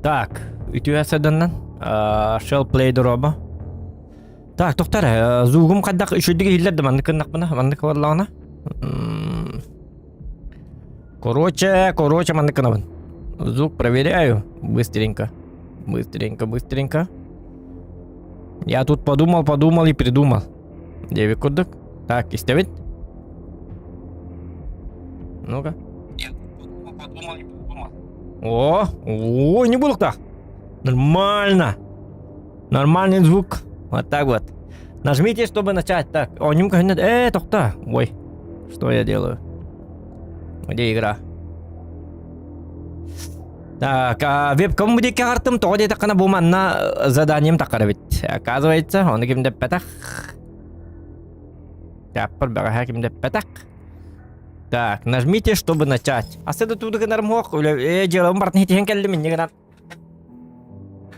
Так, ütüyäsedenden shell play дроба. Так, тоқтар, зугум қаддақ үшөйдігі хиллерді мандықыннақ бұна, мандық варлағына. Короче, мандықына бұн. Звук проверяю. Быстренько. Я тут подумал и придумал. Девик курдык. Так, истевит. Ну-ка. Я тут подумал и придумал. О, не булок так. Нормально. Нормальный звук. Вот так вот. Нажмите, чтобы начать. Так, немка нет. Тохта. Ой, что я делаю? Где игра? Так, вебкам будет картам, то где-то на буманна заданием такаровит. Оказывается, он кем-то пятак. Так, нажмите, чтобы начать. А это тут нормох. Делаем партнер хенкель меня.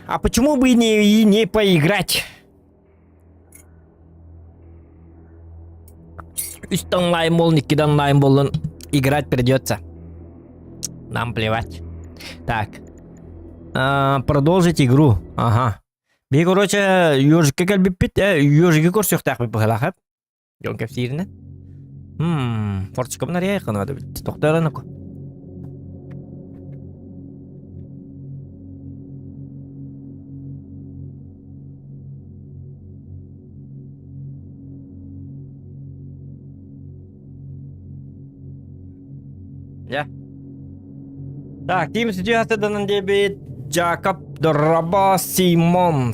А почему бы не поиграть? Üst онлайн бол, Никида онлайн бол, играть придется. Нам плевать. Так. Продолжить игру. Ага. Би, короче, ёжикке кәлбіппет, ёжиге көрсек тақ біп бұғалақып. Жон кәпсиріне. Форточка бұнар яйқын өді бітті. Тоқтараны ко. Ya. Так, тим ситуациядан дебит Джакоб Дораба Симон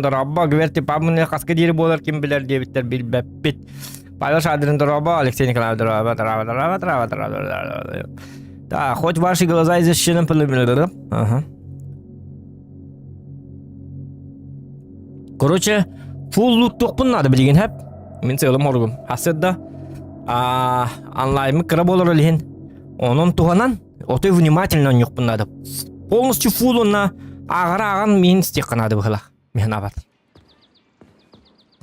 Дораба гверти памне хаскадири болар ким билер дебиттер билбеппит. Павел Шадрин Дораба, Алексей Николаев Дораба. Так, хоть ваши глаза изощренным полюбили. Ага. Короче, фул лут тоқпын надо білген хәп. Мен сәйлім оргым. Хасыдда онлайн микро болар өлген. Onun туғанан отой внимательно нюқпын надо. Полностью фулына ағыр-ағын мен стек қанады бұғылақ. Мен абат.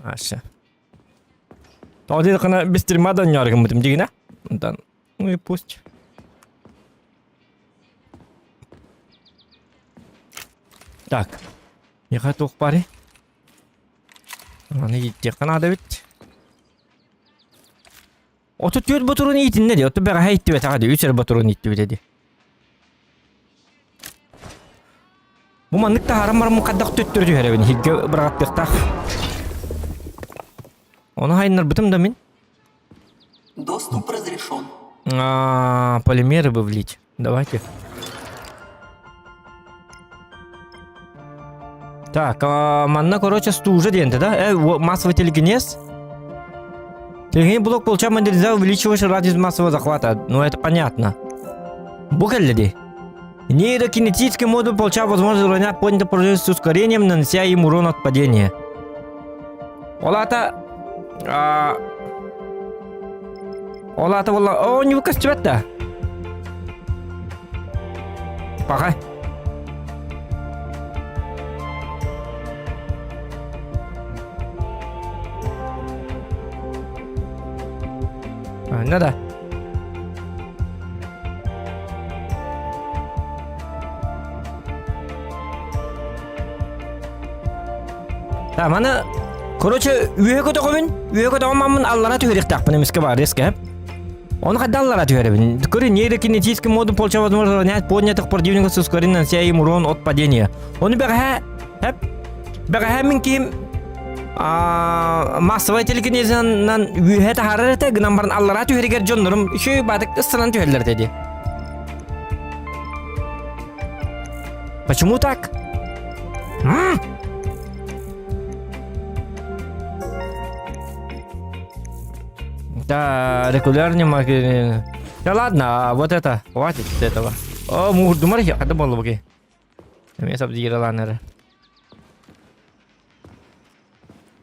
Ашы. Тоғдеді қана бестірмадан няргым бұдым деген, а? Ну и пусть. Так. Еға тоқ бари. Аны еттек қанады бет. Otu tüyür boturunu yitin ne diyor? Otu bana hayitti ve tadı. Üçer boturunu yitti ve dedi. Bu manlıkta haram kaddak tüttürdü her evini. Higge bıraktık tak. Onu hayınlar bıtım da min. Доступ разрешен. Полимеры бы влить. Давайте. Так, манна, короче, стужа деньги, да? Массовый телекинез. Телегин блок получает модернизацию, увеличивающий радиус массового захвата. Ну, это понятно. Бухгалли. Нейрокинетический модуль получает возможность уравнять поднятое положение с ускорением, нанося им урон от падения. Олата... О, не выкостювать-то. Пока. Надо. Да, мана, короче, үйеге тоғымамын аллара түйерек тақпын емеске бар, еске. Он қадда аллара түйеребін. Көрі нейрокинетический модуль получает возможность уравнять поднятых противника с ускорением, нанося им урон от падения. Он бәғә мен кейім массовый телекинезінен үйе тағарыр әті гынан барын аллара түйерегер жонларым үші бадық ұстынан түйерлер деді. Почему так? Да, регулярный магазин. Да ладно, вот это, хватит этого. О, муж, думали, я когда был в меня Sub-Zero ланеры.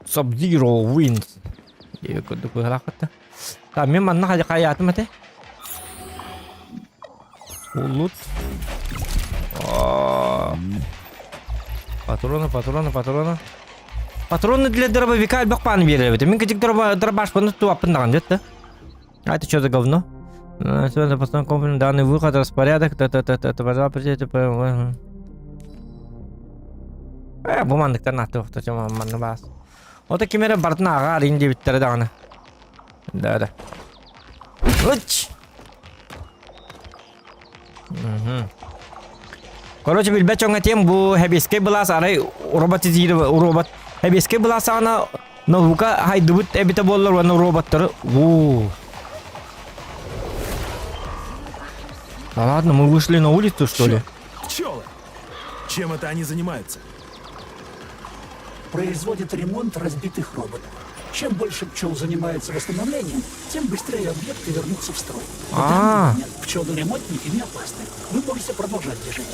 Sub-Zero wins. Я куда халахата. Да, мне манна хаja каят мате. Улут. Патроны для дробовика альбахпан берет. Мне как дробаш понуту апндаган жетті. А это что за говно? Сегодня постановка данный выход, распорядок, Bu mandıktan attı okta mandı bas. O da kimere bartına ağa ince bittere dağını. Да. Uç. Короче, билбет чонга тем бу хебиске булас арай роботизири робот. Хебиске булас ана наука хайдыбыт эбите боллар ва роботтары. Во. Да ладно, мы вышли на улицу, что ли? Пчелы! Чем это они занимаются? Производит ремонт разбитых роботов. Чем больше пчел занимается восстановлением, тем быстрее объекты вернутся в строй. В данный момент пчелы-ремонтники не опасны. Вы можете продолжать движение.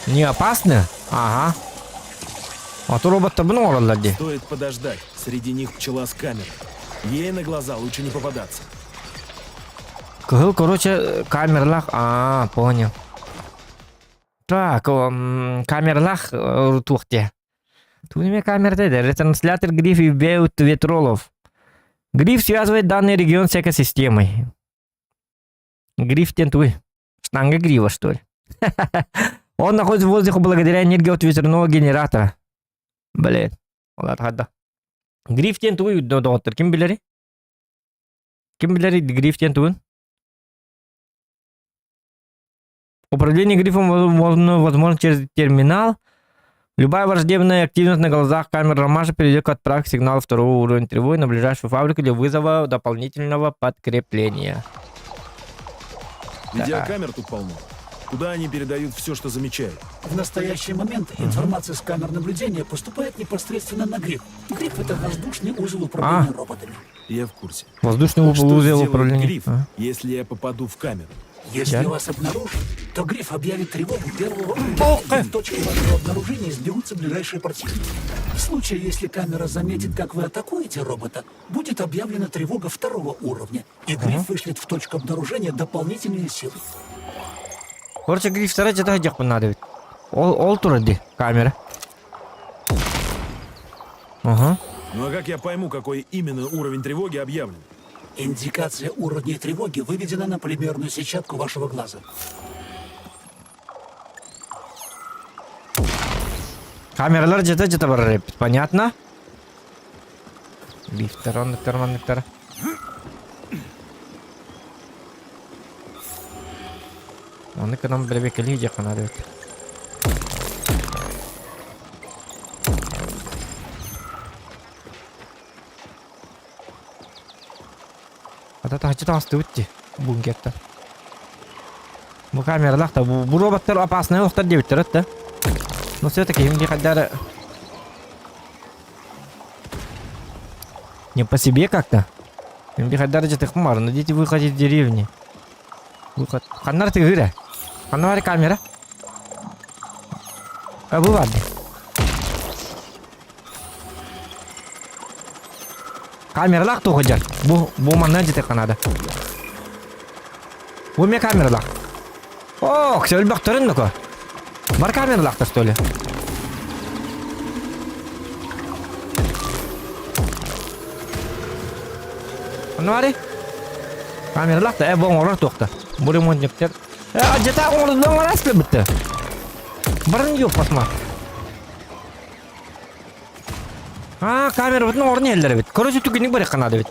Не опасно? Ага. А то робот-то много лади. Стоит подождать. Среди них пчела с камерой. Ей на глаза лучше не попадаться. Короче, камерлах. Понял. Так, камерлах тухте. Тут у меня камера это ретранслятор гриф и ветролов. Гриф связывает данный регион с экосистемой. Гриф тентуй. Штанга грива, что ли? Он находится в воздухе благодаря энергии от ветряного генератора. Блин. Ладно. Гриф тентуй, доктор. Ким билери? Гриф тентуй? Управление грифом возможно через терминал. Любая враждебная активность на глазах камер Ромаша приведет к отправке сигнала второго уровня тревоги на ближайшую фабрику для вызова дополнительного подкрепления. Видеокамер тут полно. Куда они передают все, что замечают? В настоящий момент информация с камер наблюдения поступает непосредственно на гриф. Гриф — это воздушный узел управления роботами. Я в курсе. Воздушный Что узел сделает управления. гриф, если я попаду в камеру? Если вас обнаружат, то гриф объявит тревогу первого уровня. В точке вашего обнаружения сбегутся ближайшие противники. В случае, если камера заметит, как вы атакуете робота, будет объявлена тревога второго уровня, и гриф вышлет в точку обнаружения дополнительные силы. Короче, гриф старается так делать надо. Ол турди камера. Ага. Ну а как я пойму, какой именно уровень тревоги объявлен? Индикация уровня тревоги выведена на полимерную сетчатку вашего глаза. Камералар где-то бар. Понятно? Лифтер, лифтер. Он к нам блебек лидер надо. Ата хачта астыутти бункетта. Бу камералар-то бу роботтар опасный уктар дебиттер да. Но все-таки им кадары не по себе как-то. Им кадары где-то хмар, но дети выходить из деревни. Выход. Ханнар ты гыра. Ханнар камера. Бывает. Камералар то ходят. Бу манна где-то канада. Бу мне камералар. О, кто любит торинку? Бар камералар-то что ли? Ханнари? Камералар-то боңорор тоқта. Бу ремонтниктер. Где-то он раз бітті. Барын жоқ посма. Камера бүтін орны елдері бит. Короче, түгенік бір қанады бит.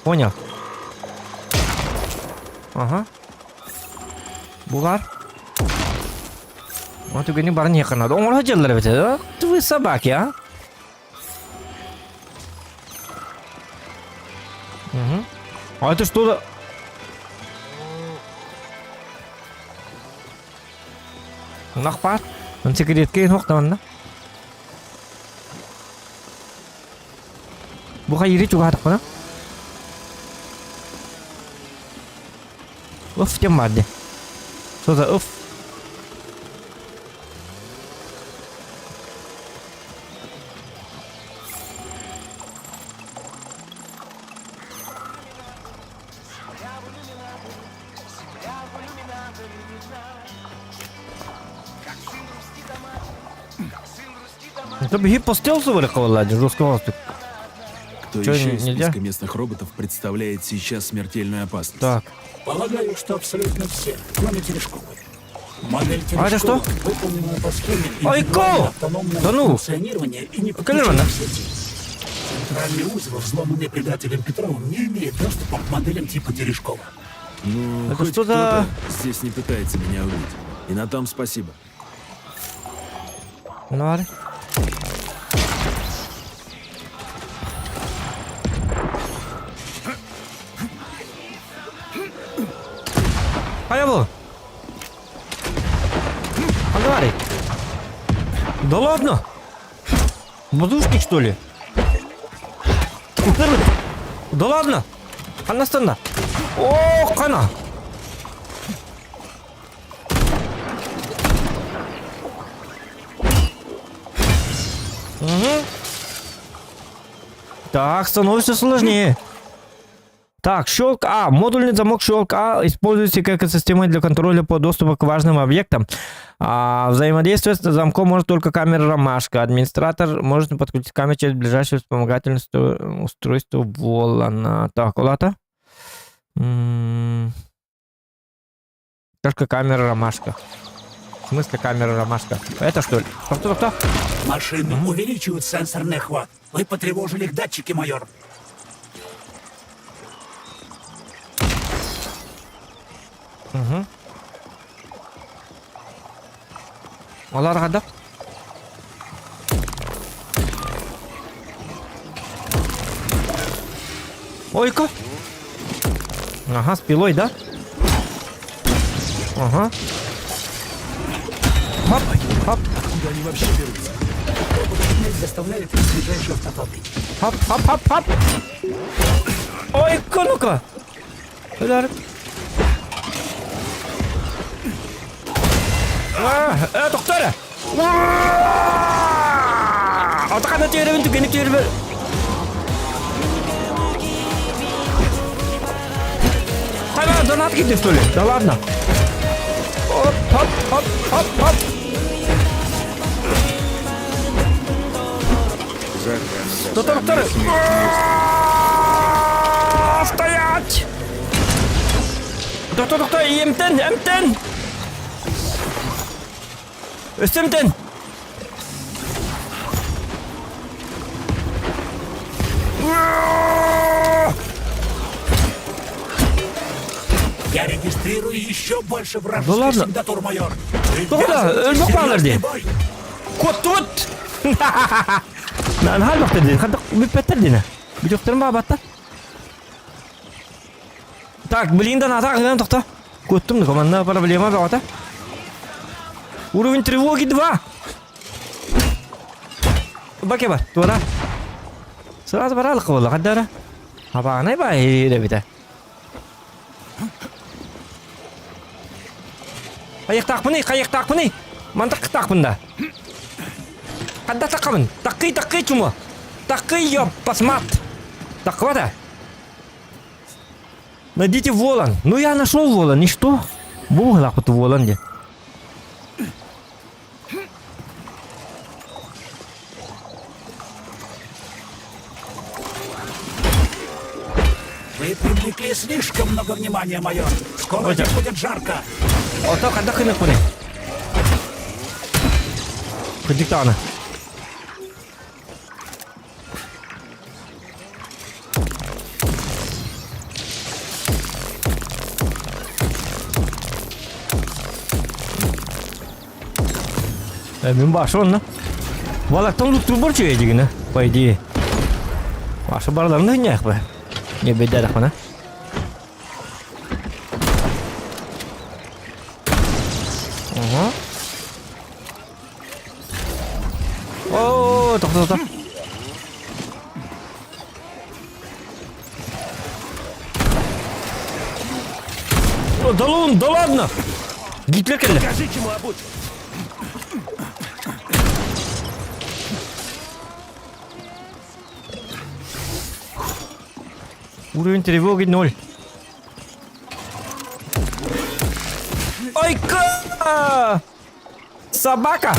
Понял. Ага. Бұлар. Он түгенік барын не қанады. Оңыр елдері бит. Вы собаки, а? А это что-то... Нахпат. Он секретке ноқтан. Бұға ері чуғадық қана. Уф, тем барды. Что за уф? Это беги по стелсу вырыховала, жесткий воздух. Кто Чё, еще из нельзя? списка местных роботов представляет сейчас смертельную опасность? Так. Полагаю, что абсолютно все, кроме Терешковой. Модель А это что? телескопа, выполненная по схеме Ой, индивидуального ко! автономного Да ну! функционирования и не Калермана. подключена к сети. Центральный узел, взломанный предателем Петровым, не имеет доступа к моделям типа Терешкова. Ну, Это хоть что за- кто-то здесь не пытается меня убить. И на том спасибо. Ne var? А его? А говори. Да ладно? Воздушник, что ли? Да ладно? Анастана. О, кана. Угу. Так, становится сложнее. Так, щелк А. Модульный замок щелк А используется как система для контроля по доступу к важным объектам. Взаимодействовать с замком может только камера ромашка. Администратор может подключить камеру через ближайшее вспомогательное устройство Волана. Так, Олата. Только камера ромашка. В смысле камера ромашка? Это что ли? Кто? Машины увеличивают сенсорный охват. Вы потревожили их датчики, майор. Олар қада? Ой-ка! Ага, с пилой, да? Ага. Хоп, хоп, Куда они вообще берутся? Робот доставляет их в ближайший автопабрик. хоп, хоп, хоп, хоп. Ой-ка, ну-ка! Олар. Доктора! Отақана теребін түгенік теребі. Хайма, донат кетті, что ли? Да ладно. Оп, хоп, хоп, хоп, хоп. Доктор! Стоять! Доктор, М10! Üstümden. Я регистрирую еще больше Да вражеских ладно? сигнатур, майор. Doğru, ölmek varlar diye. Kut tut. Lan hal bak dedi. Hadi bir petter dine. Bir doktorum bana battı. Так, блин, да надо, глянь, doktor. Куттум, команда проблема бата. Уровень тревоги 2. Бакеба, тура. Сразу барал кылы, кадара. Абаганы бай, ребята. Каяк такмыны. Мантык такмында. Кадда такмын. Такый чума. Такый ёп, посмат. Таквата. Найдите Волан. Ну я нашел Волан, и что? Бог лапот Воланде. Вы привлекли слишком много внимания, майор. Скоро Ой, здесь да. будет жарко. Отак, отдохни куни. Диктана. Мен башын, на. Балактан лутту борчу едигіне, по идее. Башы барларында не ақ ба? Не бедер ақ ба, на? О, тоқта. Да ладно! Гитлер келді. Покажи, чему обучен. Уровень тревоги 0. Ой-ка! Собака!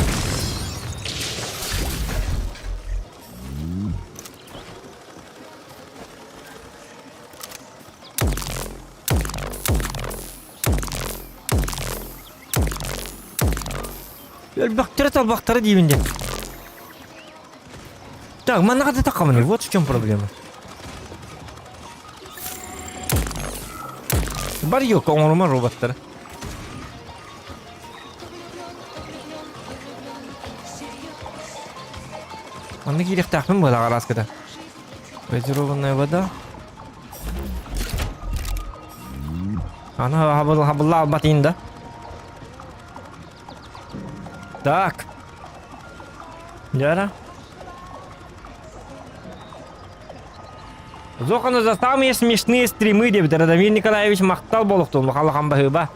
Бактыры талбактары деймінде. Так, мана қады тақамыны, вот в чем проблема. Бар yok, оңырма роботтары. Аны керек тақпын бұл ағараскада. Газированная вода. Ана хабылла албатайын да. Так. Яра. Зоханы за самые смешные стримы деп Радомир Николаевич мақтал болуқту. Махалахан бахыба.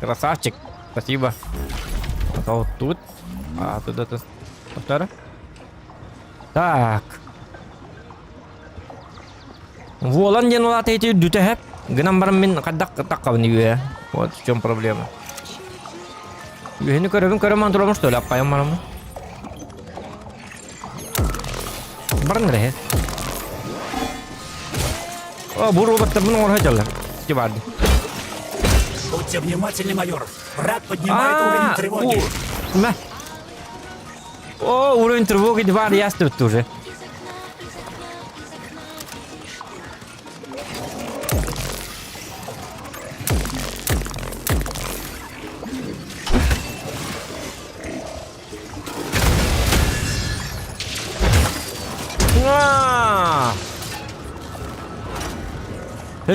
Красавчик. Спасибо. А вот тут. А тут это. Повтора. Так. Волан ден улат эти дүте хэп. Гынан барым мен қаддақ таққабын үйе. Вот в чем проблема. Үйені көрім антурамын, что ли? Аппайым барымын. Барын рахе. О, бұл роботтардың орға жалар. Кебарды. Будьте внимательны, майор. Враг поднимает уровень тревоги. О, уровень тревоги 2 ястреб уже.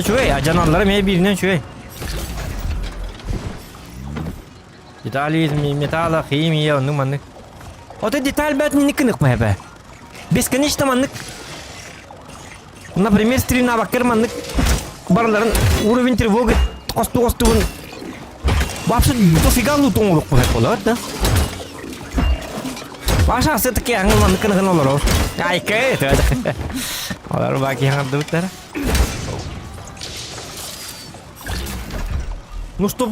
Şöyle canlarım her birinden şöyle. Детали, металла, химия, ну маннык. Вот эти детали бят не кынык мэ бэ. Бесконечно маннык. Например, стрим на бакер маннык. Барларын уровень тревоги косту. Вообще дофига лутон урок мэ болот да. Ваша все-таки англ маннык кынык нолор. Ай кэ. Олар баки хандуктар. Ну что,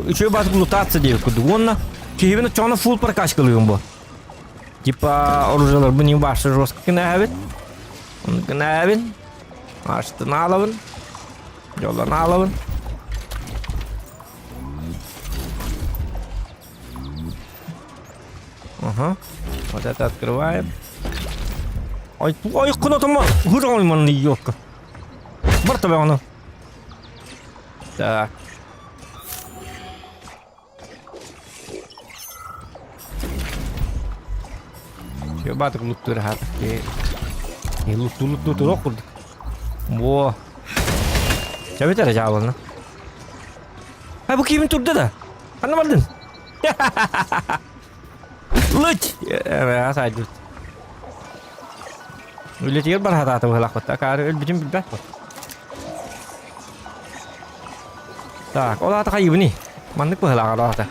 еще бас лутаться девку, дуонна. Кевина чона фул прокачкалыгым бу. Типа оружиялар bu не башы жестко кынабит. Он кынабин. Аштын алабын. Жолдан алабын. Ага. Вот это открываем. Ой, куда-то хурал ман ёлка. Бар тебе оно. Так. Батык луттур хатык. Лутту окурдук. Во. Чабетер жабылны. Ай, бу кийим турду да. Кандай бардын? Лыч. Асай жүрт. Үлетер бар хататы былакыт. Акары өлбүжүм билбек. Так, ол аты кайыбыны. Мандык былакыт аты.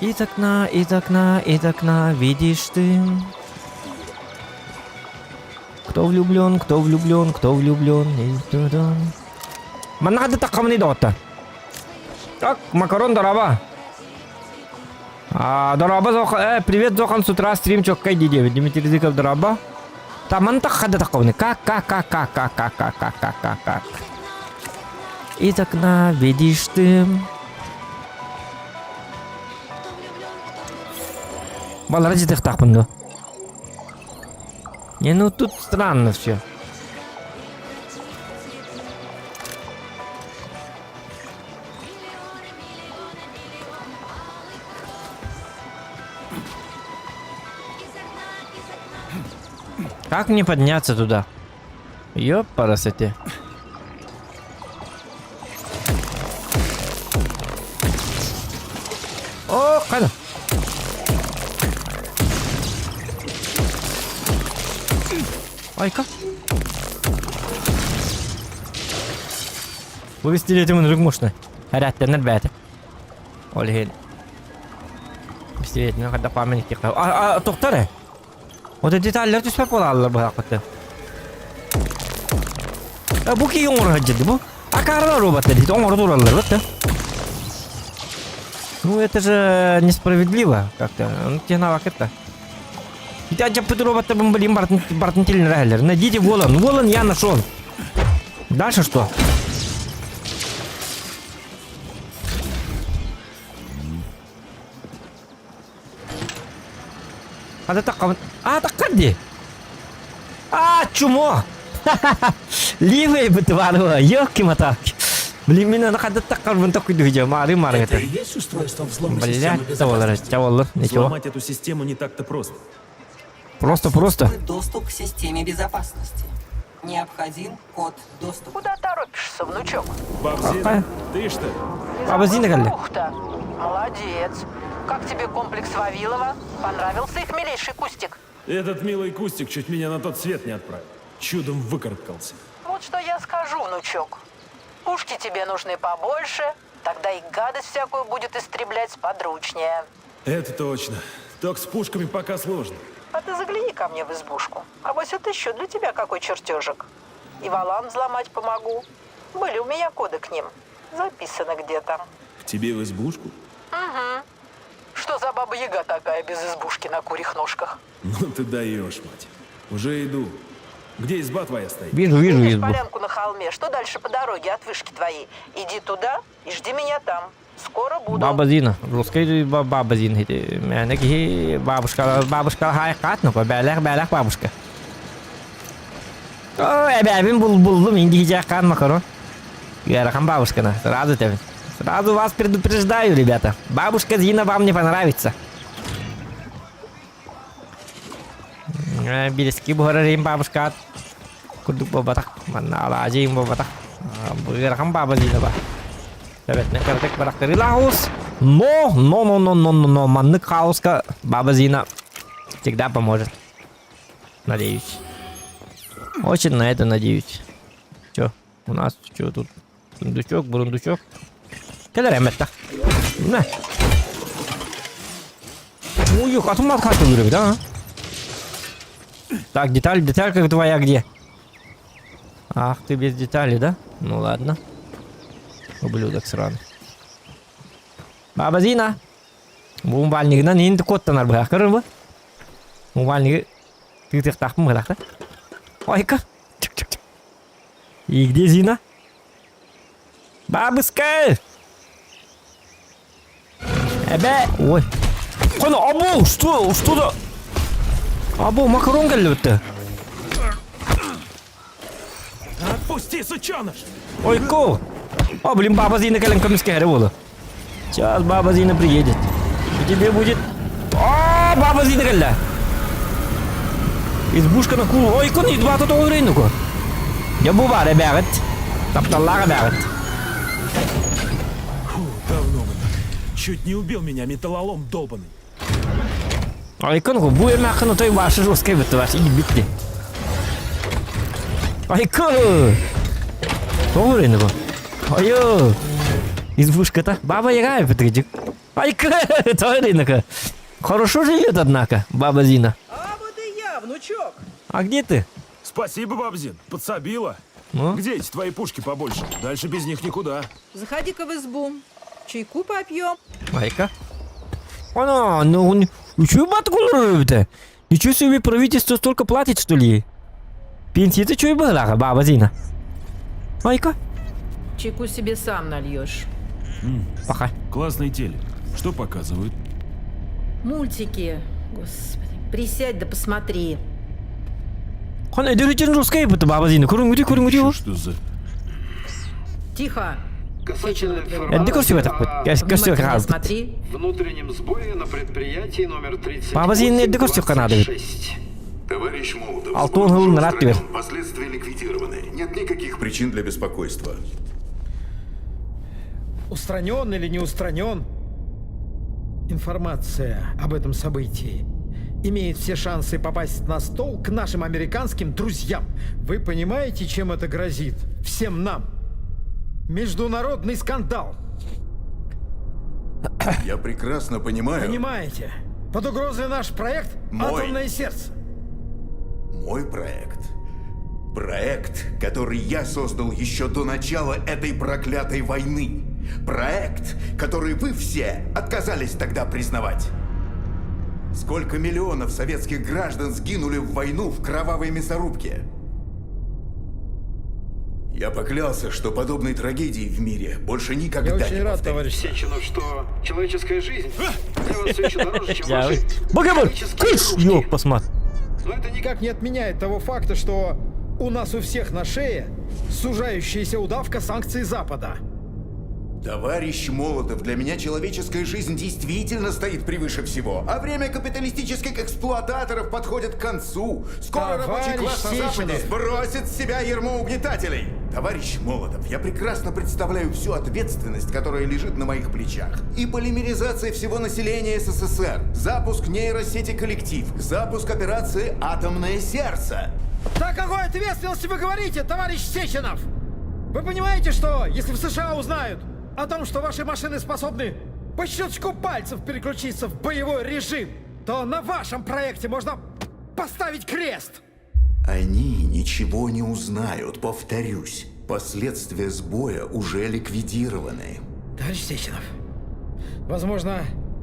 Из окна видишь ты. Кто влюблен. Манады тақамыны доғытта. Так, макарон дораба. Дораба Зохан. Привет, Зохан, с утра стрим чоккай дидеви. Дмитрий Зыков дораба. Та ман тақады тақамыны. Как. Из окна видишь ты. Балар житых тақпынды. Не, ну тут странно все. Как мне подняться туда? Ёпарасоте. О, когда? Айка. Bu bistilletimin rügmuşna. Haratlarlar bäti. Ol hel. Bistilletin kadar pamen iki qav. To'xtar. O da detallar tushib qolarlar bu haqda. Bu ki yo'ng'ir hajjidi bu. Akarlar robotlar deydi, o'ng'ir turarlar, bitta. Ну это же несправедливо как-то. Ну тебе на вакетта. Я джапы робота бомблим бартнитель нравится. Найдите Волан. Волан я нашел. Дальше что? Ada tak di. Чумо. Ливый бытвару, ёлки-моталки. Блин, меня надо так так иду, мары Это это. и есть устройство взлома системы Блядь, безопасности. таволлар, ничего. Сломать эту систему не так-то просто. Просто. Отсутствует доступ к системе безопасности. Необходим код доступа. Куда торопишься, внучок? Бабзина, ты что? Баба Зина, говорили? Ух-то. Молодец. Как тебе комплекс Вавилова? Понравился их милейший кустик? Этот милый кустик чуть меня на тот свет не отправил. Чудом выкарабкался. Вот что я скажу, внучок. Пушки тебе нужны побольше, тогда и гадость всякую будет истреблять сподручнее. Это точно. Только с пушками пока сложно. А ты загляни ко мне в избушку. Авось отыщу для тебя какой чертежик. И валам взломать помогу. Были у меня коды к ним. Записано где-то. К тебе в избушку? Что за баба-яга такая без избушки на курьих ножках? Ну ты даешь, мать. Уже иду. Где изба твоя стоит? Вижу Видишь избу. полянку на холме? Что дальше по дороге от вышки твоей? Иди туда и жди меня там. Скоро буду. Баба Зина. Русский баба Зина. Меня ки бабушка хайкат, ну белях бабушка. Ой, ben buldum İngilizce kan макаро. Ярахам бабушка, сразу тебе. Сразу вас предупреждаю, ребята. Бабушка Зина вам не понравится. Билески бухарим бабушка. Кудук бабатак. Манала ажим бабатак. Ярахам баба Зина ба. Evet, ne kadar bıraktırı Laos. Но, маннык хаоска баба Зина всегда поможет. Надеюсь. Очень на это надеюсь. Чё, у нас чё тут? Сундучок, бурундучок. Келер эмет-то. Не. Ой, атомат карту вырыв, да? Так, деталь как твоя где? Ах, ты без деталей, да? Ну ладно. Ублюдок сраный. Баба Зина. Bu umvalniginden endi kodtanar bırakırır mı? Umvalnigi tığ takma bırakır. Ой-ка. Чик-чик-чик. И где Зина? Бабушка! Ой. Кона, або, что да? Або, макарон geldi. Отпусти, сученыш! Ой-ко. Блин, баба Зина коленками было. Сейчас баба Зина приедет. И тебе будет... баба Зина geldi. Избушка на кул. Ой, кон, два тут угрынуку. Я бува, ребят. Тапталла, ребят. Фу, давно мы так. Чуть не убил меня металлолом долбаный. Ой, кон, bu емақын той ваши жесткой вытываш. Иди битли. Ой, кон. Угрынуку. Ой, избушка-то. Баба Яга, Петричек. Ой, кон, той рынука. Хорошо живет, однако, баба Зина. Вот и я, внучок. А где ты? Спасибо, бабзин, подсобила. Ну? Где эти твои пушки побольше? Дальше без них никуда. Заходи-ка в избу. Чайку попьем. Ай-ка. Ну, чё баткулы-то? Ничего себе, правительство столько платит, что ли? Пенсия-то чё и была, баба Зина? Ай-ка. Чайку себе сам нальешь. Пока. Классный телек. Что показывают? Мультики. Господи. Присядь да посмотри. Хан, эдеричен русская быта, баба Зина. Курим. Что за... Тихо. Касательно Это красиво так вот. Красиво Внимательно раз. смотри. внутреннем сбое на предприятии номер 38. Баба Зина, это красиво надо. Товарищ Молотов, Алтон сбор Гул уже на устранен, тебе. последствия ликвидированы. Нет никаких причин для беспокойства. Устранен или не устранен, информация об этом событии имеет все шансы попасть на стол к нашим американским друзьям. Вы понимаете, чем это грозит? Всем нам. Международный скандал. Я прекрасно понимаю. Понимаете? Под угрозой наш проект Мой. «Атомное сердце». Мой проект. Проект, который я создал еще до начала этой проклятой войны. Проект, который вы все отказались тогда признавать. Сколько миллионов советских граждан сгинули в войну в кровавой мясорубке? Я поклялся, что подобной трагедии в мире больше никогда Я не очень рад, повторится. товарищ. Сеченов, что человеческая жизнь для вас все еще дороже, чем ваши Богомол! металлические Кыш! игрушки. Ёп, посмотри. Но это Никак не отменяет того факта, что у нас у всех на шее сужающаяся удавка санкций Запада. Товарищ Молотов, для меня человеческая жизнь действительно стоит превыше всего. А время капиталистических эксплуататоров подходит к концу. Скоро рабочий класс на Западе Сеченов. сбросит с себя ярмо угнетателей. Товарищ Молотов, я прекрасно представляю всю ответственность, которая лежит на моих плечах. И полимеризация всего населения СССР, запуск нейросети «Коллектив», запуск операции «Атомное сердце». Да о какой ответственности вы говорите, товарищ Сеченов? Вы понимаете, что если в США узнают о том, что ваши машины способны по щелчку пальцев переключиться в боевой режим, то на вашем проекте можно поставить крест? Они ничего не узнают, повторюсь. Последствия сбоя уже ликвидированы. Товарищ Сеченов, возможно,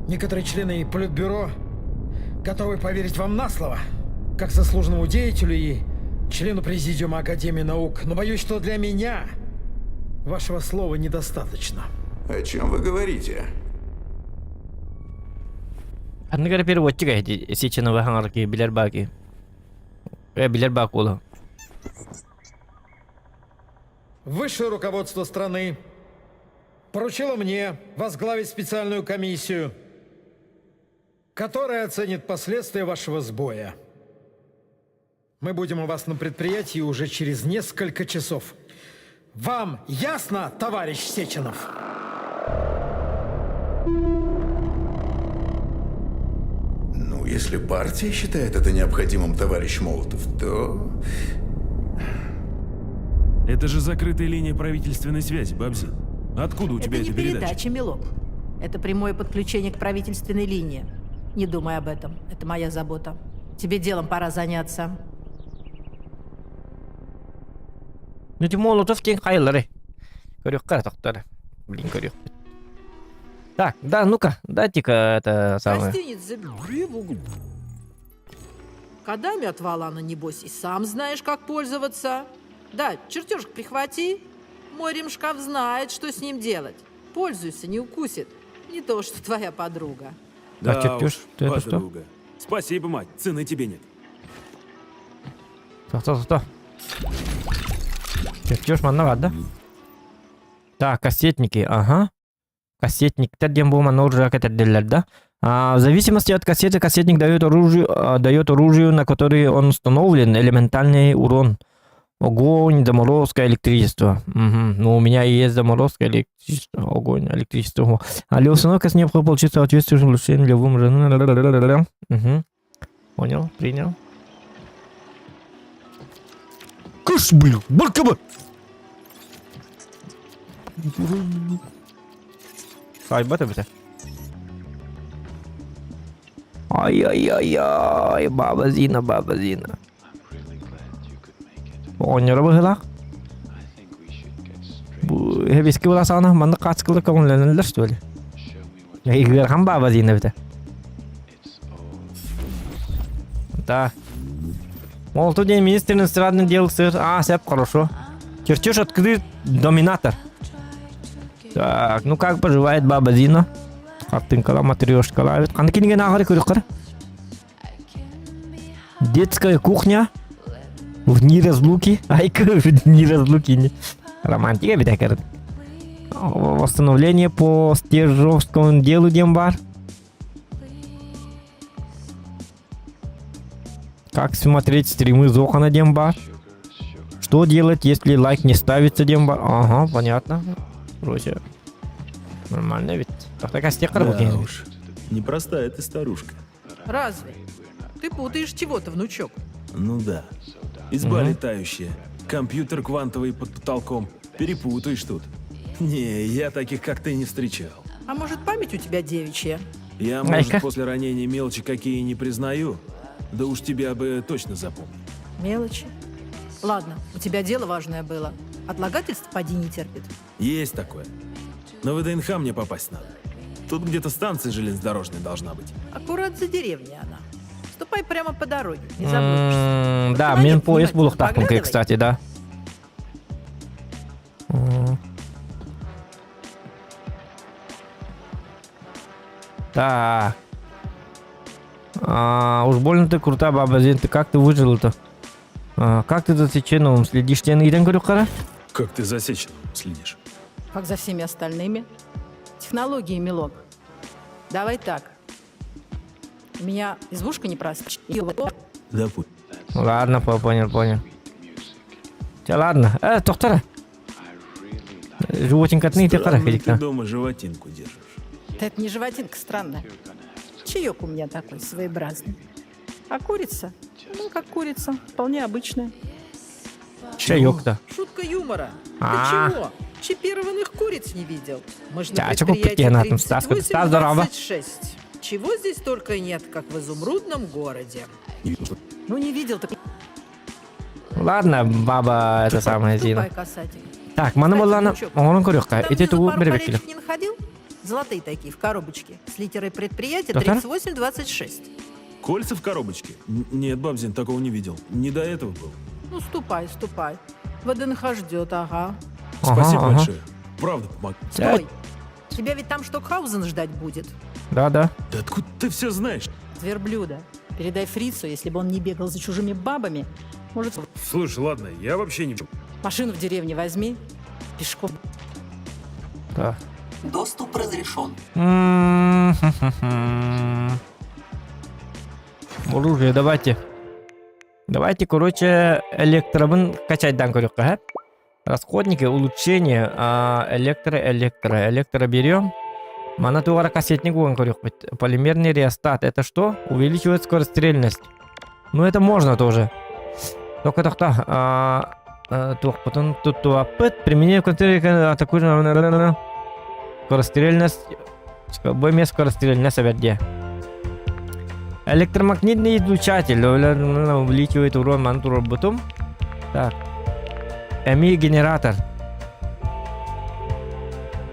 некоторые члены Политбюро готовы поверить вам на слово, как заслуженному деятелю и члену Президиума Академии наук, но боюсь, что для меня вашего слова недостаточно. О чем вы говорите? Аннагар переводчик эти Сеченова хангарки билербаки. Билербакула. Высшее руководство страны поручило мне возглавить специальную комиссию, которая оценит последствия вашего сбоя. Мы будем у вас на предприятии уже через несколько часов. Вам ясно, товарищ Сеченов? Ну, если партия считает это необходимым, товарищ Молотов, то... Это же закрытая линия правительственной связи, Бабзин. Откуда у тебя Это не эта передача? передача, милок. Это прямое подключение к правительственной линии. Не думай об этом. Это моя забота. Тебе делом пора заняться. Ну ты Молотов кең қайлары. Көрек қара тоқтары. Блин, көрек. Так, да, ну-ка, дайте-ка это самое. Гостиниц забери в углу. Кодами от Валана, небось, и сам знаешь, как пользоваться. Да, чертежик прихвати. Мой ремшкаф знает, что с ним делать. Пользуйся, не укусит. Не то, что твоя подруга. Да, Да чертеж, уж, ты это что? подруга. Спасибо, мать, цены тебе нет. Что? Чертеж маннагад, да? Так, кассетники, ага. Кассетник, тем был манор да? В зависимости от кассеты, кассетник дает оружию, на которое он установлен, элементарный урон. Огонь, заморозка, электричество. Угу. Ну, у меня и есть заморозка, электричество, огонь, электричество. А для установки с необходимо получить соответствующее улучшение любым же. Угу. Понял, принял. Кыш, блин, баркаба! Сайбата бите. Ай-яй-яй-яй, баба Зина. Оңнары бұғылақ. Хебеске боласағына, маңды қатсықылы көңілінілдір, что ли? Игерхан баба Зина бите. Так. Молотов день министр иностранных дел СССР. Сэп, хорошо. Чертеж открыт, доминатор. Так, ну как поживает баба Зина? Картинкала, матрешкала. Қаныкенге нағары көрік қыр? Детская кухня. В дни разлуки. Айка, в дни разлуки. Романтика беда, кажется. Восстановление по стержовскому делу Дембар. Как смотреть стримы Зохана Дембар? Что делать, если лайк не ставится Дембар? Ага, понятно. Проще. Нормально ведь. Такая стекара Да уж, непростая ты старушка. Разве? Ты путаешь чего-то, внучок. Ну да. Изба летающая, компьютер квантовый под потолком. Перепутаешь тут. Не, я таких как ты не встречал. А может, память у тебя девичья? Я, может, после ранения мелочи какие не признаю, да уж тебя бы точно запомнил. Мелочи. Ладно, у тебя дело важное было. Отлагательств поди не терпит. Есть такое. На ВДНХ мне попасть надо. Тут где-то станция железнодорожная должна быть. Аккурат за деревней она. Ступай прямо по дороге, не заблудишься. Да, Посмотри мен поезд был внимательно, так, поглядывай. кстати, да. Так. Уж больно ты крута, баба Зин. Ты как ты выжил-то? Как ты за Сеченовым следишь? Тебе идем, говорю, кара? Как ты за Сеченовым следишь? Как за всеми остальными. Технологии, милок. Давай так. У меня избушка не просила. Да пусть. Ладно, понял. Ладно. Доктора. Животинка от ней, ты кара, Странно, ты ходик-то. дома животинку держишь. Это не животинка странная. Чаек у меня такой своеобразный. А курица? Ну, как курица. Вполне обычная. Чаек-то. Шутка юмора. А. Ты чего? Чипированных куриц не видел? Мы же на Чачку предприятии пакенатом, Стаска, Стас, здорово. 38-26. Чего здесь только нет, как в изумрудном городе. Ну, не видел, так... Ладно, баба, это самая Зина. Ступай, касатель. Так, мана Кстати, была на... внучок, Он корюхка. Там И ты внизу ту пару беребекили. колечек не находил? Золотые такие, в коробочке. С литерой предприятия Доктор? 38-26. Кольца в коробочке? Нет, бабзин, такого не видел. Не до этого был. Ну, ступай. ВДНХ ждет, ага. Спасибо ага. большое. Правда помог. Стой! Тебя ведь там Штокхаузен ждать будет. Да. Да откуда ты все знаешь? Верблюда. Передай фрицу, если бы он не бегал за чужими бабами. Может, Слушай, ладно, я вообще не... машину в деревне возьми. Пешком. Да. Доступ разрешен. Оружие, давайте. Давайте, короче, электробын качать дан корюхка, а? Расходники, улучшение, электро берем. Мана тугара кассетник он корюх. Полимерный реостат. Это что? Увеличивает скорострельность. Ну, это можно тоже. Только потом тут применение контроля атакующего скорострельность. Более скорострельность верде. Электромагнитный излучатель увеличивает урон мантуроботом. Так. Генератор.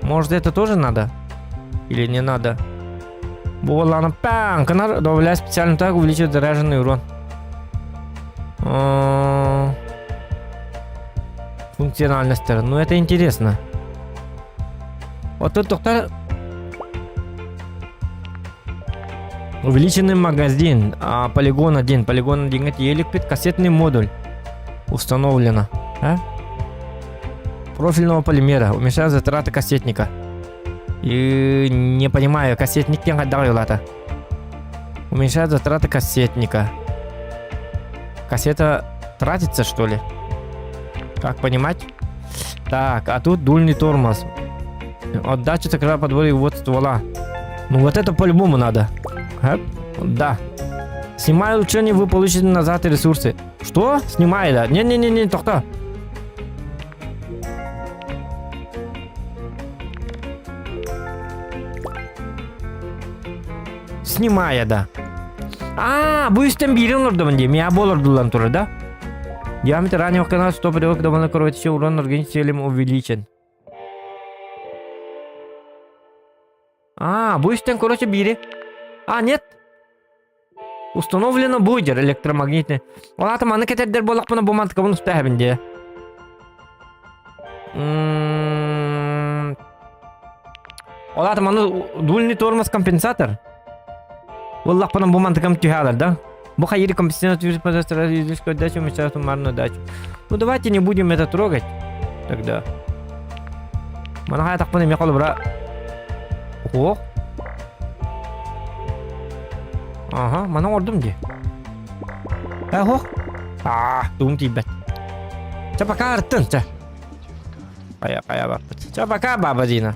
Может, это тоже надо? Или не надо? Ладно, канал добавляет специально так, увеличивает заряженный урон. Функциональность. Ну, это интересно. Вот тут доктор... Увеличенный магазин. Полигон 1. Полигон 1 это елик кассетный модуль. Установлено. Профильного полимера. Уменьшает затраты кассетника. И не понимаю, кассетник не отдал. Уменьшает затраты кассетника. Кассета тратится, что ли? Как понимать? Так, а тут дульный тормоз. Отдача когда подводит вот ствола. Ну вот это по-любому надо. Да. Снимай улучшение, вы получите назад ресурсы. Что? Снимай, да? Не, тохта. Снимай, да. Bu üstten biri olurdu bence. Miyab olurdu lan turu да? Диаметр раннего канала 100 приводит к довольно кровотечению урон организм увеличен. Bu üstten, короче, biri. Нет. Установлено будет электромагнитный. Ладно, мана кетердер болак бuna bu mantıka bunu üstəbində. Ладно, мана дульный тормоз компенсатор. Wallah buna bu mantıkam tühalar, да? Bu hayır компенсатор подостроил излишку отдачу, уменьшает суммарную дачу. Ну давайте не будем это трогать. Тогда. Мана так понимаю, я бра. О. Ага, мана ордum ди. Тум тибет. Чапака артын, ча. Кая бак. Чапака баба Зина.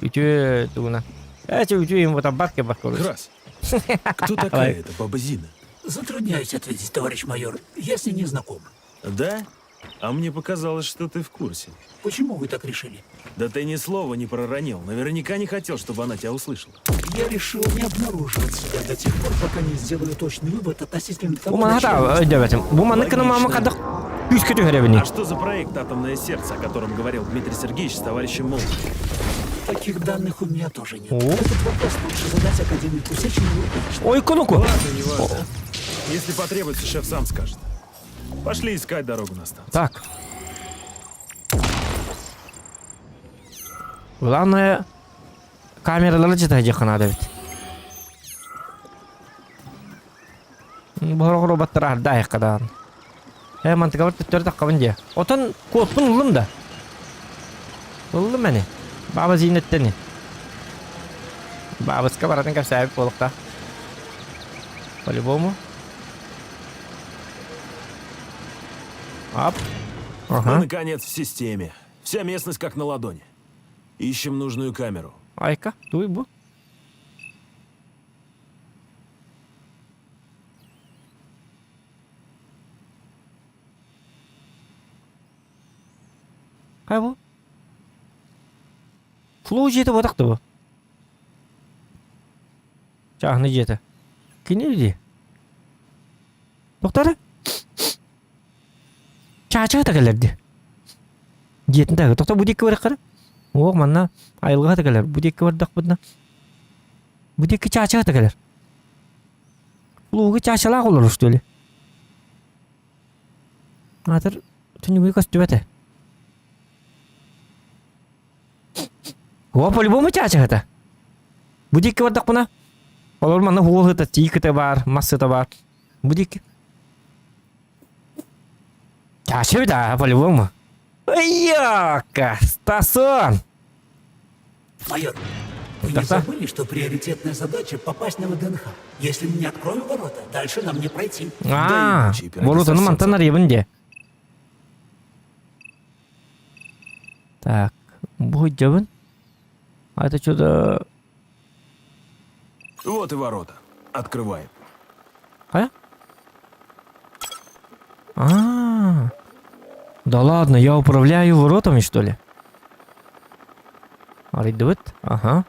Ütü туна. Ütü им вот обарки бакору. Крас. Кто такая эта баба Зина? Затрудняюсь ответить, товарищ майор. Я с ней не знаком. Да? А мне показалось, что ты в курсе. Почему вы так решили? Да ты ни слова не проронил. Наверняка не хотел, чтобы она тебя услышала. Я решил не обнаруживать себя до тех пор, пока не сделаю точный вывод относительно того, Bu mana da ödevetim. Bu mana kanıma kadar 100 kötü görevini. А что за проект «Атомное сердце», о котором говорил Дмитрий Сергеевич с товарищем Молотовым? таких данных у меня тоже нет. О. Этот вопрос лучше задать академику Сеченову. Ой, кунуку. Ладно, не важно. Если потребуется, шеф сам скажет. Пошли искать дорогу на станцию. Так. Главное, камералары читать надо ведь. Бохор роботтар арда кадан. Мантыга бар төттөр таккабын же. Отон кодпун улым да. Улым мени. Баба зинеттени. Бабыска баратын капсайып болукта. По-любому. Ап. Мы, Ага. наконец, в системе. Вся местность как на ладони. Ищем нужную камеру. Айка, дуй бу. Кай бу? Флоу жеті батақты бу. Чағыны жеті. Кені үйде? Тоқтары? Чачығы тәкелерді. Жетін тәгі. Тоқта бұдеккі барық қары? Оқ, манна айылға тәкелер. Бұдеккі бардақ бұдна. Бұдеккі чачығы тәкелер. Флоуғы чачылақ олар ұшты өлі. Атыр түні бұй көсті бәті. О, по-любому чачығы. Бұдеккі бардақ бұна. Олар манна хуғылғы тейкі бар, массы бар. Бұдеккі. Чачығы да, по-любому. Яка, Стасон! Майор, вы не Да-да. забыли, что приоритетная задача попасть на ВДНХ? Если мы не откроем ворота, дальше нам не пройти. А, ключи, болотаны мантанар ебінде. Так, будет жабын. А это что-то... Вот и ворота. Открываем. А? А, да ладно, я управляю воротами, что ли? Аридует? Ага.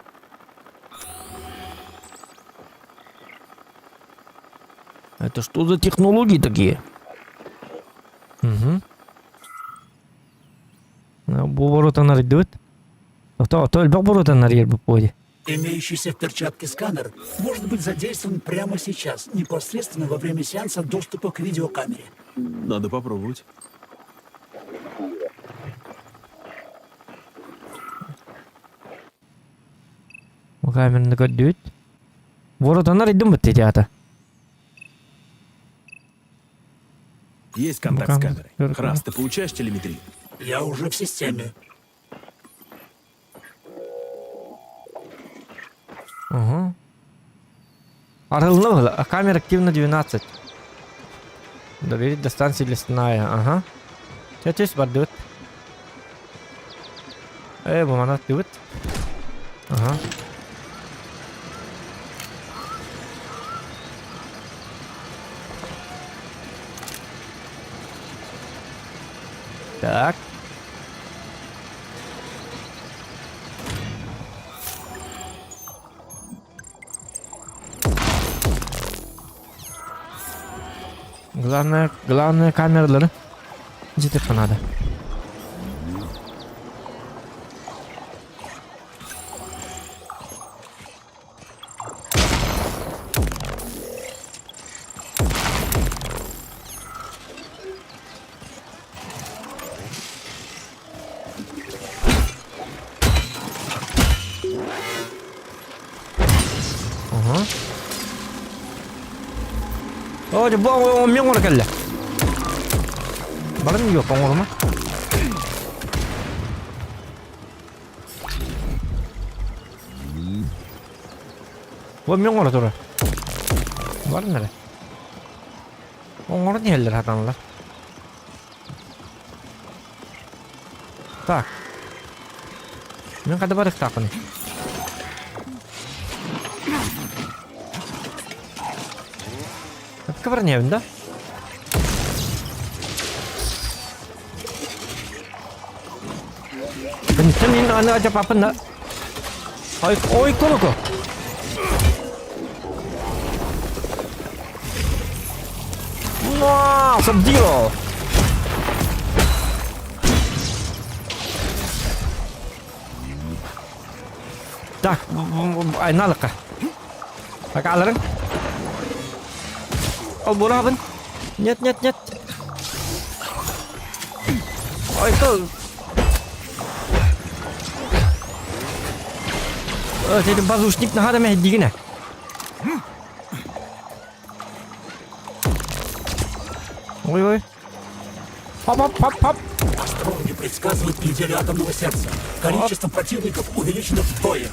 Это что за технологии такие? Угу. Бу воротаны аридует? То эльбак воротаны аридует bu поди. Имеющийся в перчатке сканер может быть задействован прямо сейчас, непосредственно во время сеанса доступа к видеокамере. Надо попробовать. Bu kamerаны gördüğüt. Воротаны аридует bitti teatı. Есть контакт Ну-ка, с камерой. ну-ка. Храс, ты получаешь телеметрию? Я уже в системе. Ага. Арылны был. Камера активна 12. Доверить до станции лесная. Ага. Сейчас бар дыт. Bu mana дыт. Ага. Так. Главное камералары жетіп надо. Ага. О, bu 명으로 갈래. 말은 이거 뻥으로만. 명으로 돌아. 말은 그래. 뻥으로 니 헬를 하단라. Так. Мен када барык такыны. Кабарневин, да? Benim ana aja apa nak? Oi, kok. Wah, sedih. Так, айналыка. Покалырың. Ал бурабын. Нет. Ой, кол. Senin bazuşnik ne hademe digine. Ой-ой. Хоп-хоп-хоп-хоп. Астрологи предсказывают неделю атомного сердца. Количество противников увеличено вдвое.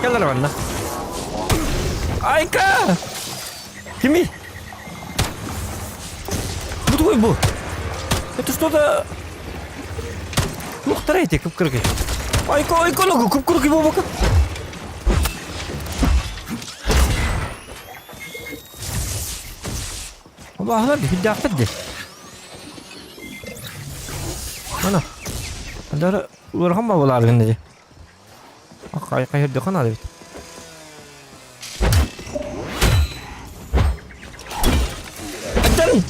Keller mana? Aika! Kimi? Betul ibu. Itu что-то... Ух, третий, кып-кырки. Айко, ногу, кып-кырки, бабака. Allah'lar bir dakika de. Ana. Ada orang mau bola kan aja. Kayak dekan ada bit. Adan.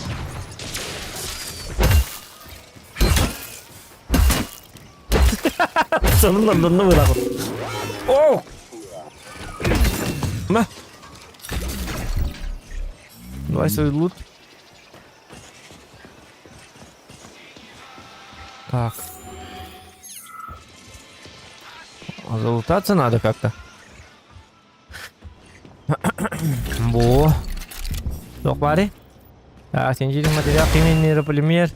Sonunda ne var aku? Oh. Mah. Давай свой лут. Так. А залутаться надо как-то. Во. Док пари. Так, синтетический материал, химия, нейрополимер.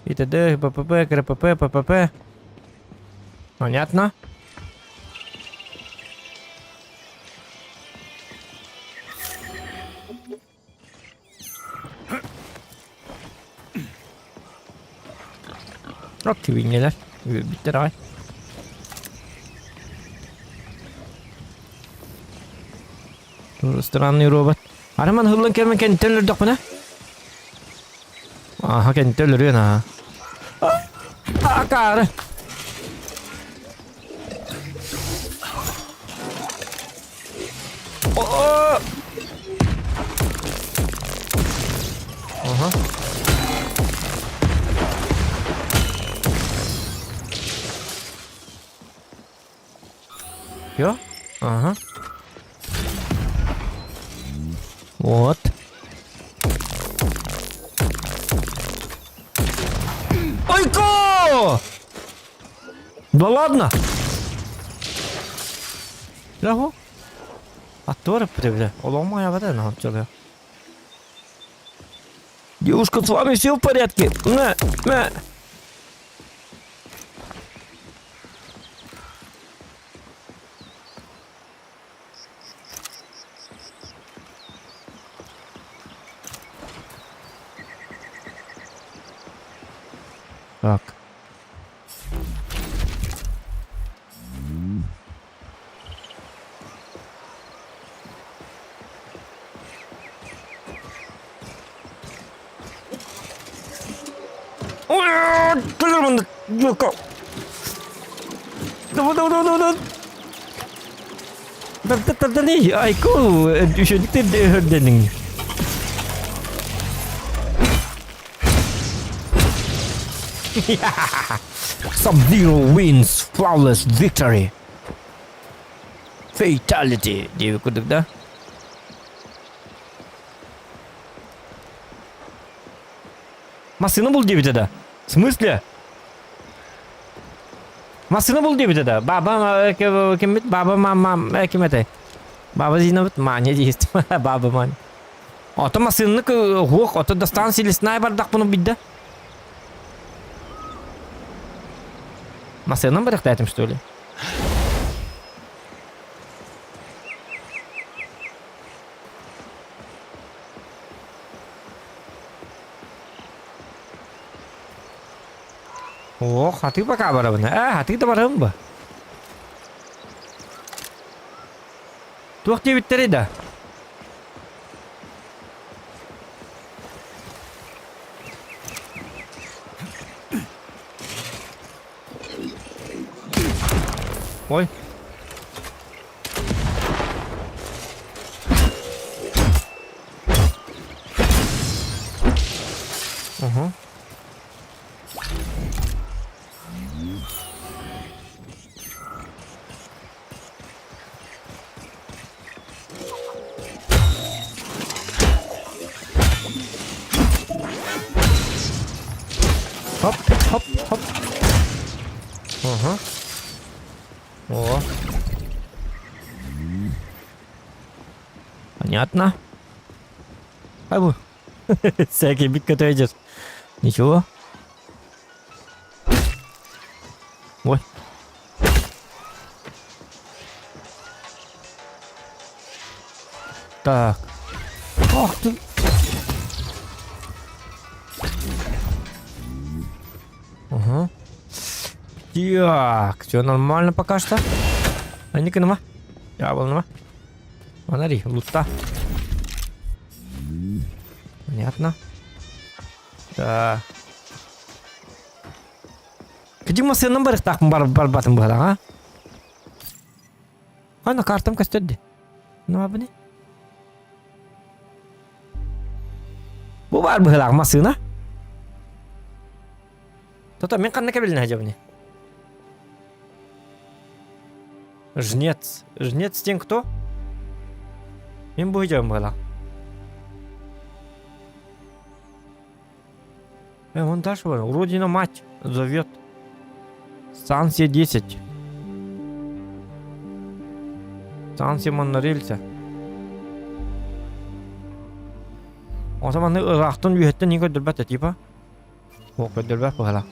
И т.д. ППП, КРПП, ППП. Понятно. Aktivingler. Bitti daha. Странный робот. Араман хылын кермен кенттелер док мына? Аха, кенттелер ена. Акары. О! Ага. Yo? Ага. Вот. Ойко! Да ладно? Лего? Атора привля. Оломая вода на отчёл. Девушка, с вами все в порядке? На. Так. Ой, Калерман, Юрка. Давай. Да не, айку, еще не ты денег. Sub-Zero wins flawless victory. Fatality. Dia kuduk dah. Masını bul diye bir de. В смысле? Masını bul diye bir de. Baba kim mama kim ete? Baba Зиновит мания есть. Baba man. Ото масını хух, ото до станции лесная бардак bunu бидде. Масыном барахта этим, что ли? О, хаты пока барабаны. Хаты-то барабаны. Тух тебе биттери да. Ой. Угу. Хоп. Угу. О. Понятно. Ай бы. Всякий битка-то идет. Ничего. Ой. Так. Ах ты. Ага. Так, все нормально пока что. А не нема. Я был нема. Смотри, лута. Понятно. Да. Где мы с номер так барбатом была, а? А на картам кастеди. Ну абни. Бувар была машина. То-то мен канна кабельна хажабни. Жнец. Жнец тем кто? Мен буйдем была. Вон дальше был. Родина мать зовет. Станция 10. Станция монорельса. O zaman ne Irak'tan üyetten ne kadar bet tipa? O kadar bet bahala.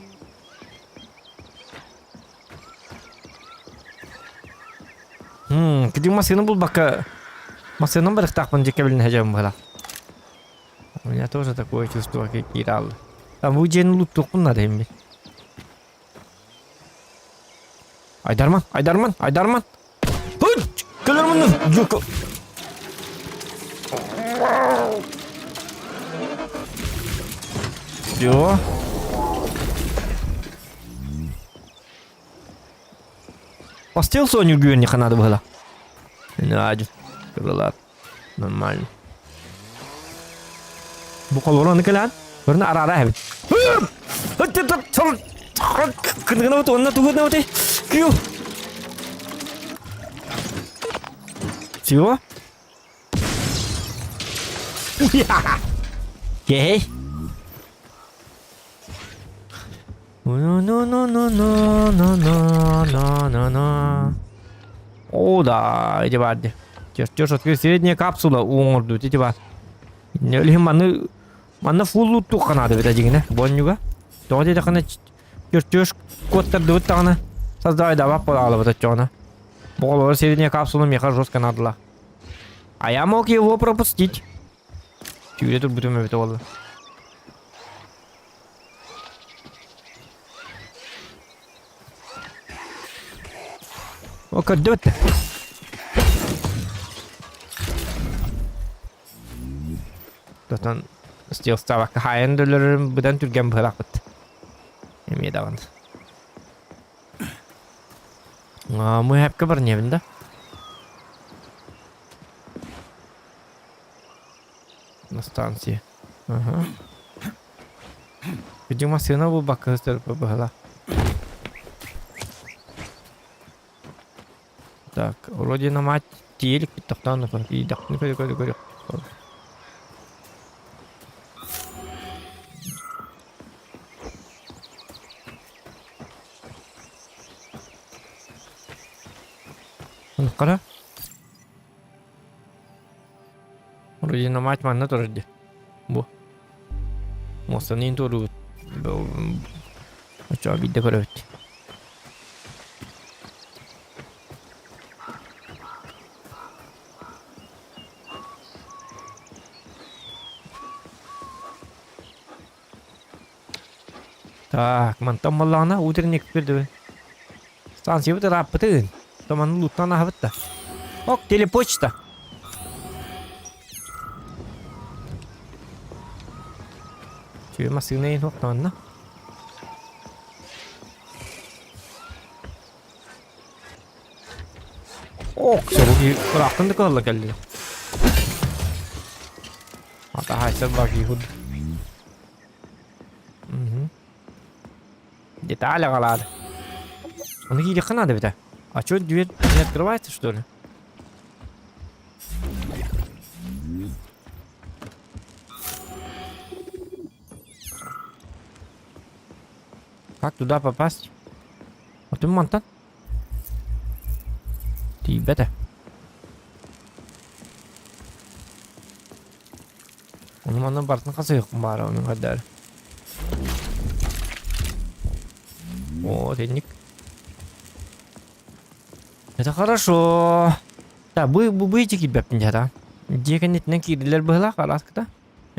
Kedi masını bul bak. Masını bırak takman cekabelin hacam bahala. У меня тоже такое чувство, как Ирал. Там уйден лут токун надо им. Айдарман, Айдарман, Айдарман. Хыч! Калерман, жука. Все. Постел Соню Гюнниха надо было. Надя. Крылат. Нормально. Буквально на колен. Верно, арара. Кыргына вот он на тугу на вот. Кью. Все. Ей. Ну. О, да, эти бады. Чё открыть средняя капсула уморду, эти бады. Не манна фуллу туха надо ведь один, бонюга. То где такая чё коттер дут тана. Создай давай подала вот это Боло средняя капсула меха жестко надла. А я мог его пропустить. Чё тут будем это было? О, как дёт-то? Тотан стил става хайндулер будан түрген быракыт. Эме даган. Мы хапка бар небин да? На станции. Ага. Где машина бу бакастер побыла? Так, вроде на мать телек тоқтан и дақ не көрек. Қара. Вроде на мать манна тұрды. Бу. Мостанын тұрды. Ача бидде көрөт. Так, мантам маллана утренник берди. Станция вот раппытын. Таман луттан ахвытта. Ок, телепочта. Чё машина ин хоктанна? Ок, сёруги рактан да калла келди. Ата хайсар баги худ. Детали галады. Он еле надо ведь. А что, дверь не открывается, что ли? Как туда попасть? Вот и монтан. Тибета. Он мана бартын касык бар onun kadar. О, тенник. Это хорошо. Да, будете кидбеп да. Деканетне кирлер была халаскта.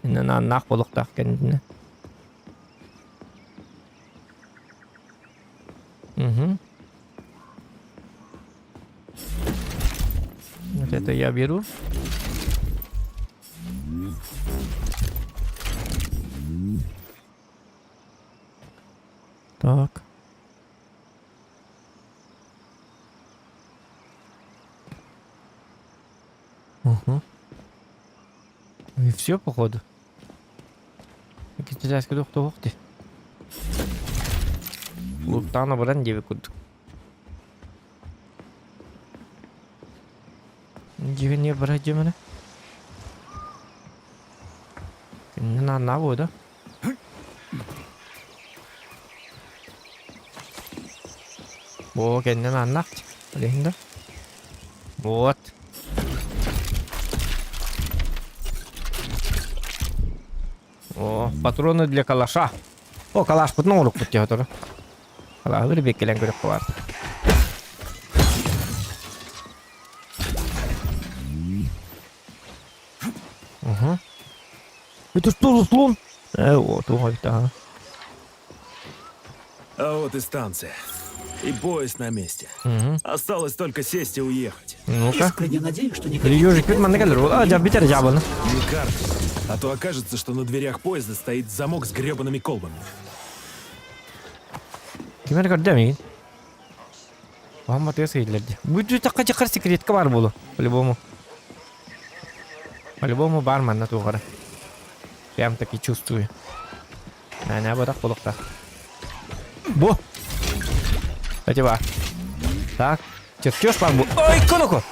На нах болуктак кенне. Угу. Вот это я беру. Так. Угу. И все, походу. Китайский доктор Хохти. Луптана бренди викуд. Дивне бради мене. На вода. О, кенне на нафт. Легенда. Вот. О, патроны для калаша. О, калаш путнул рук пути готовы. Калаш грибик келен гриб квар. Угу. Это что за слон? Вот, ой, да. А вот и станция. И поезд на месте. Угу. Осталось только сесть и уехать. Ну-ка. Искренне надеюсь, что Ежик ведь ман гелер. А, я битер жабан. Не каркай, а то окажется, что на дверях поезда стоит замок с гребаными колбами. Gimana kerja Пама ты съедли. Будет такая чакар секрет кабар было. По-любому. По-любому бармен на тугара. Прям таки чувствую. Не вот так полок-то. Бо! Спасибо. Так. Чертёж памбу. Ой, коноко!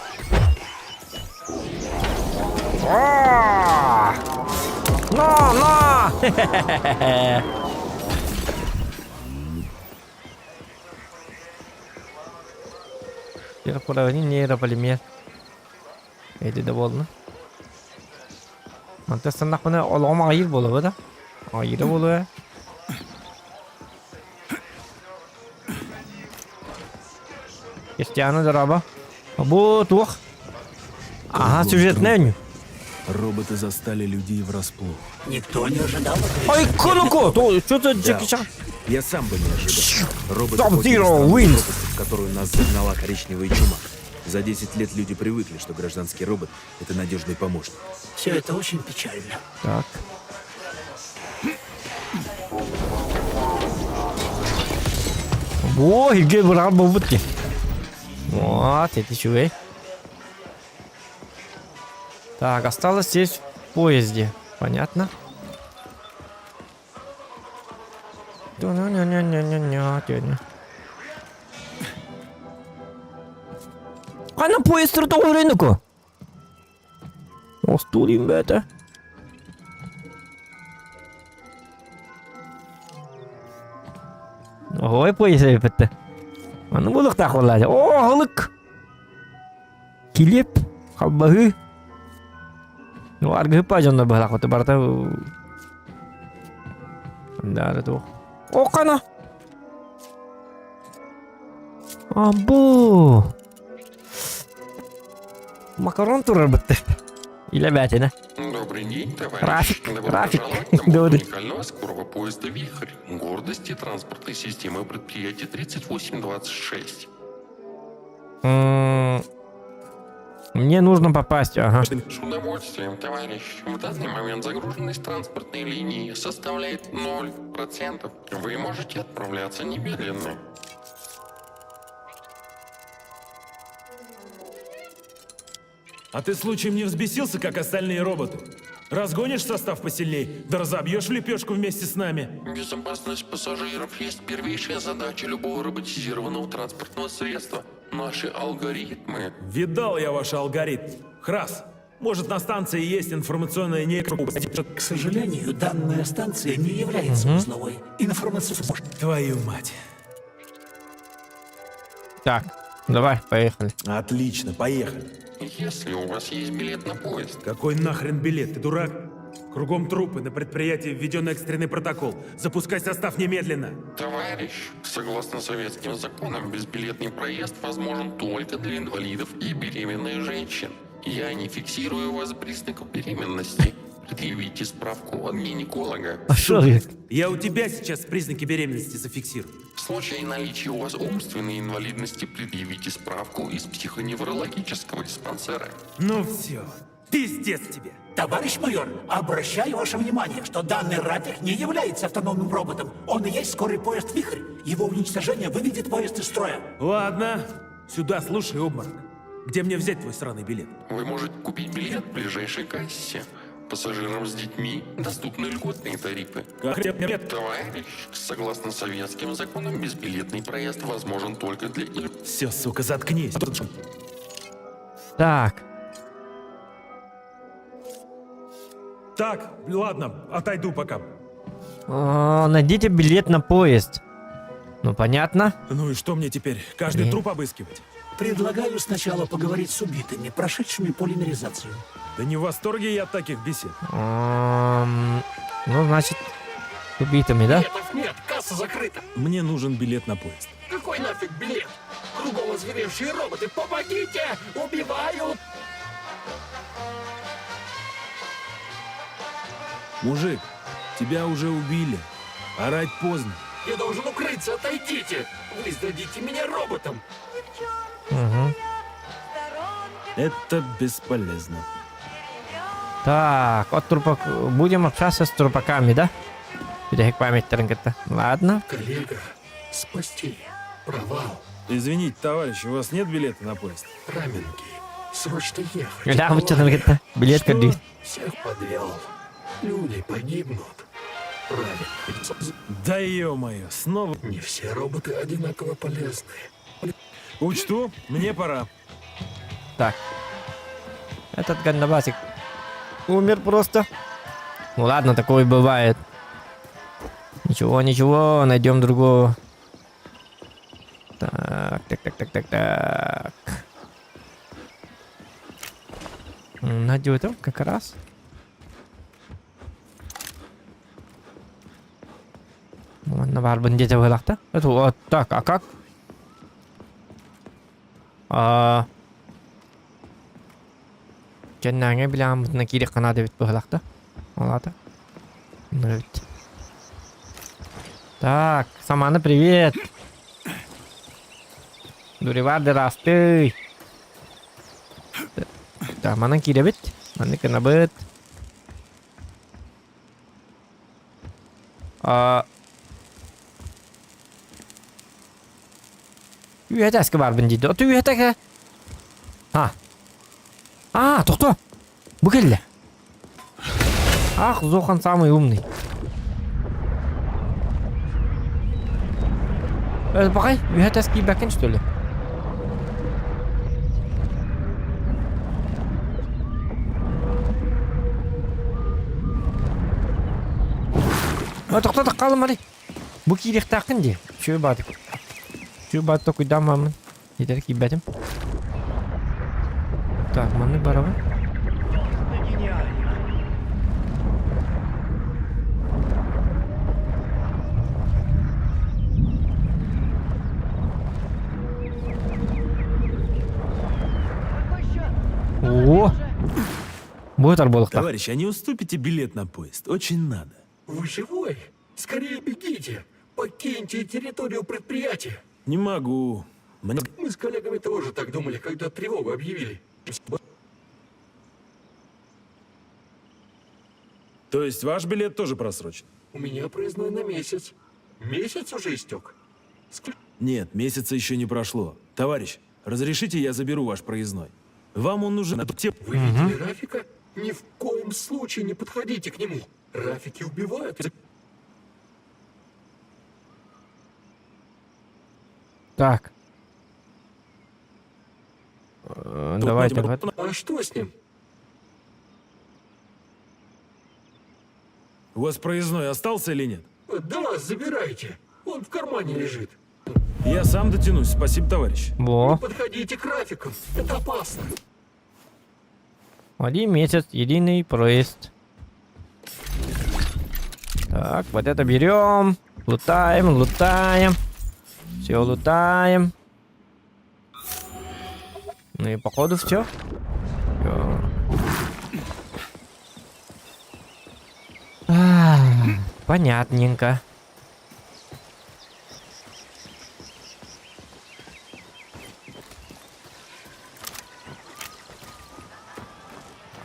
На! Нейрополимер, нейрополимер. Эйди довольно. Антестан нахмана олома айыр болу, да? Айыры болу. Кестяны дараба. Бу тух. Ага, сюжетный. Роботы застали людей врасплох. никто не ожидал. Ой, коноко! Что за Джеки Чан? Я сам бы не ожидал. Роботы Top после Zero странной wins. пропасти, в которую нас загнала коричневая чума. За 10 лет люди привыкли, что гражданский робот — это надежный помощник. Все это очень печально. Так. О, Евгений Буран был в будке. Вот, это чувей. Так, осталось здесь в поезде. Понятно? А на поезд трудового рынка. Остулим это. Ой, поезд это. А ну булык так олады. О, гылык. Килеп, халбагы. Ну, аргы пажонда бала коты барта. Да, это. О, кана. Абу. Макарон турар бітті. Или бәтіні. Добрый день, товарищ. Рафик, Добро Рафик. пожаловать на борт Добрый. уникального скорого поезда «Вихрь». Гордости транспортной системы предприятия 3826. Мне нужно попасть, ага. С удовольствием, товарищ. В данный момент загруженность транспортной линии составляет 0%. Вы можете отправляться немедленно. А ты случаем не взбесился, как остальные роботы? Разгонишь состав посильней, да разобьешь в лепешку вместе с нами. Безопасность пассажиров есть первейшая задача любого роботизированного транспортного средства. Наши алгоритмы... Видал я ваш алгоритм. Храс, может, на станции есть информационная К сожалению, данная станция не является узловой. Информационной. Твою мать. Так, Давай, поехали. Отлично, поехали. Если у вас есть билет на поезд, Какой нахрен билет? Ты дурак? Кругом трупы, на предприятии введен экстренный протокол. Запускай состав немедленно. товарищ, согласно советским законам, безбилетный проезд возможен только для инвалидов и беременных женщин. Я не фиксирую у вас признаков беременности. Предъявите справку от гинеколога. А что ты? Я у тебя сейчас признаки беременности зафиксирую. В случае наличия у вас умственной инвалидности предъявите справку из психоневрологического диспансера. Ну все, пиздец тебе. Товарищ майор, обращаю ваше внимание, что данный Рафик не является автономным роботом. Он и есть скорый поезд «Вихрь». Его уничтожение выведет поезд из строя. Ладно, сюда, слушай, обморок. Где мне взять твой сраный билет? Вы можете купить билет в ближайшей кассе. Пассажирам с детьми доступны льготные тарифы. Нет. Товарищ, согласно советским законам, безбилетный проезд возможен только для... Все, сука, заткнись. Так, Так, ладно, отойду пока. найдите билет на поезд. Ну, понятно. Ну и что мне теперь? Каждый труп обыскивать? Предлагаю сначала поговорить с убитыми, прошедшими полимеризацию. Да не в восторге я от таких бесед. Ну, значит, с убитыми, да? Билетов нет, касса закрыта. Мне нужен билет на поезд. Какой нафиг билет? Кругом озверевшие роботы, помогите! Убивают! Мужик, тебя уже убили. Орать поздно. Я должен укрыться, отойдите! Вы сдадите меня роботам! Угу. Это бесполезно. Так, от трупак... Будем общаться с трупаками, да? Перехек память тарангата. Ладно. Коллега, спасти. Провал. Извините, товарищ, у вас нет билета на поезд? Раменки. Срочно ехать. Да, вот что тарангата. Билет Что? кади. Всех подвел. Люди погибнут. Правильно. Да ё-моё, снова... Не все роботы одинаково полезны. Учту, мне пора. Так. Этот гандабасик умер просто. Ну ладно, такое бывает. Ничего, ничего, найдем другого. Так. Найдем это как раз. На барбан где-то вылахта. Это вот так, а как? Кеннаңа билам на кире канада бит быхлакта. Алата. Так, Самана, привет. Дуривар здравствуй. Так, мана кире бит. Мана кена бит. Үйәтәске бар біндейді. Оты үйәтәке. Тоқта. Бұл келді. Ах, Зохан самый умный. Бақай, үйәтәске бәкен, что ли? Тоқта қалым арай. Бұл керек тақын де. Шөй бадық. Чубато куди мамин. Yeter ki benim. Так, мамин барабан. О! Будет арболок. Товарищ, а не уступите билет на поезд? Очень надо. Вы живой? Скорее бегите! Покиньте территорию предприятия! Не могу. Мы с коллегами тоже так думали, когда тревогу объявили. То есть ваш билет тоже просрочен? У меня проездной на месяц. Месяц уже истек. Нет, месяца еще не прошло. Товарищ, разрешите я заберу ваш проездной? Вам он нужен... Вы видели Рафика? Ни в коем случае не подходите к нему. Рафики убивают. Так. Давайте. А что с ним? У вас проездной остался или нет? Да, забирайте. Он в кармане лежит. Я сам дотянусь, спасибо, товарищ. Во. Подходите к графикам. Это опасно. 1 месяц, единый проезд. Так, вот это берем. Лутаем, лутаем. Все лутаем. Ну и походу все. Понятненько.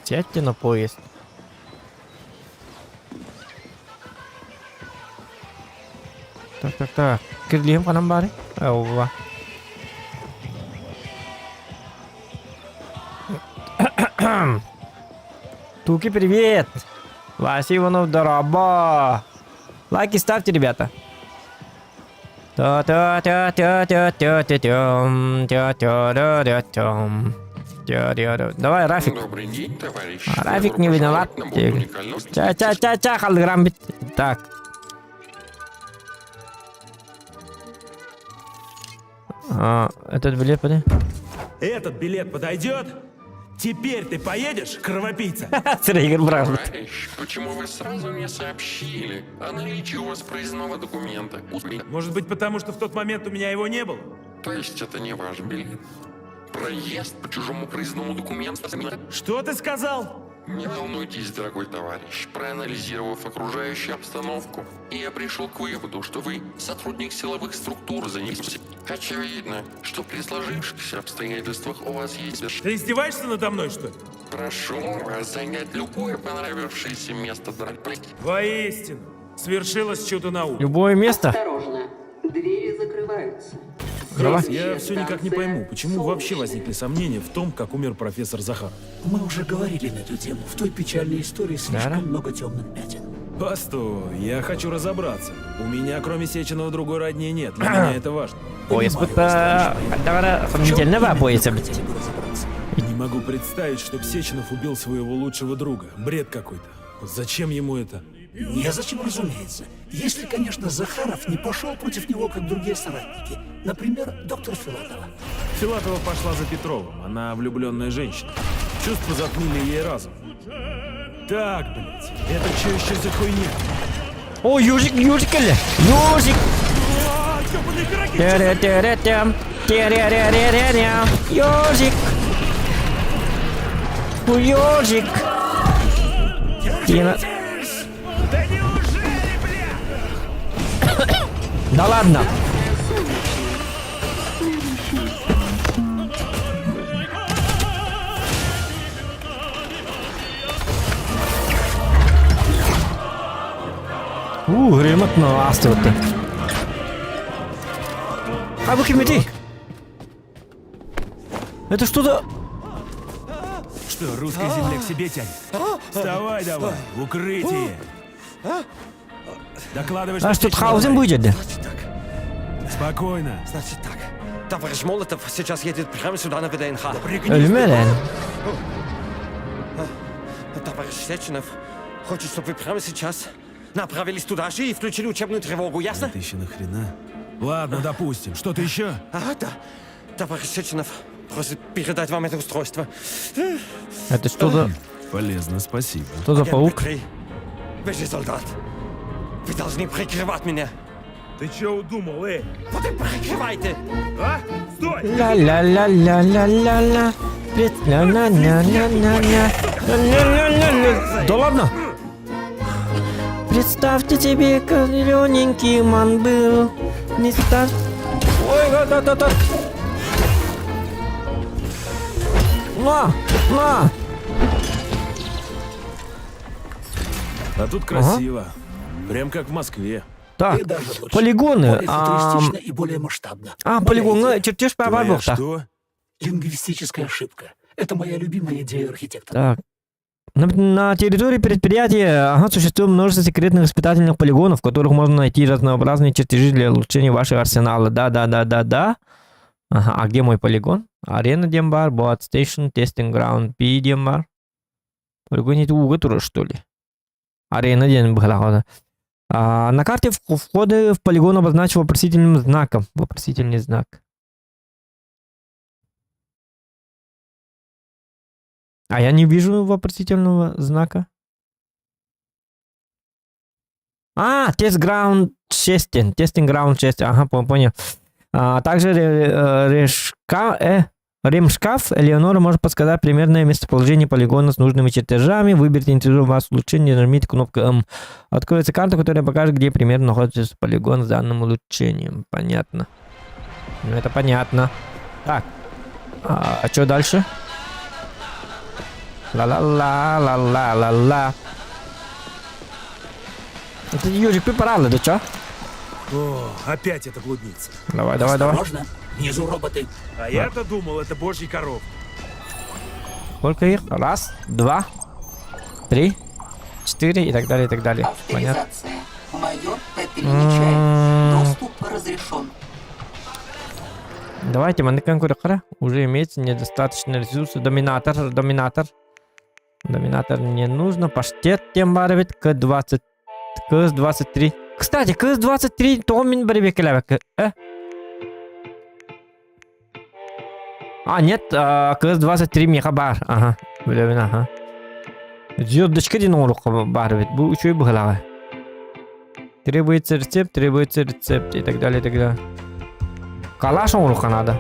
Сядьте на поезд. Так. Кирлием по нам баре. Ова. Туки, привет! Вася Иванов, дороба! Лайки ставьте, ребята. Давай, Рафик. Добрый день, товарищ. Рафик не виноват. Ча, холограмм. Так. Этот билет, подожди. Этот билет подойдет? Теперь ты поедешь, кровопийца? Сергей Браун. Товарищ, почему вы сразу не сообщили о наличии у вас проездного документа? Может быть, потому что в тот момент у меня его не было? То есть это не ваш билет? Проезд по чужому проездному документу? Что ты сказал? Не волнуйтесь, дорогой товарищ. Проанализировав окружающую обстановку, я пришел к выводу, что вы сотрудник силовых структур, занятый. Очевидно, что при сложившихся обстоятельствах у вас есть... Ты издеваешься надо мной, что ли? Прошу вас занять любое понравившееся место, дорогой. Воистину, свершилось чудо науки. Любое место. Осторожно, двери закрываются. Я все никак не пойму, почему вообще возникли сомнения в том, как умер профессор Захар. Мы уже говорили на эту тему. В той печальной истории слишком Да-да. много темных пятен. Постой, я хочу разобраться. У меня, кроме Сеченова, другой родни нет. Для меня это важно. Поезд сомнительного поезда. Хотите бы разобраться? Не могу представить, чтоб Сеченов убил своего лучшего друга. Бред какой-то. Вот зачем ему это? Незачем, разумеется. Если, конечно, Захаров не пошел против него, как другие соратники. Например, доктор Филатова. Филатова пошла за Петровым. Она влюбленная женщина. Чувства затмили ей разум. Так, блядь, это что еще за хуйня? О, Южик, Южик! Ёжик! Ёжик! Тина. Да неужели, бля? Да ладно! Грамотно, астрот. А вы кем? Это что-то... Что, русская земля к себе тянет? Вставай давай, в укрытие. Докладывай, А что, Хаузен будет? Спокойно. Значит так. Товарищ Молотов сейчас едет прямо сюда на ВДНХ. Ölmeden. Товарищ Сеченов хочет, чтобы вы прямо сейчас направились туда же и включили учебную тревогу, ясно? Ты еще нахрена? Ладно, допустим. Что-то еще? Ага, да. Товарищ Сеченов просит передать вам это устройство. Это что-то... Полезно, спасибо. Что за паук? Петрий, вы же солдат. Вы должны прикрывать меня. Ты че удумал, Вот и прикрывайте. А? Стой! Ла-ла-ла-ла-ла-ла-ла. Ла-ла-ла-ла-ла-ла. Да ладно? Представьте себе, как зелененьким он был. Не ставь... Ой, да. На! А тут красиво. Прям как в Москве. Так, И даже лучше. полигоны. Более футуристично и более масштабно. Полигон, Моя идея. чертеж по Твоя бабах-то. что? Лингвистическая ошибка. Это моя любимая идея архитектора. Так. На территории предприятия существует множество секретных испытательных полигонов, в которых можно найти разнообразные чертежи для улучшения вашего арсенала. Да. Ага, а где мой полигон? Арена Дембар, Боат Стейшн, Тестинг Граунд, Пи Дембар. Полигон это угодно, что ли? Арена Дембар. На карте входы в полигон обозначил вопросительным знаком. Вопросительный знак. А я не вижу вопросительного знака. Тест граунд 6. Тестинг граунд 6. Ага, понял. Также ремшкаф Элеонора может подсказать примерное местоположение полигона с нужными чертежами. Выберите интересующее вас улучшение, нажмите кнопку М. Откроется карта, которая покажет, где примерно находится полигон с данным улучшением. Понятно. Ну, это понятно. Так. А что дальше? Ла-ла-ла-ла-ла-ла-ла. Это ежик припарали, да чё? О, опять эта блудница. Давай. Осторожно, внизу роботы. А я-то думал, это божьи коров. Сколько их? 1, 2, 3, 4 и так далее, и так далее. Понятно. Авторизация. Майор П. Перемечает. Доступ разрешен. Давайте, манекен курахара. Уже имеется недостаточно ресурсов. Доминатор не нужно. Паштет тем барвит. КС-23. Кстати, КС-23 томин барвекелевек. Нет, КС-23 мегабар. Ага, блин, ага. Звездочка динорух барвит. Бу еще и была. Требуется рецепт и так далее, и так далее. Калаш уруха надо.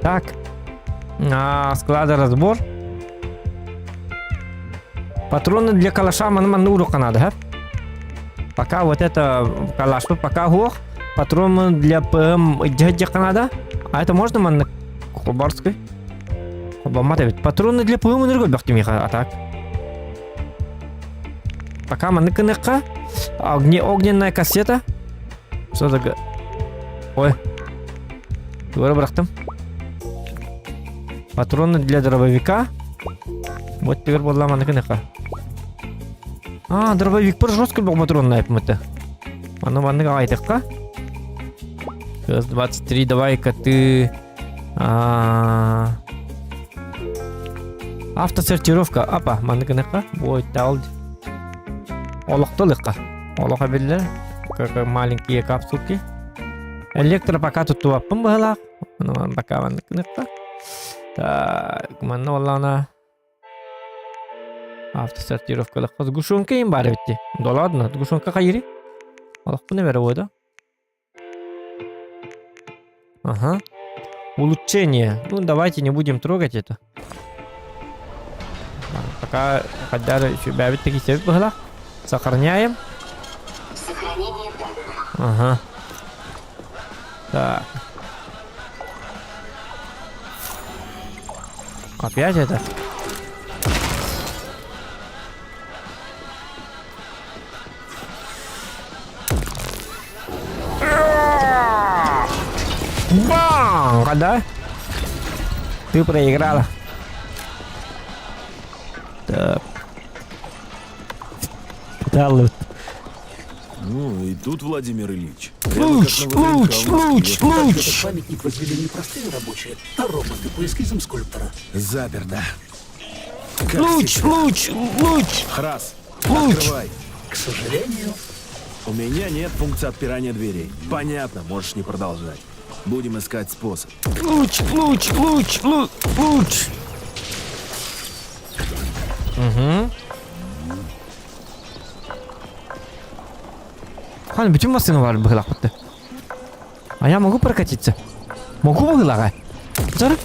Так. Складоразбор. Патроны для калаша man урока надо, да? Пока вот это калаш, пока гох. Патроны для ПМ дядя надо. А это можно man Хобарской? Патроны для ПМ энерго бахтимиха, а так. Пока man кнека. Огненная кассета. Что за... Ой. Говорю, брахтам. Патроны для дробовика. Вот теперь была манекенка. Дробовик бір жестко был патрон на это. Манга айтыка. КС-23, давай-ка ты... Автосортировка. Апа, манекенка. Вот талд. Олохтолыка. Олоха биллер. Как маленькие капсулки. Электро пока тут туапым была. Пока манекенка. Так, mana валана. Автосортировка легко. Сгушенка им барвите. Да ладно, сгушенка хайри. Легко не веровода. Ага. Улучшение. Ну, давайте не будем трогать это. Пока хотя еще бавит такие себе было. Сохраняем. Сохранение данных. Ага. Так. Опять это? Бам! Да? Ты проиграла. Так. Да, Лут. Ну, и тут Владимир Ильич. Этот памятник возвели не простые рабочие, а роботы по эскизам скульптора. Заперто. Луч! Храс, Луч! открывай. К сожалению, У меня нет функции отпирания дверей. Понятно, можешь не продолжать. Будем искать способ. Луч! Угу. Хан, bütün машина var bu hılaklıkta. А я могу прокатиться? Могу bu hılağa? Зара?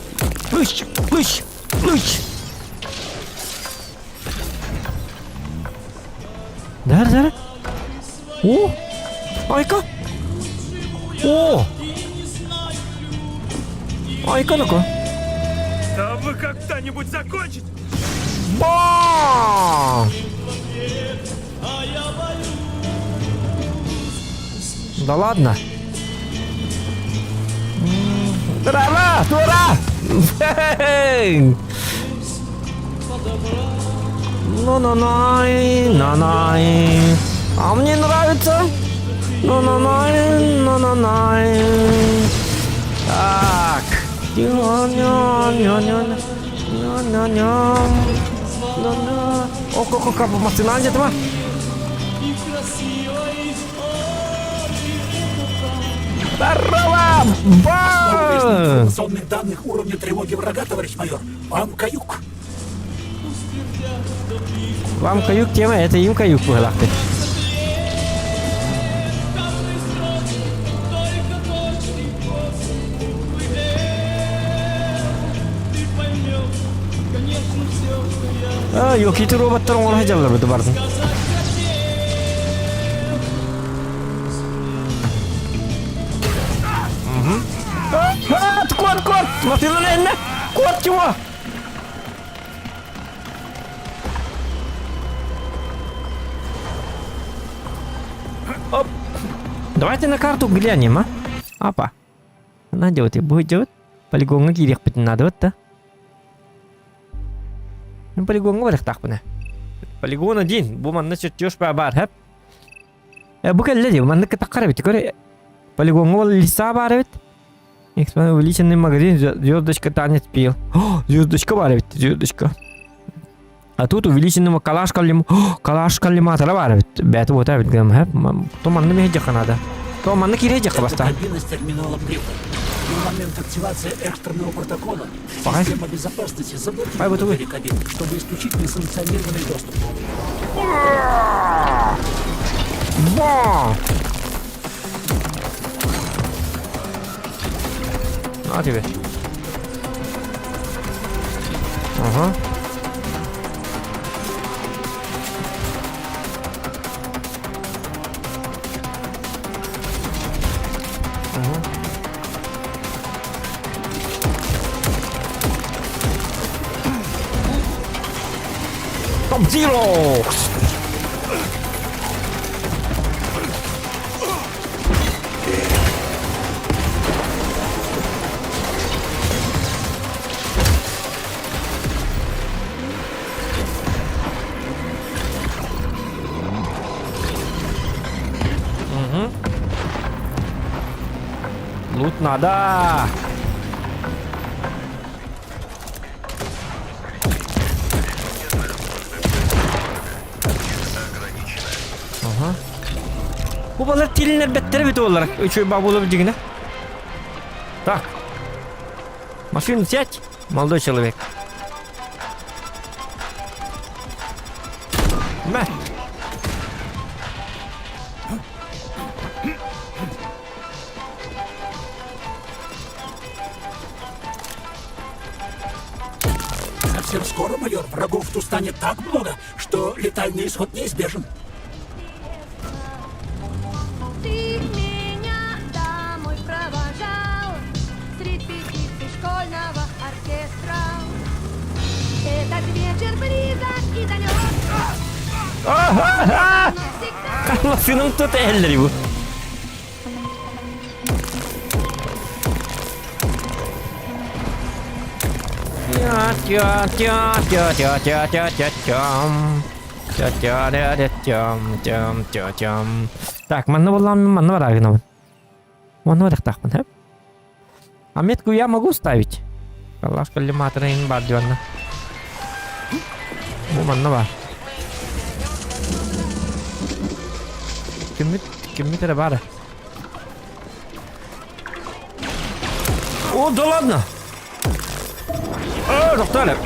Луч! Зара? О! Айка! О! Айка ну-ка! Да вы когда-нибудь закончите? Бам! Да ладно. Дура! Ну-ну-най, на-най. А мне нравится. Ну-ну-най, ну-ну-най. Так. О, как максимально этого? Здорово! Ба! Информационных данных уровня тревоги врага, товарищ майор. Вам каюк. Вам каюк тема, это им каюк пыгалакты. Yok iti robotlar oңгор хажалар бу бардын. Кот! Машина энне! Кот чего? Оп. Давайте на карту глянем, а? Апа. Она делает и будет делать. Полигонга кирек бит надо вот, да? Ну, полигонга барах так бuna. Полигон один. Бу манна чертеж бар, хеп. Бу келледи, манна катаккара бит, көре. Полигонга бол лиса бар бит. Экспонент увеличенный магазин, звездочка танец пил. Звездочка бар бит, звездочка. А тут увеличенный калаш коллиматора бар бит. Бәті бота бит, гам, хеп. То манна мехе надо. То манна кире жаққа баста. Кабина с терминалом грифа. На момент активации экстренного протокола система безопасности заблокирует двери кабины, чтобы исключить несанкционированный доступ. На тебе. Ага. Топ-Зиро! Лут надо! Bu balık tilin elbetleri bit olarak üçü babulu bir digine. Так. Машину сядь, молодой человек. На. Совсем скоро, майор, врагов тут станет так много, что летальный исход неизбежен. Ты меня домой провожал с репетиции школьного оркестра. Этот вечер близок и далек. Kalmasının tut elleri bu. Так, манна болам, манна варагина. Манна вараг так ман, а метку я могу ставить? Калаш коллиматора ин бар диванна. Бу манна бар. Киммитера бара. О, да ладно! О, доктор!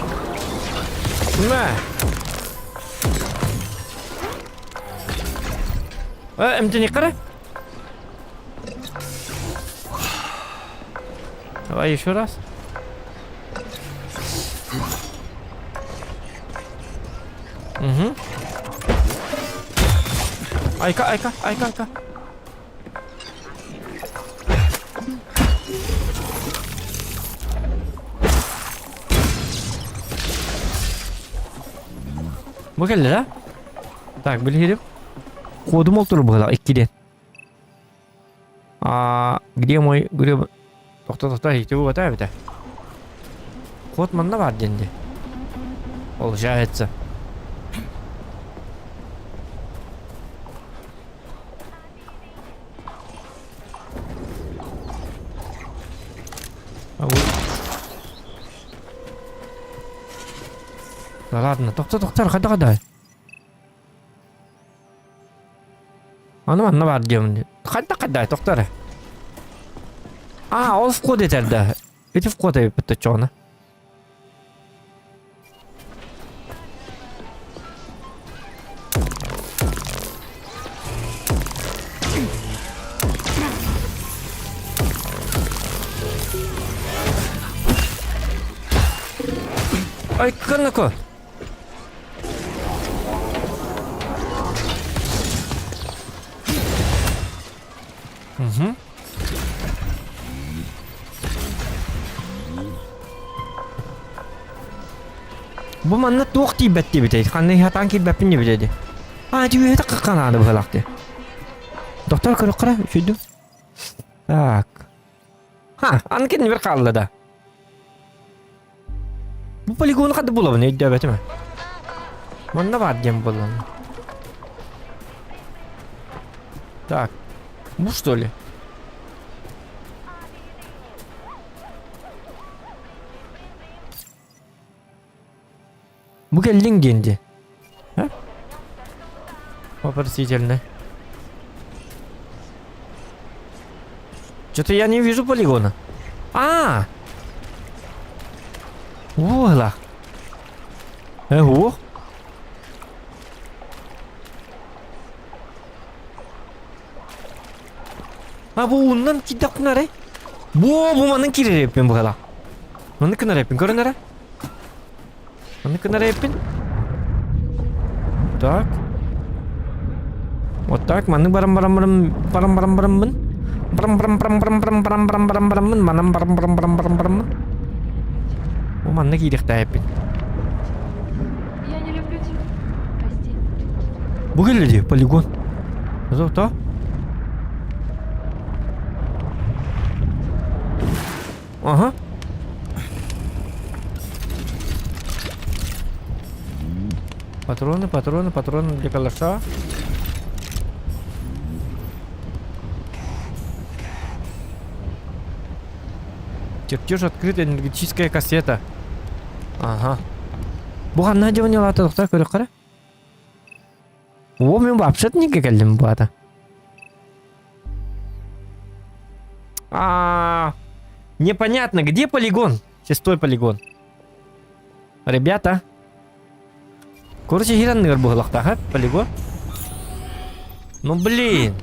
На! Эмти не кара? Давай еще раз. Угу. Айка. Bu geldi la. Так, bilgirim. Kodum oldu bu kadar 2'den. Где мой... Тоқта, еті bu бата бita. Код манда бар денде. Получается. Да ладно, тоқтар, қайда. Аны бар деймін. Қайда, тоқтар. Ол вход етерді. Эти входы бітті чоғына. Ай, қырныко. Bu manna toq tibet diye biteydi. Kanne hatan ki bepin diye biteydi. Diyor hata kakanadı bu halaktı. Doktor kırık şuydu. Tak. Anken bir kaldı da. Bu poligonu kadar bulamı ne iddia mi? Manna var diyem bulamı. Так. Bu что ли? Bu gelin gendi. Вопросительно. Что-то я не вижу полигона. Вот. Ого. Bundan kidak nere? Bu manın kiri yapayım bu kadar. Manın kına yapayım. Görün nere? Manın kına yapayım. Так. Вот так. Manın барам-барам-барам. Барам-барам-барам-барам-барам-барам-барам-барам. Bu manın kirik de yapayım. Я не люблю тебя. Прости. Bu geldi poligon. Зато. Ага. Патроны для калаша. Чертеж открыта, энергетическая кассета. Ага. Буған не деп ойналады, доктор, көріп қара. Мен вообще-то неге келдім bu ата. Непонятно, где полигон? 6-й полигон. Ребята. Короче, хиранныр был лахта, полигон. Ну блин.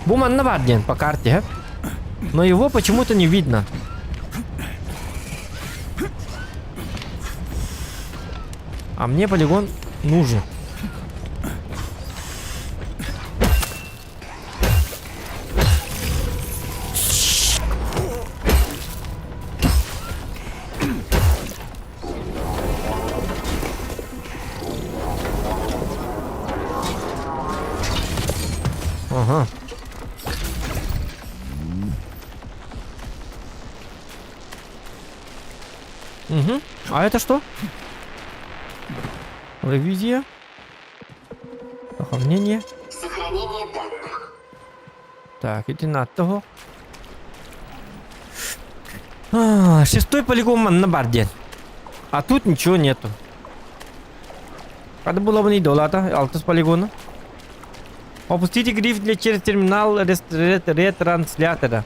Буман наваден по карте, но его почему-то не видно. А мне полигон нужен. Ага. Угу. А это что? Ревизия. Сохранение. Сохранение данных. Так, иди на того. 6-й полигон на барде. А тут ничего нету. Надо было бы не долата, алтыс полигона. Опустите гриф через терминал ретранслятора.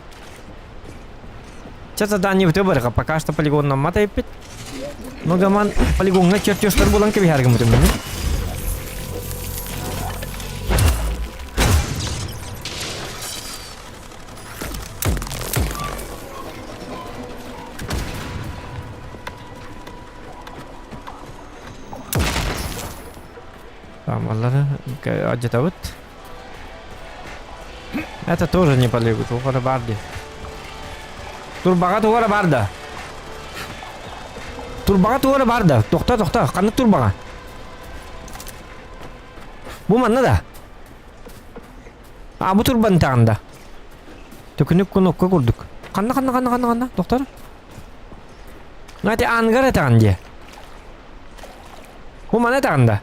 Сейчас задание в выборах, пока что полигон нам мотает. Но гаман полигон на чертеж тарбулан к вихаргам утым. Там, Allah, aja вот. Это тоже не полигон, только барди. Турбага тугара барда. Турбага тугара барда. Тохта. Каны турбага. Бу манна да? Бу турбан тагында. Төкүнүк кунукка курдук. Каны. Токтор. Нати ангара тагында. Бу мана тагында.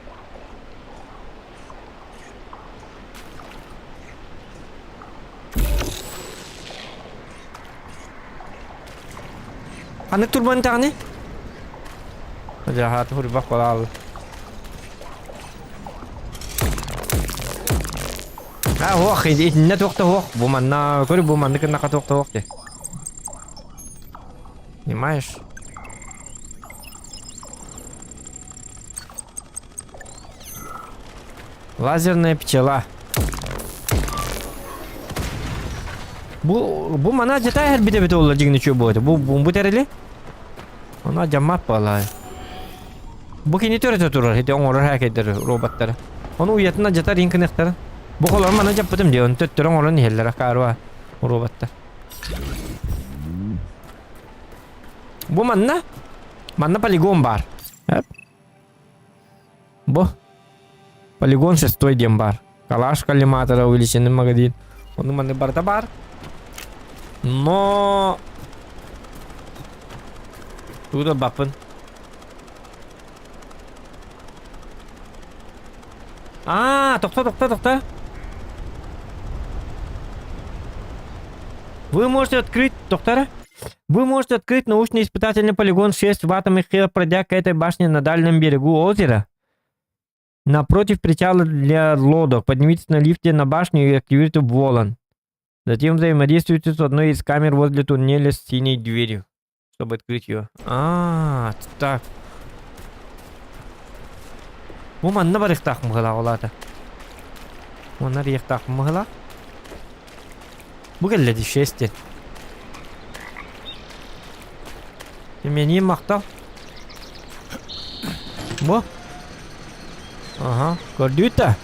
Anık turbanı tane. Jahat huri bak kolal. Ha hoq ne toqta hoq. Bu manna ko'rib bu manna kena toqta hoq de. Понимаешь? Лазерная пчела. Bu mana jeta her bide olacak jigni çöp oldu. Bu tereli. Ona jamap palay. Bu kini törete turur. Hedi oңорор hareket robotları. Onu uyatına jeta ring kınıktar. Bu kolor mana japadım diyor. Onu töttürün oranı hellere karva robotlar. Bu manna? Manna полигон бар. Bu. Полигон 6 дем бар. Калаш коллиматора увеличенный магазин. Он манны бар-то бар. Но... Тут бапын. Токта. Вы можете открыть, доктора? Вы можете открыть научно-испытательный полигон 6 в Атомихе, пройдя к этой башне на дальнем берегу озера. Напротив причала для лодок. Поднимитесь на лифте на башню и активируйте Волан. Затем взаимодействуйте с одной из камер возле туннеля с синей дверью, чтобы открыть ее. Так. Bu manna bir ihtaq mıhla olata. Onlar ihtaq mıhla. Bu geldi 6. Meni maqtal. Bu. Ага, гордюта.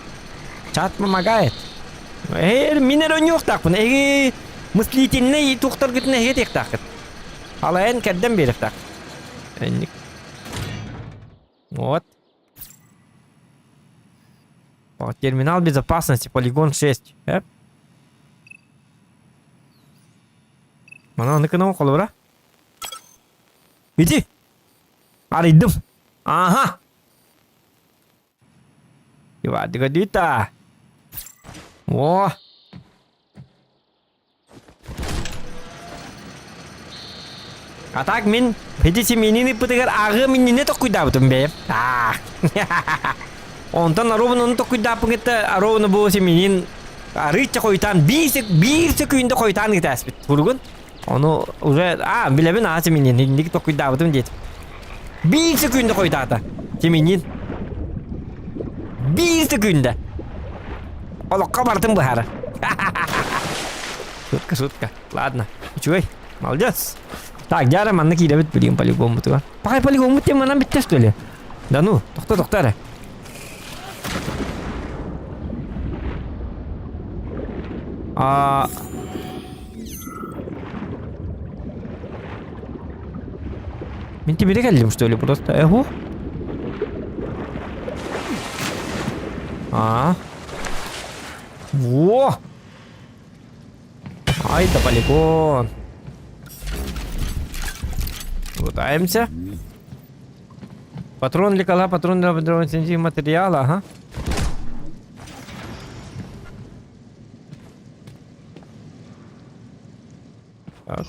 Чат помогает. Минер он yok так. Мыслительный тухтар гитне хет их так. Алайын кәддән берек так. Вот. Терминал безопасности, полигон 6. Mana onu kena okul ora? Иди. Аридым. Ага. Ивадыга дита. О. А так мен педиси менини пытыгар ағы меніне то куйдабытым бе. Онтан аровын оны то куйдабын кетті. Аровыны болсы менин рыча қойтан. Bir sekünde қойтан кетті әспет. Бұргын. Onu уже... Білебін асы менин. Негі то куйдабытым деді. 1 sekünde қойтаты. Теменин. 1 секунда. Олоққа бартым бұхары. Шутка. Ладно. Чуй. Молодец. Так, жарым анны кейде бит білген полигон бұтыға. Пақай полигон бұт деманан бітті что ли? Да ну, тоқтары. Мен тебе geldim что ли просто? Эху? Во! Ай, это полигон. Пытаемся. Патрон лекала, патрон для материала, ага. Так.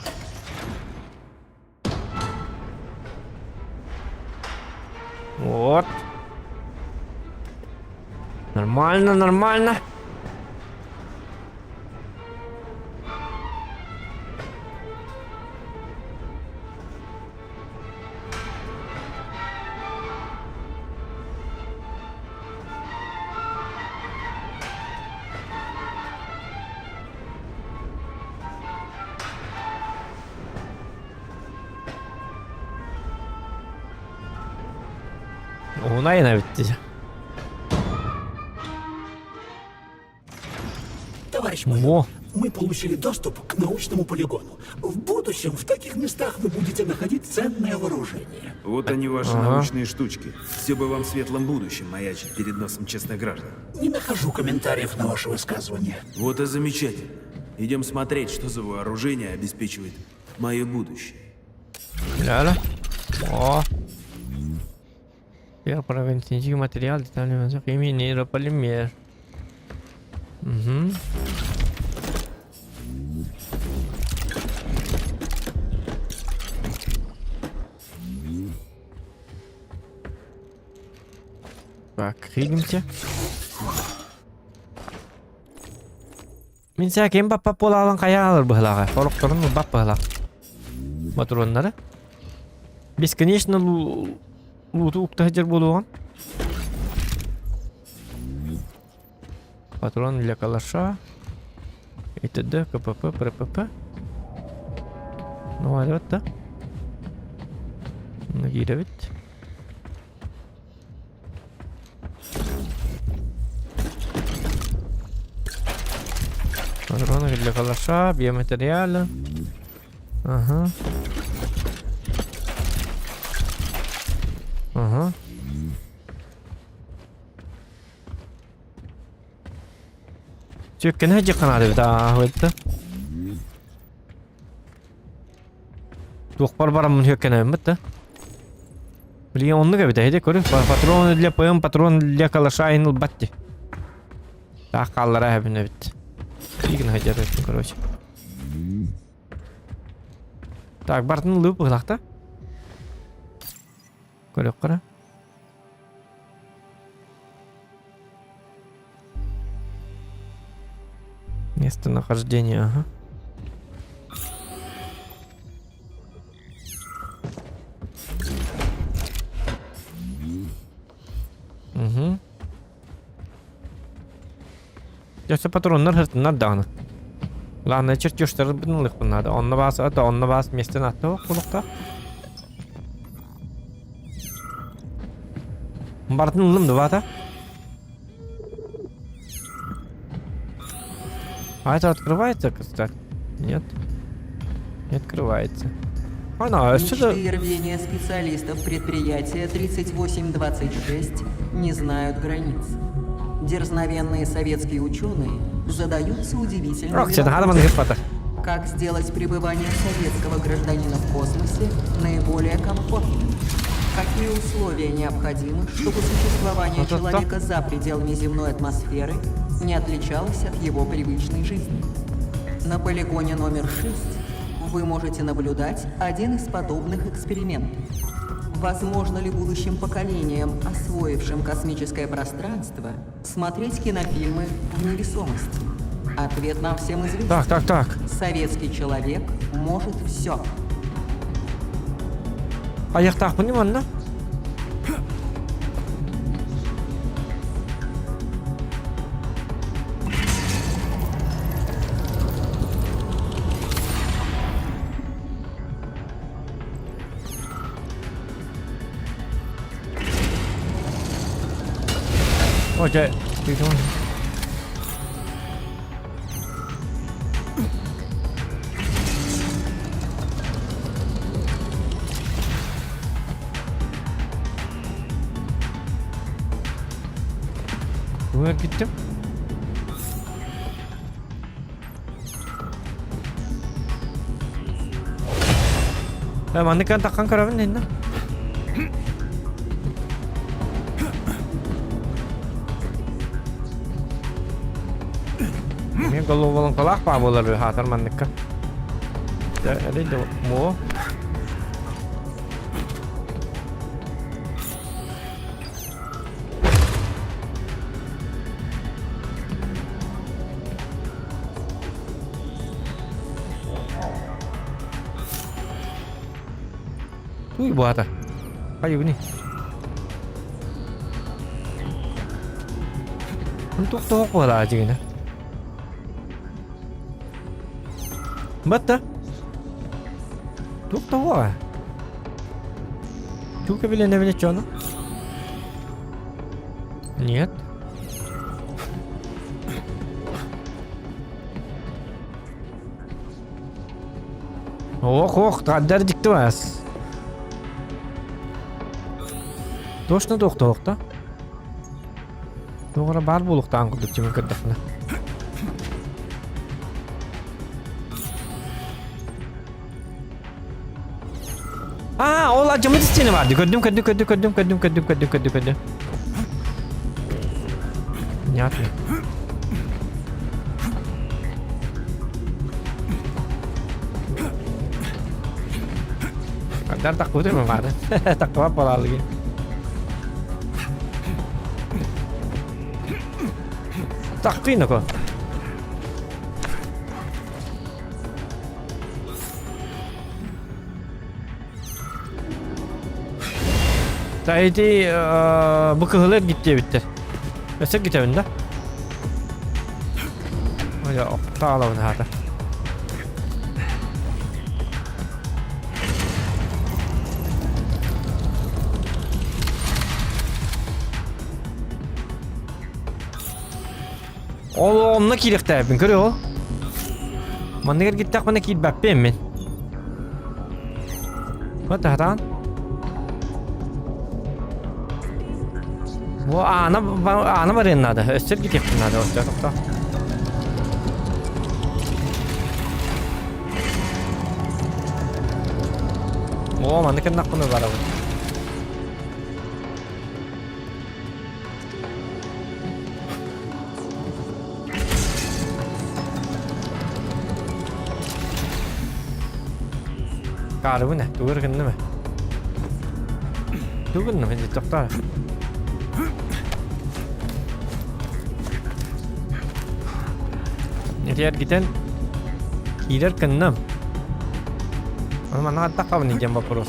Вот. Нормально. Оңайына бітті. Товарищ мой, мы получили доступ к научному полигону. В будущем в таких местах вы будете находить ценное вооружение. Вот они ваши научные штучки. Все бы вам в светлом будущем маячить перед носом честных граждан. Не нахожу комментариев на ваше высказывание. Вот и замечательно. Идем смотреть, что за вооружение обеспечивает мое будущее. Ляля. О. Я провинтинчик материал, детальный мазок, имя нейрополимер. Угу. Так, хилимся. Мен сәкен бап бола алан кая алыр быһлага. Форокторун бап быһла. Патроннары. Бесконечно луту уктахжер болуган. Патрон для калаша. И т.д. КПП, ПРПП. Ну, вот да. Нагидывать. Патроны для калаша, биоматериалы. Ага. Ага. Чеккен хаджи канады да хойта. Тух барбарам чеккен эммет. Блин, он нога бита, көрү. Патроны для ПМ, патрон для калаша иныл батти. Так каллара хабине бит. Игин хаджар этим, короче. Так, бартын лып ыгылакта. Көрөк кара. Местонахождение, ага. Угу. Сейчас патрон надо. Ладно, чертеж-то их надо. Он на вас вместе на то, кулакта. Бартын лым два-то. А это открывается, кстати? Нет. Не открывается. Она сюда... Мечты и рвения специалистов предприятия 3826 не знают границ. Дерзновенные советские ученые задаются удивительными вопросами. Как сделать пребывание советского гражданина в космосе наиболее комфортным? Какие условия необходимы, чтобы существование человека за пределами земной атмосферы не отличалось от его привычной жизни? На полигоне номер 6 вы можете наблюдать один из подобных экспериментов. Возможно ли будущим поколениям, освоившим космическое пространство, смотреть кинофильмы в невесомости? Ответ нам всем известен. Так. Советский человек может все. А я так понимаю, да? Окей, идем. Buraya gittim. Mandikan takkan karavan ne? Ini kalau walang kalak pa bolar hatar mandikan. Ya, ada mo. Buat apa? Kayu ini. Untuk toko lah aja ini. Betul. Untuk toko ah. Juga bila nak bila cona? Нет. Ох, таддар диктуас. Точно доктор. Doğru бар булуктан кудук чим кырдыкны. Ол acımız içine vardı. Gördüm. Понятно. Kadar takut mı vardı? Takut apa lagi? Takkıyın ko. Taydi bu kıhılar gitti bitti. Mesela gidelim de. Öyle oktağı hadi. Onunla kilik tabi görüyor o. Bana gel gittik bana kilik bakayım ben. What hatan? Bu ana var yanında da. Öster gidecek bunlar da olacak da. O bana kena bunu var abi. Karı bu ne? Dur kın değil mi? Dur kın mı? Çok da. Diğer giden gider kınım. Ama mana tak kau ni jam bapuros.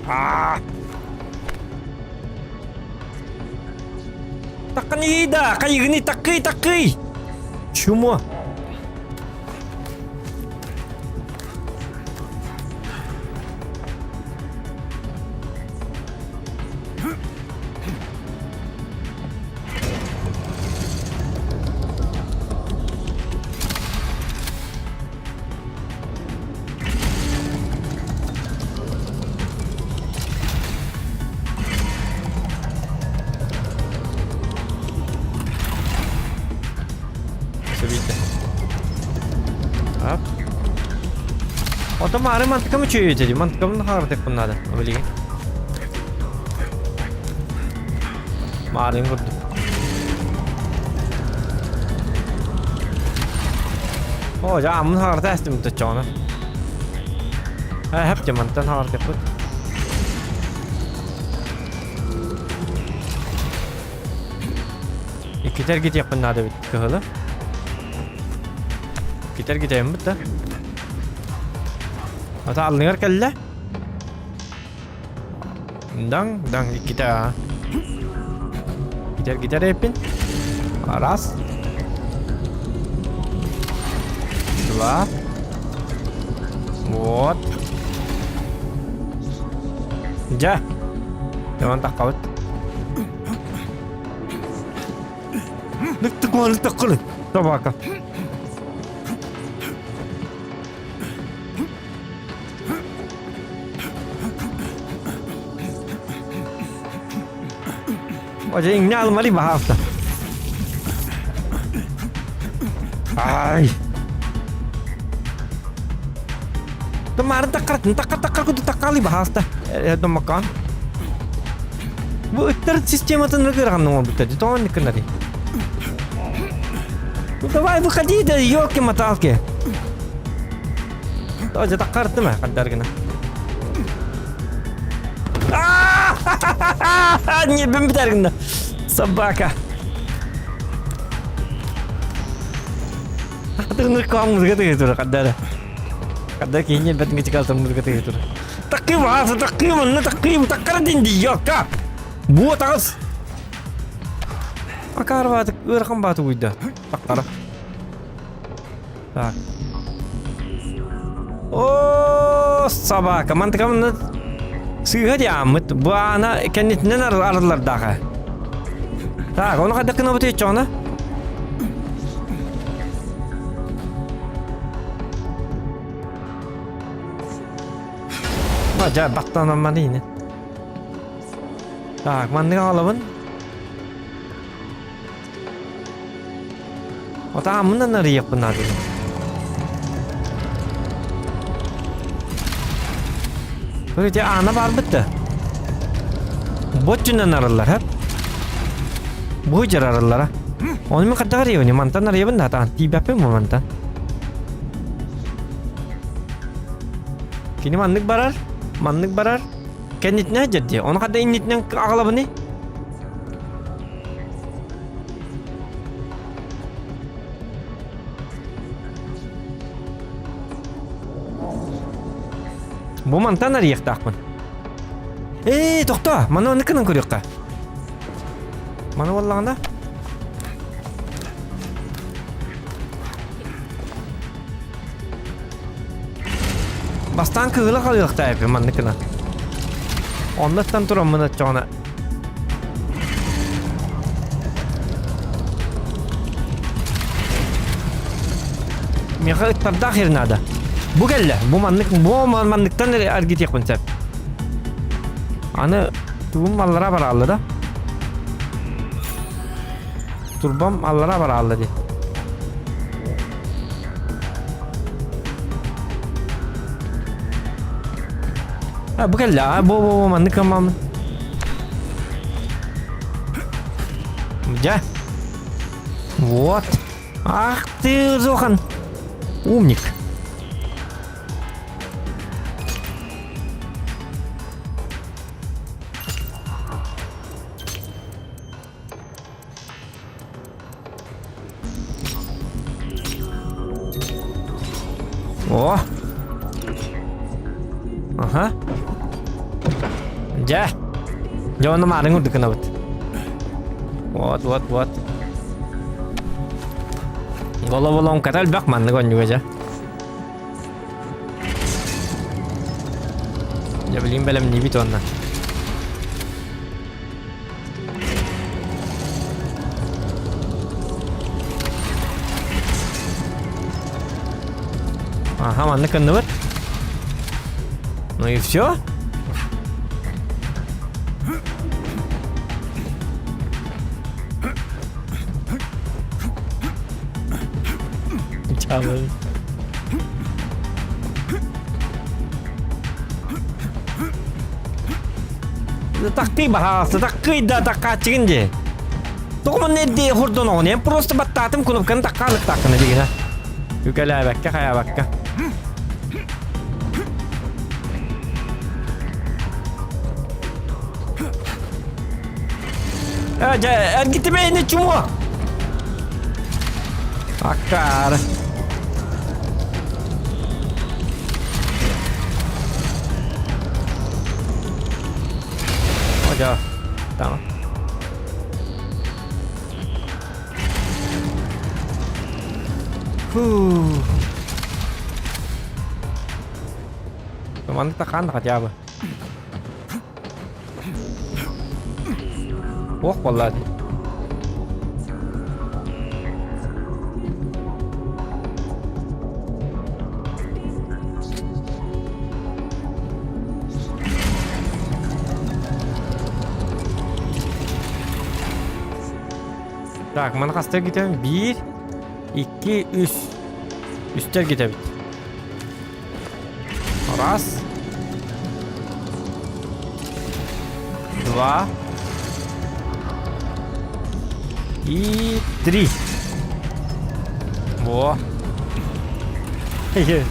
Ah. Takkan ida, kayak gini takki. Cuma. Otomatik mantıka mı çözüyor dedi? Mantıka mı harcadık bunları? Öyle ki. Marin vurdu. Hoca amın harcadı estim tutacağını. Hep cemantan harcadık. İki git yapın nada bit kehla. Kita gideyim bitti. Ata alınır kelle. Dang kita. Gitar yapın. Aras. Dua. Вот. Ja. Jangan takut. Takut. Coba kak. Aja ini almari bahas dah. Ay. Kemarin takar kudu takali bahas dah. Itu makan. Bu ter sistem atın negara nunggu betul. Itu orang nikah nanti. Давай выходи, да ёлки-моталки. Тоже takar tu mah kadar kena. Не бомбидар кena. Собака. Terus kamu gitu gitu kadar. Kadar kayaknya bet ngecekal terus gitu gitu. Takkim bahasa takkim takar din dia kak. Buat atas. Akar batu, rekam batu udah. Takar. Tak. Oh, sabah. Kaman tekan sih aja amat. Buana kenit nenar arlar dah. Tak, kau nak ada kena betul cona? Macam batan nama ni. Tak, mana alaman? Ota amına nereye yapın hadi. Böyle de ana var bitti. Botçundan ararlar hep. Bu jar ararlar ha. Onu mu kadar ya ni mantan nereye benda tan tiba pe mu mantan. Kini manlık barar. Kendine jadi. Onu kadar innitnen ağla beni. Бу мантан арыяқтақпын. Тоқта, мана оныкінің көрекқа. Мана боллағында? Бастан кығылы қалыйықта әпі, манныкына. Оннаттан тұрам мұны çoğuna. Меха ыттардақ ерінады. Бұ кәлі, бұ манныктан әргетек бұнсәп. Аны туғым аллара бар алды да. Турбам аллара бар алды де. Бұ кәлі, бұ маннык амамын. Ja. Вот. Ах ты, Зохан. Умник. О. Ага. Ja. Jangan marah udah kena bet. Вот. Головолом катал бакман нагон juga aja. Ya bileyim belem ne bit onunla. Ага, манны кынны бит. Ну и все. Чавы. Такой bahasa, такой да такачын же. Тоқман не де хурдон оны, просто баттатым кунупканы таккалык такканы деген. Юкәлә бәккә, хая бәккә. Gitme ne çumu? Akar. Ojo, tamam. Teman tekan aja apa? Wah, vallahi. Так, mana kastır gidelim. 1, 2, 3. Üstler gidelim. Раз. 2. И 3. Во. Ты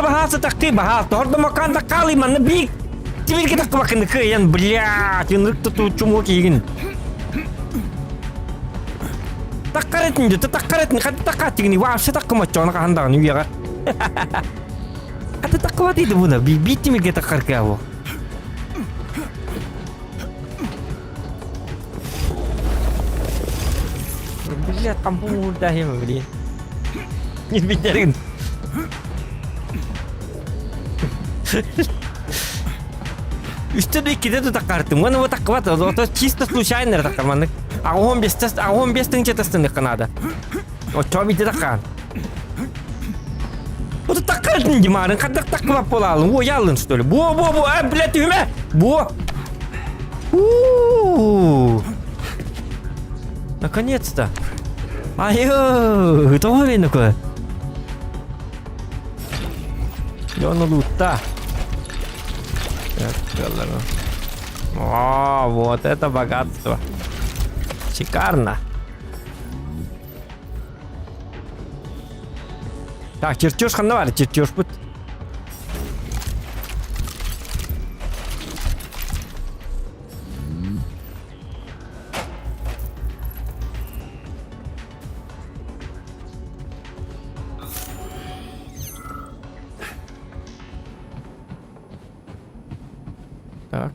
bahasa такой bahasa. Торда макан такали mana биг. Теперь kita kemakan keyan, блядь, ini tuh cuma kayak Takkaretnya, takkaretnya, kan takkating ni, wah, saya tak kemacon nak handang ni biar. Ada tak kuat itu bunda, bibit ni kita takkar kau. Lihat kampung mudah ya membeli. Ini bicarain. Üstüne kita tu takkartım, mana bu takkuat, o чисто случайно takkar mana. Aku 15 тысяч тестов Канада. Вот что видите такая? Вот такая не димарин, когда такого полал, во ялын что ли? Бо, блядь, имя, бо. Наконец-то. Айо, это он такое. Лёна лута. О, вот это богатство. Шикарно. Так, чертеж ханавар, чертеж будет. Так.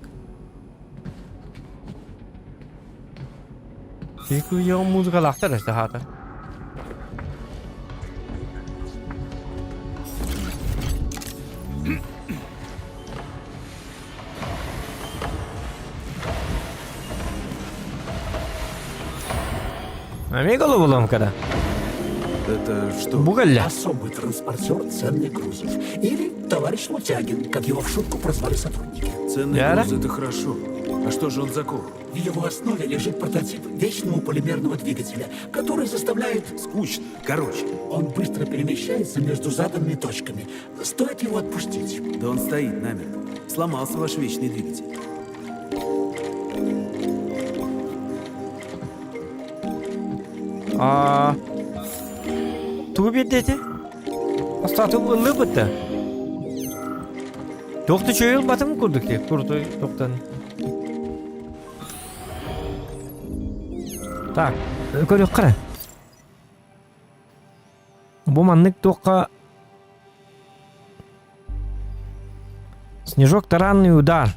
Тільки його музика лахтар işte хата. Амиго булам когда. Это что? Бугальля. Особый транспортер ценных грузов. Или товарищ Лутягин, как его в шутку прозвали сотрудники. Ценный Яра? груз — это хорошо. А что же он за кох? В его основе лежит прототип вечного полимерного двигателя, который заставляет... Скучно. Короче, Он быстро перемещается между заданными точками. Стоит его отпустить. да он стоит намертво. Сломался ваш вечный двигатель. Туби dedi. Aslatı ıllı bitti. Doktu çöyül batım kurduk diye. Kurdu doktan. Так, көріп қара. Бұл маннык тоққа снежок таранный удар.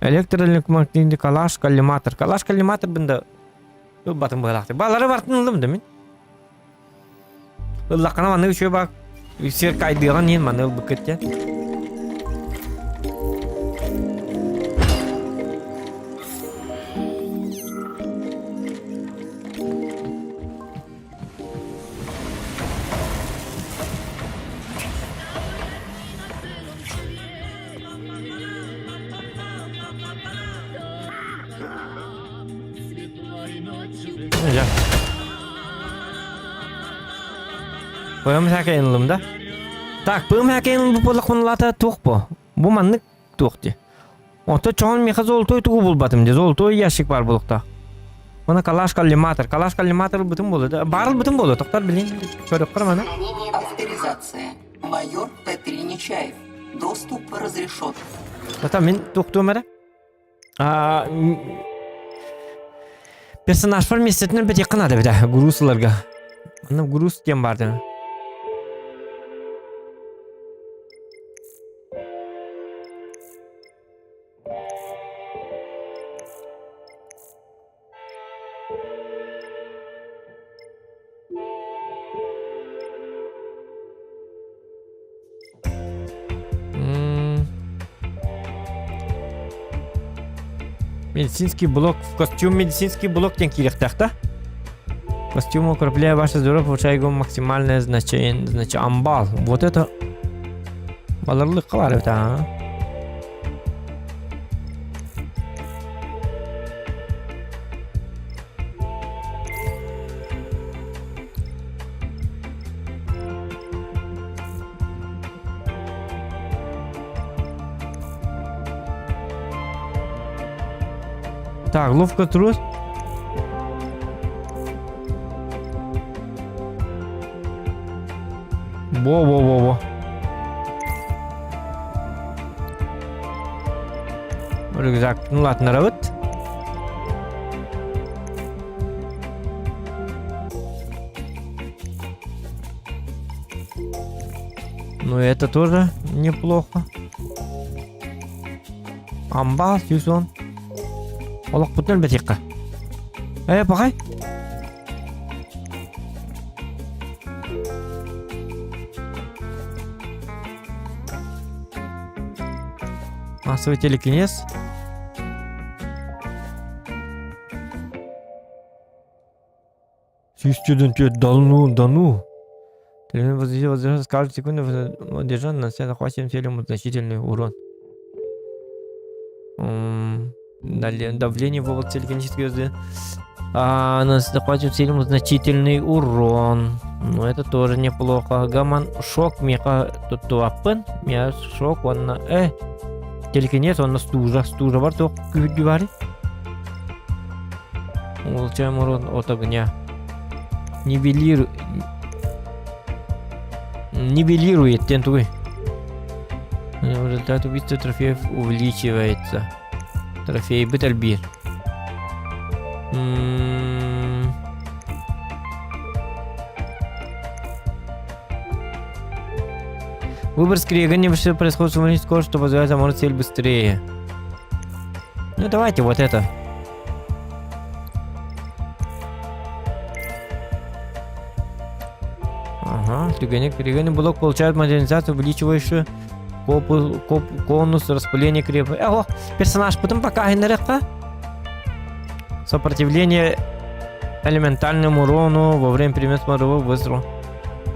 Электроэлектромагнитный калаш-коллиматор. Калаш-коллиматор бұнда бұл батым бұғалақты. Балары бартын ұлым да мен. Ұллаққана манны үші бақ сер кайдыған ең манны ұл бұқытте. Ya. Bığım həkin elimdə. Tak, bığım həkin elim bu bulaqmanlata toq bu. Bu manlık toqdi. Ota çoğun mexa zoltoy tuğu bulbatım de. Zoltoy yaşık var bulukta. Bana kalaş коллиматор bütün buludu. Barıl bütün buludu. Toqtar bilin. Körüp qırmanı. Авторизация. Майор Т3 Нечаев. Доступ разрешен. Zata men toqtuğum ära. Personaj var mesletini bir yakın bir de Gruslarga. Anam Grus diyen vardı. Медицинский блок, костюм медицинский блок тем кирихтахта. Костюм укрепляя ваше здоровье, повышая его максимальное значение, амбал. Вот это баларлык кылар это, а? Так, ловко трус. Во. Рюкзак. Ну ладно, равыт. Ну это тоже неплохо. Амбал, сюзон. Олық бұтын бәтеққа. Бақай. Массовый телекинез. Сүйістеден түйет дану. Телефон воздержан с каждой секунды воздержан на себя захватим целям значительный урон. Давление в области телекинетической звезды. Нас захватим целям значительный урон. Ну это тоже неплохо. Гаман шок меха тут туапын. Меха шок он на телекинез он на стужа бар то говори. Улучшаем урон от огня. Нивелирует тентуй. Результат убийства трофеев увеличивается. Трофей Бетельбир. Выбор скрегания происходит с увеличением скорости, что позволяет заморозить цель быстрее. Ну давайте вот это. Ага, перегонный блок получает модернизацию, увеличивающую конус распыления крепости. Ого, персонаж потом пока сопротивление элементальному урону во время перемещения морового выстрела.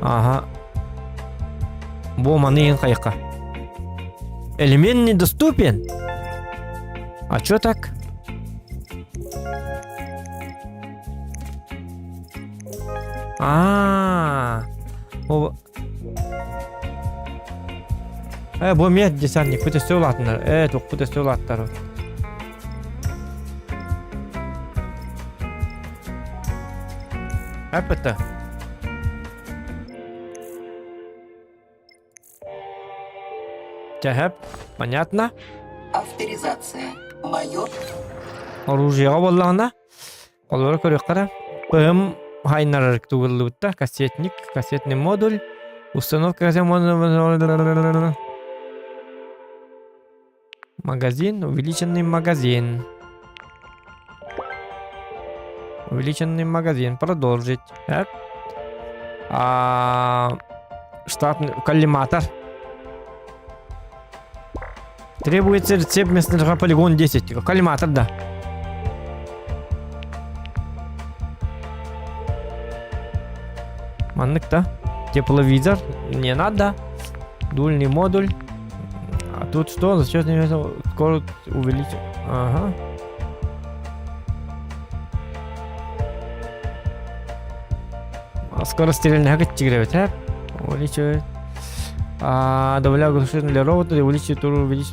Ага. Боманы хайка. Элемент недоступен. А чё так? Bu met dесантник, путешествователь. Это путешествователь. Это. Тяп, понятно? Авторизация. Майор. Оружие боллана. Олар көрөккара. ПМ хайнарык тугуллутта, кассетник, кассетный модуль, установка модуля. Магазин, увеличенный магазин. Увеличенный магазин. Продолжить. Штатный коллиматор. Требуется рецепт местного полигон 10. Коллиматор, да. Маннык-то. Тепловизор. Не надо. Дульный модуль. А тут что? За счет скорость увеличить. Ага. Скорость стрельного тигревит, увеличивает. Добавляю глушитель для робота, увеличивает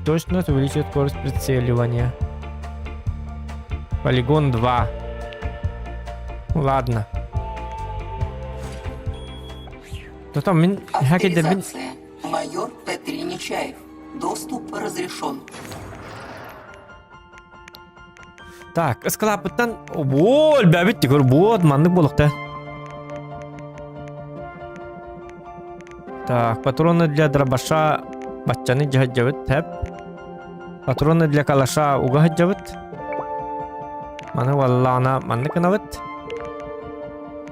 точность, увеличивает скорость прицеливания. Полигон 2. Ладно. Ну там Авторизация. Майор Петри Нечаев. Доступ разрешен. Так, эскалаптан. Бол, бәбит тигр, вот, маннык болықта. Так, патроны для дробаша баччаны жахаджабыт, тәп. Патроны для калаша угахаджабыт. Маны валлана маннык анабыт.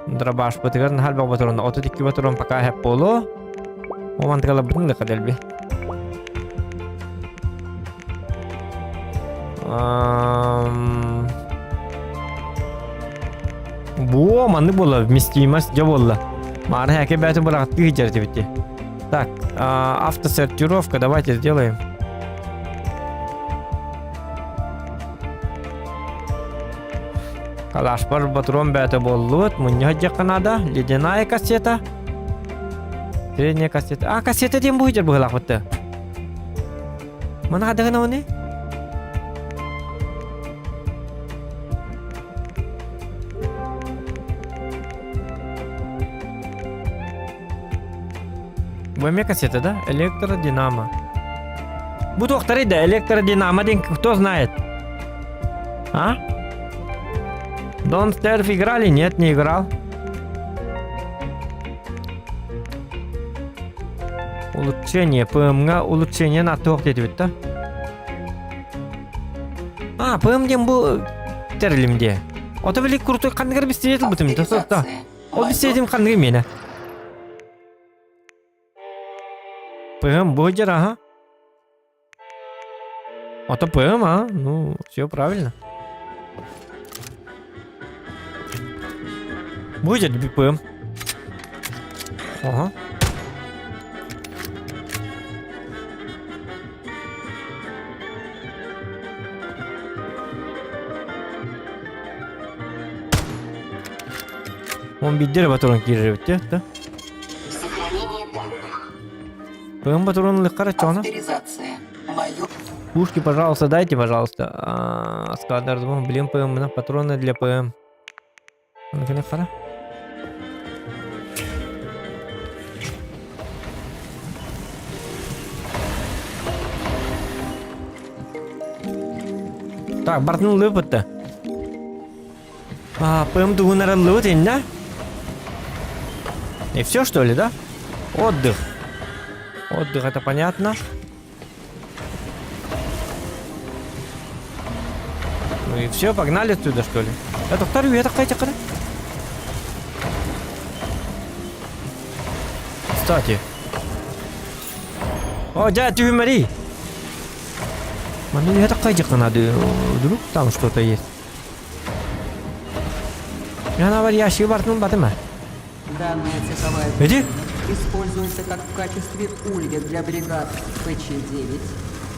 Дробаш бытыгарын халба патроны. 32 патрон пока хэп болу. О мантыкала бүтін лықа дәлбі. Бу манны бола, вместимость жа болла. Мары хэке бәті бұрағытты хиджарты бітті. Так, автосортировка давайте сделаем. Калаш бар патрон бәті болуыт. Мұнне хаджақанада. Ледяная кассета. Средняя кассета. Кассета дем bu хиджар бұғылақ бітті. Мана қадығына оны? Бөме кассета, да? Электродинамо. Bu doktor да, электродинамо ден кто знает? А? Дон Стерф играли? Нет, не играл. Улучшение. ПМ-га улучшение на тоқ деді бітті. ПМ-ден бұл тәрілімде. Ота білік крутой қандығыр бістеретіл бұтым. Ол бістеретім қандығыр мені. ПМ будет, ага. Это ПМ, а? Ну, все правильно. Будет ПМ. Ага. Он бидер патрон кирживет, да? ПМ патрон легко чона. Авторизация. Майор. Пушки, пожалуйста, дайте, пожалуйста. Скадар, блин, ПМ, на патроны для ПМ. Ну-ка, так, бартнул лыпыт-то. ПМ дугунара лыпытын, да? И все, что ли, да? Отдых. Отдых, это понятно. Ну и все, погнали отсюда, что ли? Я доктор, я такая чакра. Кстати. О, дядя Тюмари. Мне это кайдик надо. Вдруг там что-то есть. Я на варьящий бортнул батыма. Данная цеховая Иди. используется как в качестве улья для бригад ПЧ-9,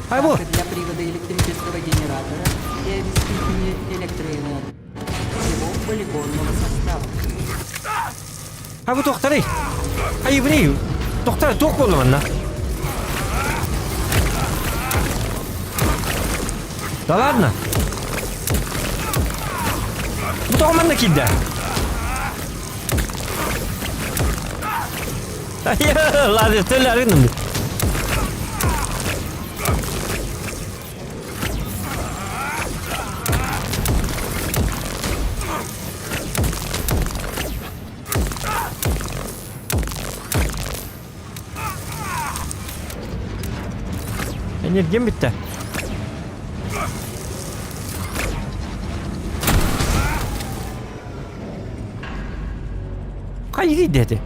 Ай, так вот. и для привода электрического генератора и обеспечения электроэнергии всего полигонного состава. А вы докторы. Ай, евреи. Доктор, ток болу манна. Да ладно. Bu da manna kidda. Hayır, ладно, söylerim. Enerjim bitti. Hayır dedi.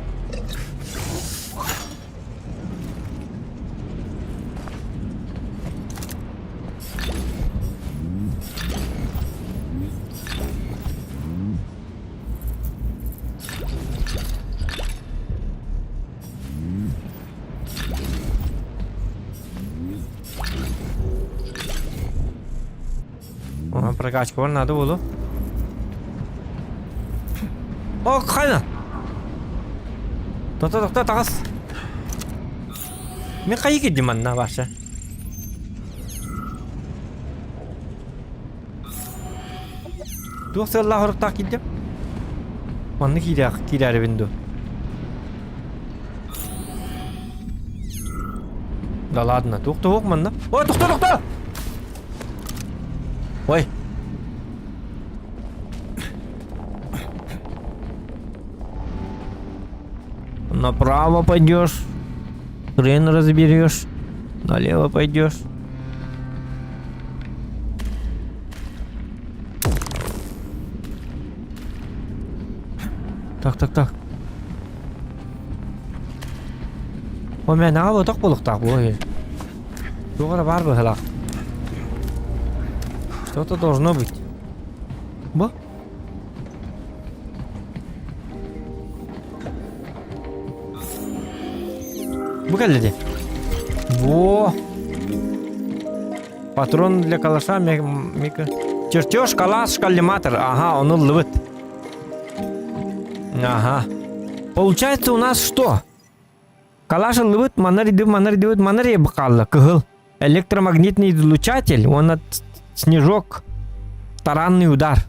Прокачка var надо было. О, қайна. Тоқта тағас. Мен қай кедім анна башы. Тоқса Аллах ұрықтақ кедім. Манны кирәрі бінду. Да ладно, тоқта оқ манна. Ой, тоқта! Ой. Направо пойдешь, хрен разберешь, налево пойдешь. Так. Ой, мен аға так болықтақ ой. Жоғары бар бы хылақ. Что-то должно быть. Ба? Букалли. Во. Патрон для калаша, мика. Чертеж, калаш, коллиматор. Ага, он улыбает. Ага. Получается у нас что? Калаш улыбает, манари бакалла. Кыгыл. Электромагнитный излучатель, он от снежок. Таранный удар.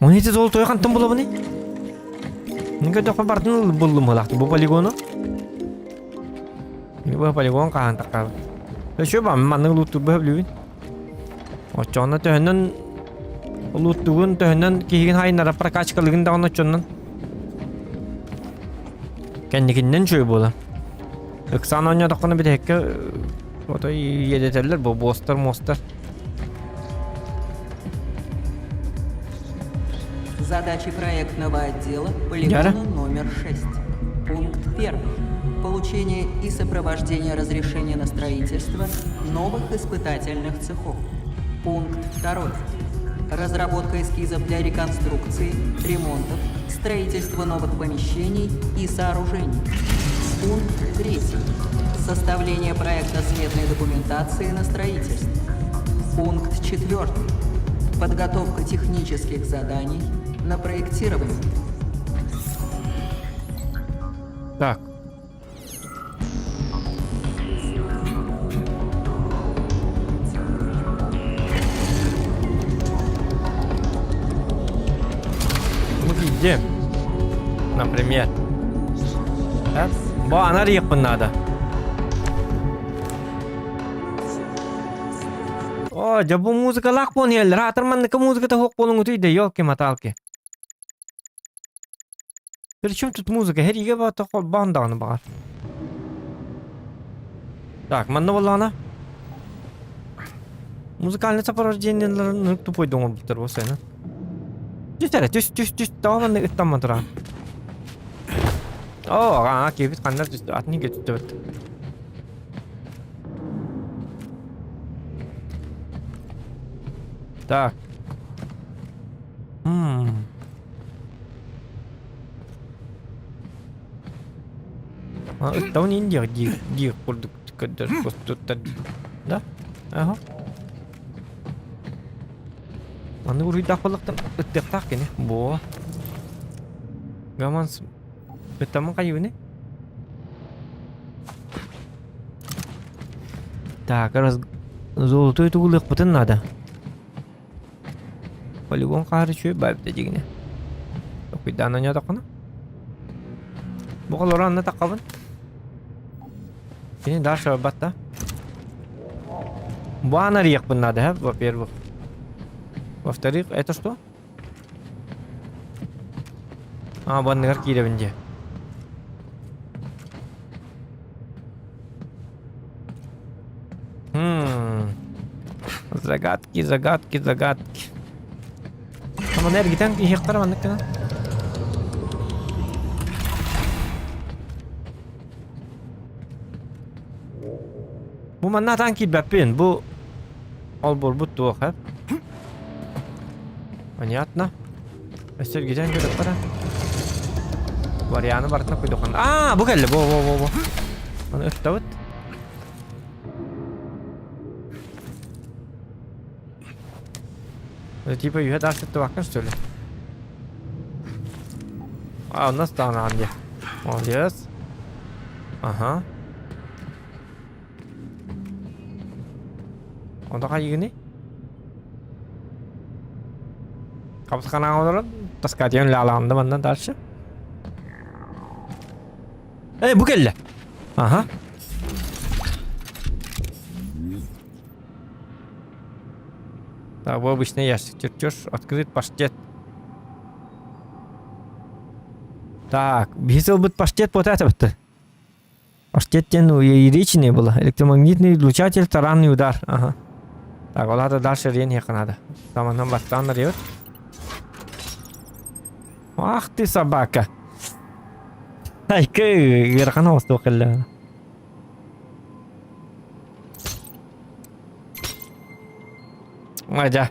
Он эти золотой хантом было бы не? Ника дохпа бартын булдым хылақты. Бұл полигону? Бұл полигон қаған таққабы. Өші ба, манның лутту бұл білуін. Очоны төхінен луттуғын төхінен кейген хайынара прокачкалығын да оны очонын. Кәндікінен шөй болы. Үксан оңя таққаны бір әкке едетерлер, бұл бостар, мостар. Задачи проектного отдела полигона номер 6. Пункт 1. Получение и сопровождение разрешения на строительство новых испытательных цехов. Пункт 2. Разработка эскизов для реконструкции, ремонтов, строительства новых помещений и сооружений. Пункт 3. Составление проекта сметной документации на строительство. Пункт 4. Подготовка технических заданий на проектирование. Так. Мы где? Например. Да? Ба, она репа надо. О, жабу музыка лак понел. Ратарманныкы музыката хок болуңу түйді, ёлки-маталки. Причем тут музыка? Хериге ба тақол бандағыны бағар. Так, манна болана. Музыкальное сопровождение тупой дома бутер болса эна. Түс таван ыттан матыра. О, кебит кандар түс атны кетти. Так. Ыттан индия дир курдук каддар постуттар. Да? Ага. Аны уруйдак болуктан ыттыктак кене. Бо. Гаманс. Ыттаман кайыбыны? Так, раз золотой тугулык бутын надо. Полигон кары чөй байбыта дегене. Окуйда ананя такана. Бу колора анна такабын. Кене дальше батта. Бу анарияк бын надо, во-первых. Во-вторых, это что? Баннер киревинде. Загадки. Там энергия гектар ваннык кена. Бу манна танки бәппен. Бу албор бутту хәп. Понятно. Сергейден көріп бара. Варианы бартына қойдық. Бу кәлі. Бу. Аны өтті өт. Это типа ее дашь это вакан, что ли? У нас там на Анде. Молодец. Ага. Он такая игры? Капсхана удален. Таскать я ляла мандан дальше. Букелле. Ага. Так, в обычный ящик чертеж, открыт паштет. Так, бесил быть паштет вот это вот. Паштет тяну, и речи не было. Электромагнитный излучатель, таранный удар. Ага. Так, вот это дальше рень надо. Там нам бастан рет. Ах ты собака. Ай-ка, верханов стокалля. Мадя.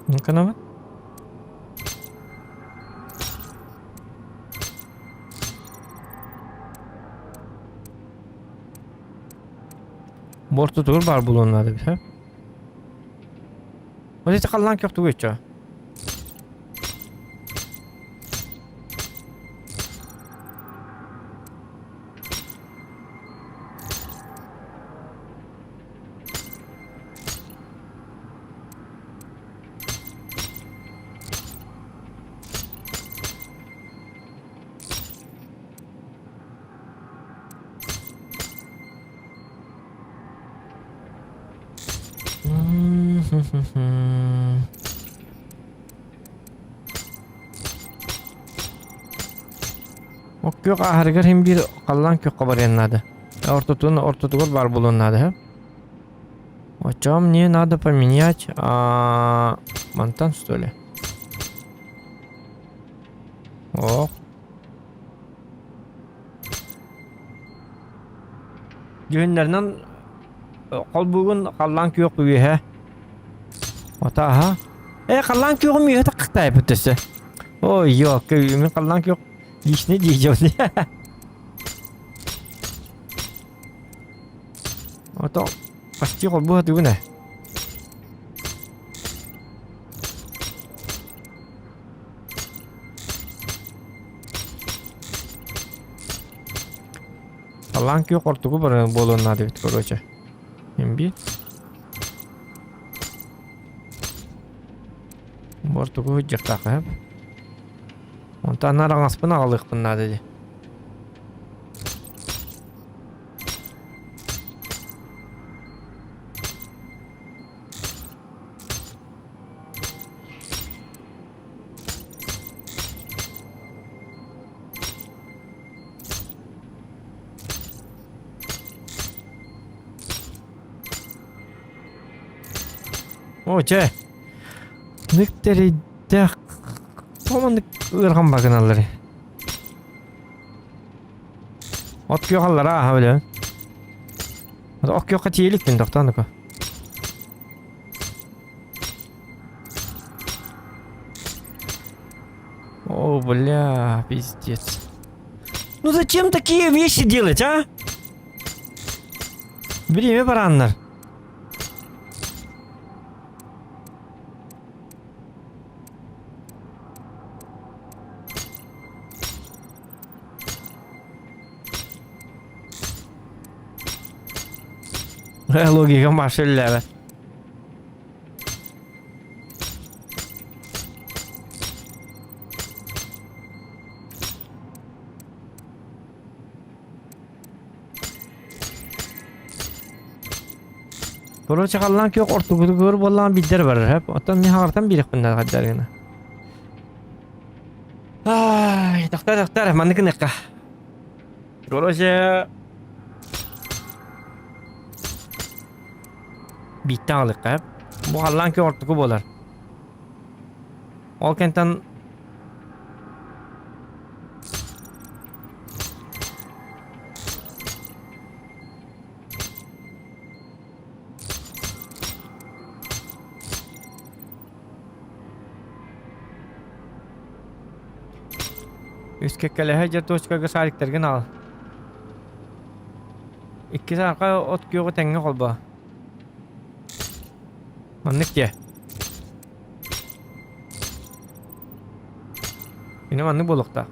Ну-ка, ну. Борту тур бар булон надо бит, ha? Вот это халлан кёк тугы чё? Кök ahırgar hem bir kallan kök kabar yanladı. Ортотугор бар булон надо, ha? А чё мне надо поменять? Монтан, что ли? Ох. Güvenlerden kalbuğun kallan kök büyü, ha? Ota, ha? Kallan köküm yok da kıhtay bütüsü. Ой, yok, köyümün kallan kök лишний дiyeceğim. Ota, почти kalbuğu hadi bu ne? Халанки ортугу бар болуна деп короче. Эмби. Бортугу жактак. Онта нараңаспын алыкпын надеди. Оче. Никтери дах. Команд ырган багыналары. От кёгаллар а хавле. От кёка тиелик мен доктаныка. О, бля, пиздец. Ну зачем такие вещи делать, а? Время бараннар. Логика машинляра. Короче, халлан кök ортугу көрүп болған биддер бар. Хеп, оттан не хагартан бирик бунда гаддарына. Ай, доктор, мандыкыныкка. Короче, bitti alık hep. Bu hallan ki ortuku bolar. Olkentan Üskekele hece toçkaga sarıktergen al. İki sarka ot kyoğu tenge kolba. Manlık ya. Yine manlık bolukta.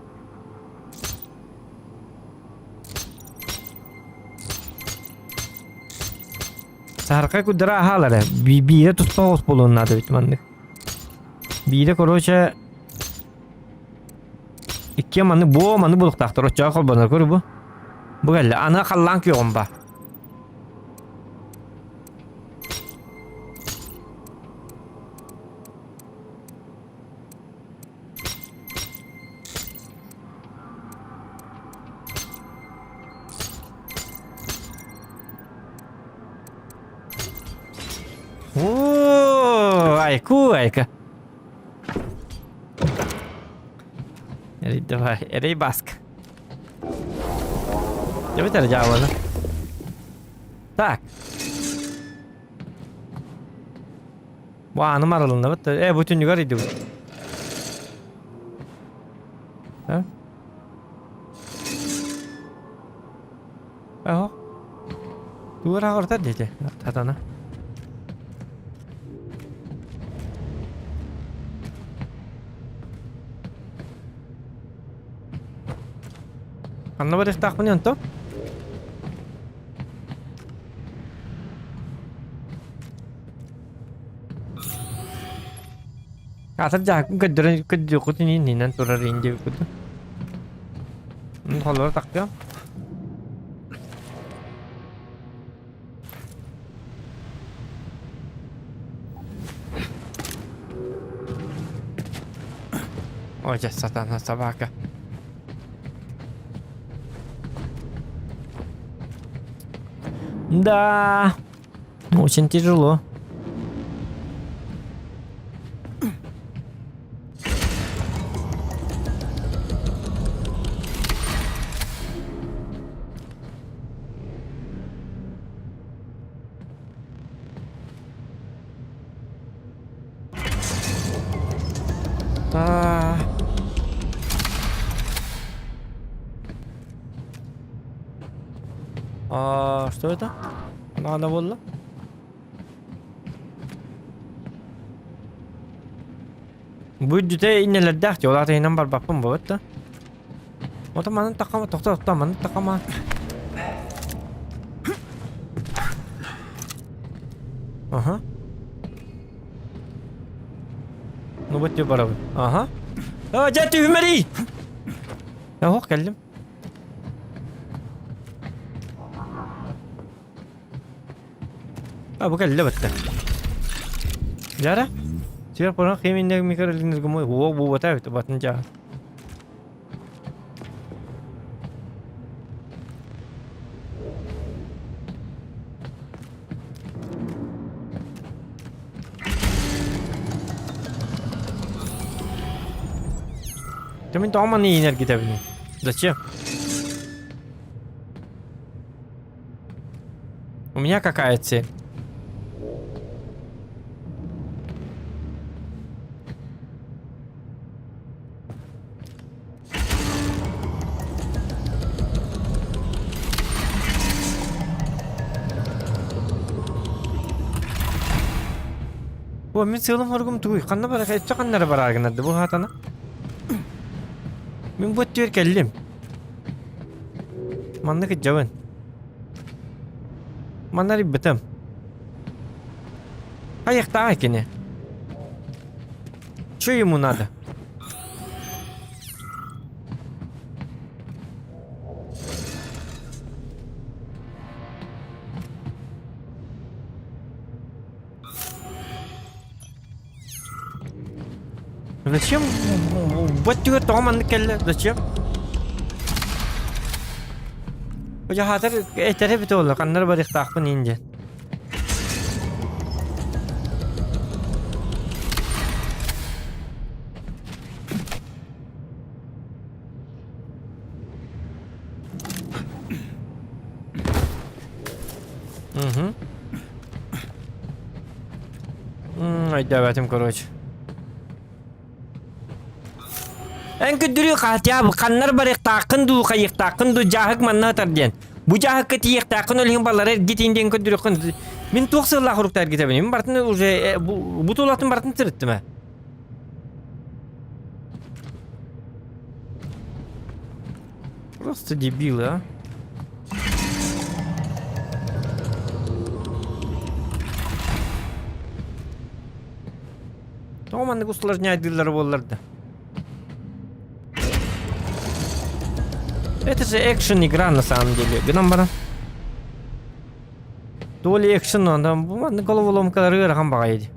Sarka kudura halara. Bire tutpa os bolun adı bit manlık. Bire koroça İki manlık bu manlık bolukta aktar. Oçağı kolbanar koru bu. Bu geldi. Ana kallan ki omba. Айка. Давай, это баск. Я это делаю, да? Так. Вау, ну маралында вот. Бүтүн югары иди. Да? Ага. Тура орта дети. Татана. Anna var iftah mı yanto? Kasar jago kedua ini nanti orang India itu. Kalau tak ya. Oh jasatan sabaka. Да, очень тяжело. Что это? Надо было. Будет إن للدخت ولا تهي نمبر بابم بوتا. وطبعا أنت قام تختار طبعا أنت قام Aha. Ну вот тебе барабы. Ага. Жати Hümeri. Ya hoş geldim. Bu geldi bitti. Jara. Siapa pernah kemindek mikir lindas gemuk. Bu batay itu batınca. Ты дома не энергии давно. Зачем? У меня какая цель? О, мен целым оргум туй. Канна бара кайча каннара барагынады бу хатана. Мен бот төр келдим. Маннык жабын. Маннари битем. Аяқта екене. Что ему надо? Зачем? Вот ты Тома накелле. Зачем? Я хатер этере битолла. Каннар барих тахпын инде. Ай, давайте, короче. Enködürü katya bu kanlar barık takın du kayık takın du jahık manna tardiyen. Bu jahık ketiyak takın olhin balları gitinden ködürü kın. Min toksırla huruktar gitebenim. Bartın уже bu tolatın bartın tırıttım ha. Просто дебилы, а. Томанды усложняет дилер болларды. Это же экшен игра на самом деле. Гнам бара. То ли экшен, но bu головоломкалары ырган бага edi.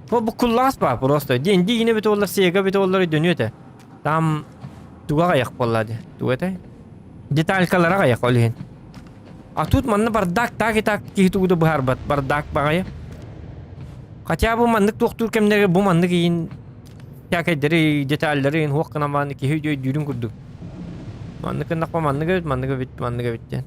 Bu kullas ba просто. Деньги yine бит олар сега бит олар dönüyor da. Tam туга аяк боллады. Тугата. Деталькалара аяк олин. А тут манна бардак так китугда барбат бардак багая. Хотя bu mandık doktor kemleri bu mandık yin yakayları detayları in hokkana mandık ki hüdüy dürün kurduk. Mandık nakpa mandık bitti.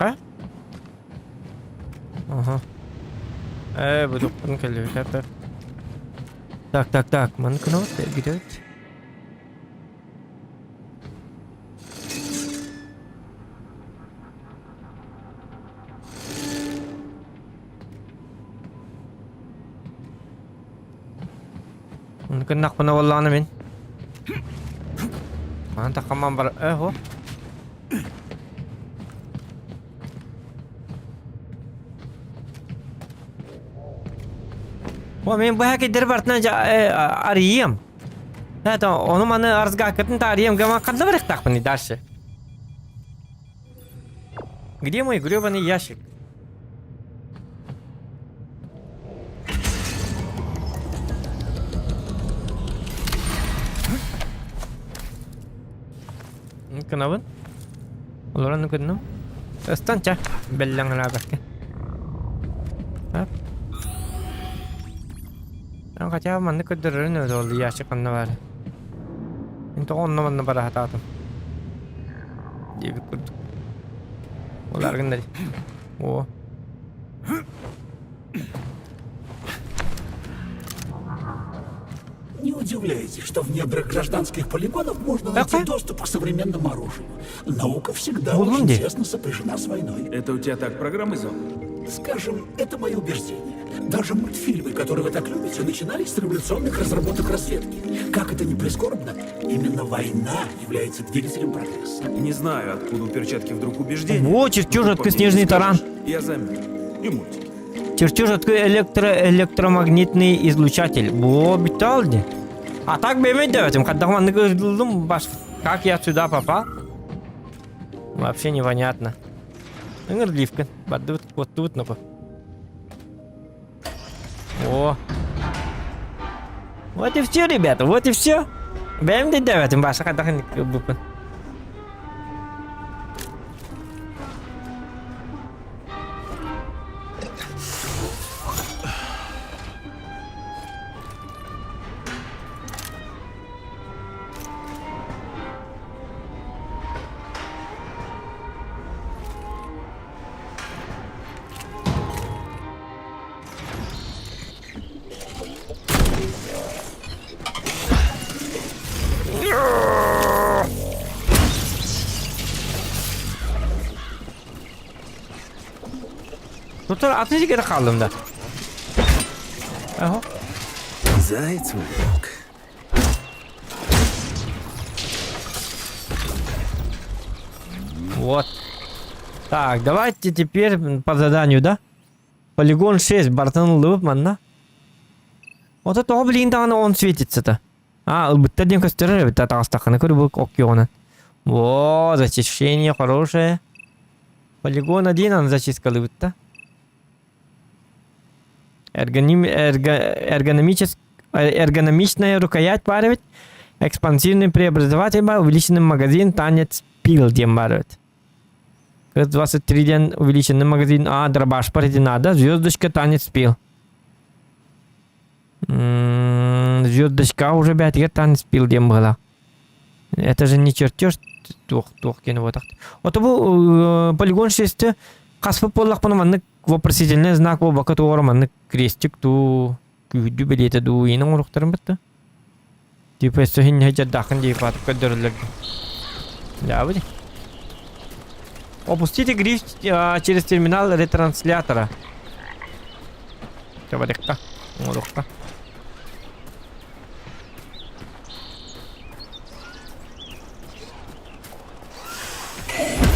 Ha? Aha. Betul kan kalau kata. Tak. Mana kena tak gitu? Mana kena kena wallah namin. Mana tak kamar ber ho. Men bu hakidir bartna arayayım. Evet, onu bana arzga hakikaten arayayım. Gama kadar bırak takpını dersi. Где мой гребаный ящик? Kenapa? Orang nak kenapa? Stanca, belang lah pakai. Ben kaçağı mandık öldürürün öyle oldu yaşık anna var. Şimdi onunla bana para hatadım. Diye bir kurduk. Olar gındari. O. удивляетесь, что в недрах гражданских полигонов можно найти доступ к современному оружию. Наука всегда очень тесно сопряжена с войной. Это у тебя так программы зовут? Скажем, это мое убеждение. Даже мультфильмы, которые вы так любите, начинались с революционных разработок разведки. Как это ни прискорбно, именно война является двигателем прогресса. Не знаю, откуда у перчатки вдруг убеждение. Вот чертежка, снежный таран. Я замер. И мультики. Чертежка электромагнитный излучатель. Во, биталди. А так бемейт этим, когда как я сюда попал? Вообще непонятно. Ливка. Вот тут, ну-ка. О. Вот и все, ребята, вот и все. Бемейт этим, ваша когда бупен. Тут отлично это халым, да. Ага. Заяц волк. Вот. Так, давайте теперь по заданию, да? Полигон 6, Бартон Лупман, да? Вот это, блин, да, он светится-то. А, бытадем костеры, это астахана, который был океана. Во, зачищение хорошее. Полигон 1, он зачистка лыбыта. Эргономичная рукоять паривать. Экспансивный преобразователь, увеличенный магазин, танец пил дем барывать. 23 ден увеличенный магазин, а дробаш парить надо, звездочка танец пил. Звездочка уже 5 лет танец пил дем была. Это же не чертеж. Вот это был полигон 6. Каспы поллах панаманны вопросительный знак был бака туорманны крестик ту күйдü билеті ду енің ұрықтырын бітті. Типа сөхін хәйчә дахын дейіп атып көдірілік. Да, bude. Опустите гриф через терминал ретранслятора. Треба легко. Легко.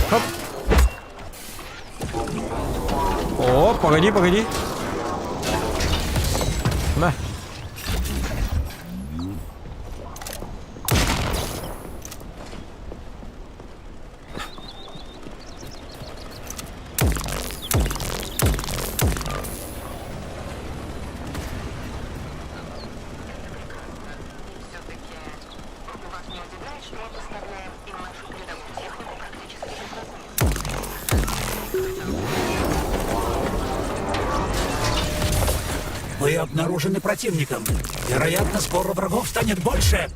Хоп. О, погоди, погоди. На. Вы обнаружены противником. Вероятно, скоро врагов станет больше.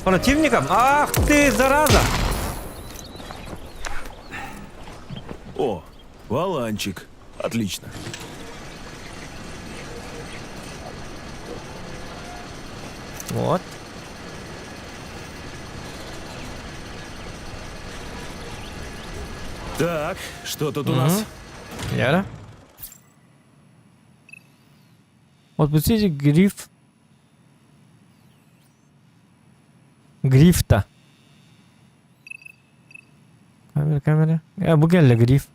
Противником? Ах ты, зараза! О, валанчик. Отлично. Вот. Так, что тут у нас? Яра. Отпустите гриф. Грифта. Камера. Bu geldi grif.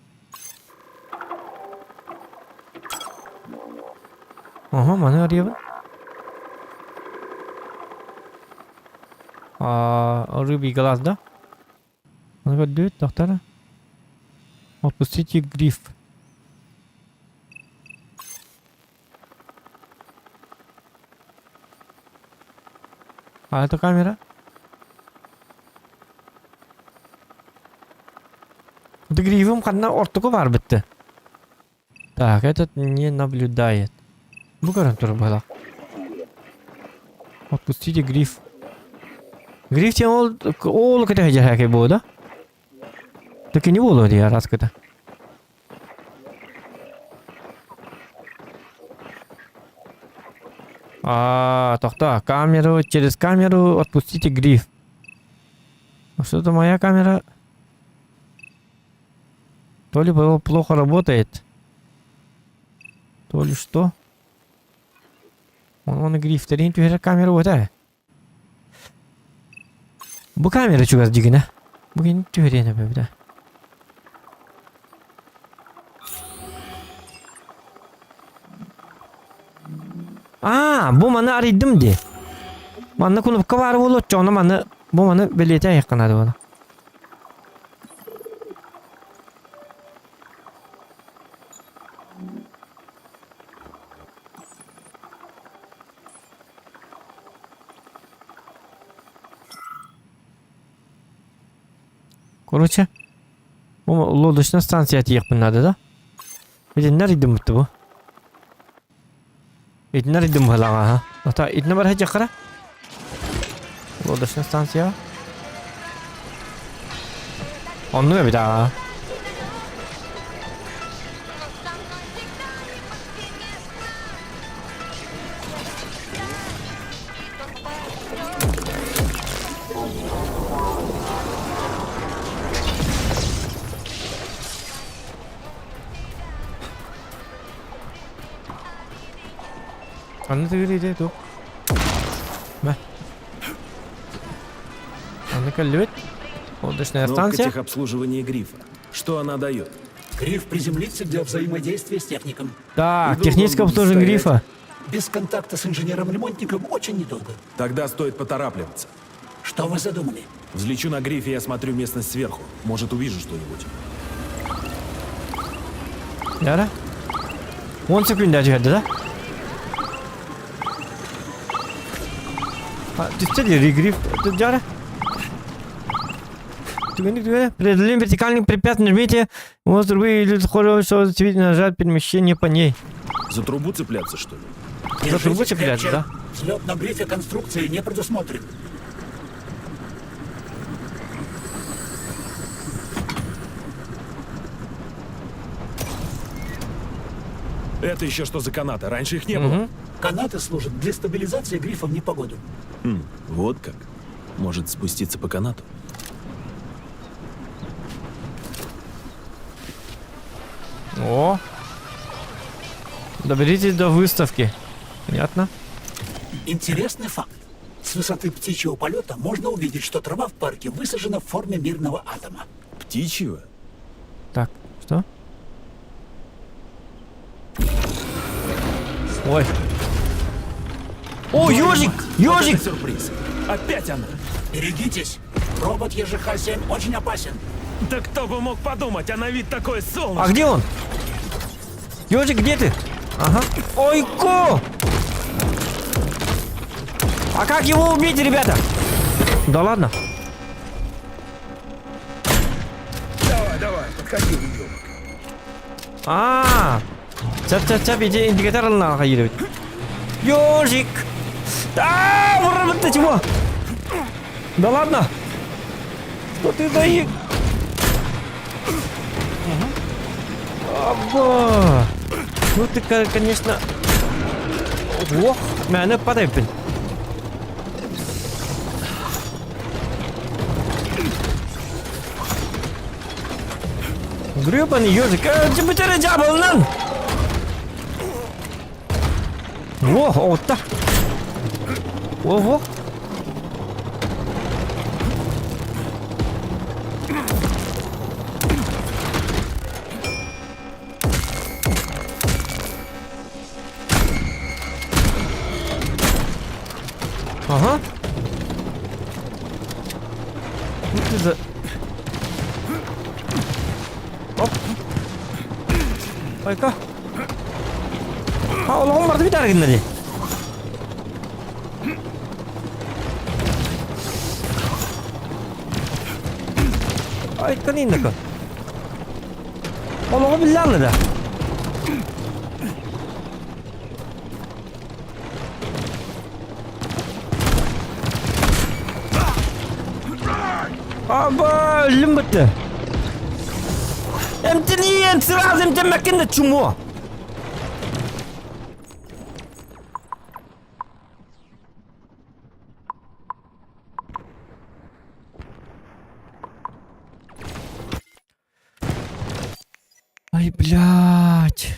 Aha, mana arıyor bu? Ruby глаз, да? Он говорит, доктора. Отпустите гриф. А это камера? Это грифом одна ортуку бар битти. Так, этот не наблюдает. Бугарам тоже было. Отпустите гриф. Гриф тем ол ката хаки было, да? Так и не было я раз ката. Тохта, камеру, через камеру отпустите гриф. Что-то моя камера то ли плохо работает, то ли что. Он гриф, терин тюхер камера вот а. Bu kamera çok az digine. Bugün tühüreyene be bir de. Bu mana araydım de. Mana kunupka var bolu çona mana bu mana belete yakanadı bana. Короче, bu лодочная станция тиякпын надо, да? Ведь наридым бутты bu. Ведь наридым балага, ha. Ата итне бар хәҗә кара. Лодочная станция. Онны бит а. Anne tüyürüydü dur. Бе. Ну-ка, лёд. Лодочная Кнопка станция. техобслуживания грифа. Что она дает? Гриф приземлится для взаимодействия с техником. Так, Долго техническое он обслуживание будет грифа. Без контакта с инженером-ремонтником очень недолго. Тогда стоит поторапливаться. Что вы задумали? Взлечу на грифе и осмотрю местность сверху. Может, увижу что-нибудь. Яра. 10 sekund çıkardı da. Düşse de регриф. Тут Яра. Преодолеем вертикальный препятствие, нажмите. Может, вы или хорошо нажать перемещение по ней. За трубу цепляться, что ли? За трубу цепляться, да? Взлет на грифе конструкции не предусмотрен. Это еще что за канаты? Раньше их не было. Канаты служат для стабилизации грифа в непогоду. Вот как. Может спуститься по канату? О! Доберитесь до выставки. Понятно? Интересный факт. С высоты птичьего полета можно увидеть, что трава в парке высажена в форме мирного атома. Птичьего? Так, что? Ой. О, ёжик! Ёжик! Вот это сюрприз. Опять она. Берегитесь. Робот ЕЖХ-7 очень опасен. Да кто бы мог подумать, а на вид такое солнце. А где он? Ёжик, где ты? Ага. Ой-ко! А как его убить, ребята? Да ладно. Давай, подходи. Цап, иди индикатор нахайривать. Ёжик! Ура, ты чего? Да ладно. Что ты даешь? Абба! Ну ты, конечно... Ох, меня падает, блин. Гребаный ёжик, ты терял нам! Во, вот так. Во. Ага. Ну ты за... Оп. Ой-ка. Allah'ım vardı bir tane gitmedi. Ay kanina ka. Allah'ım billahi da. Aba limbette. Emtiniyen сразу emtemekinde çumu. Ай, блядь.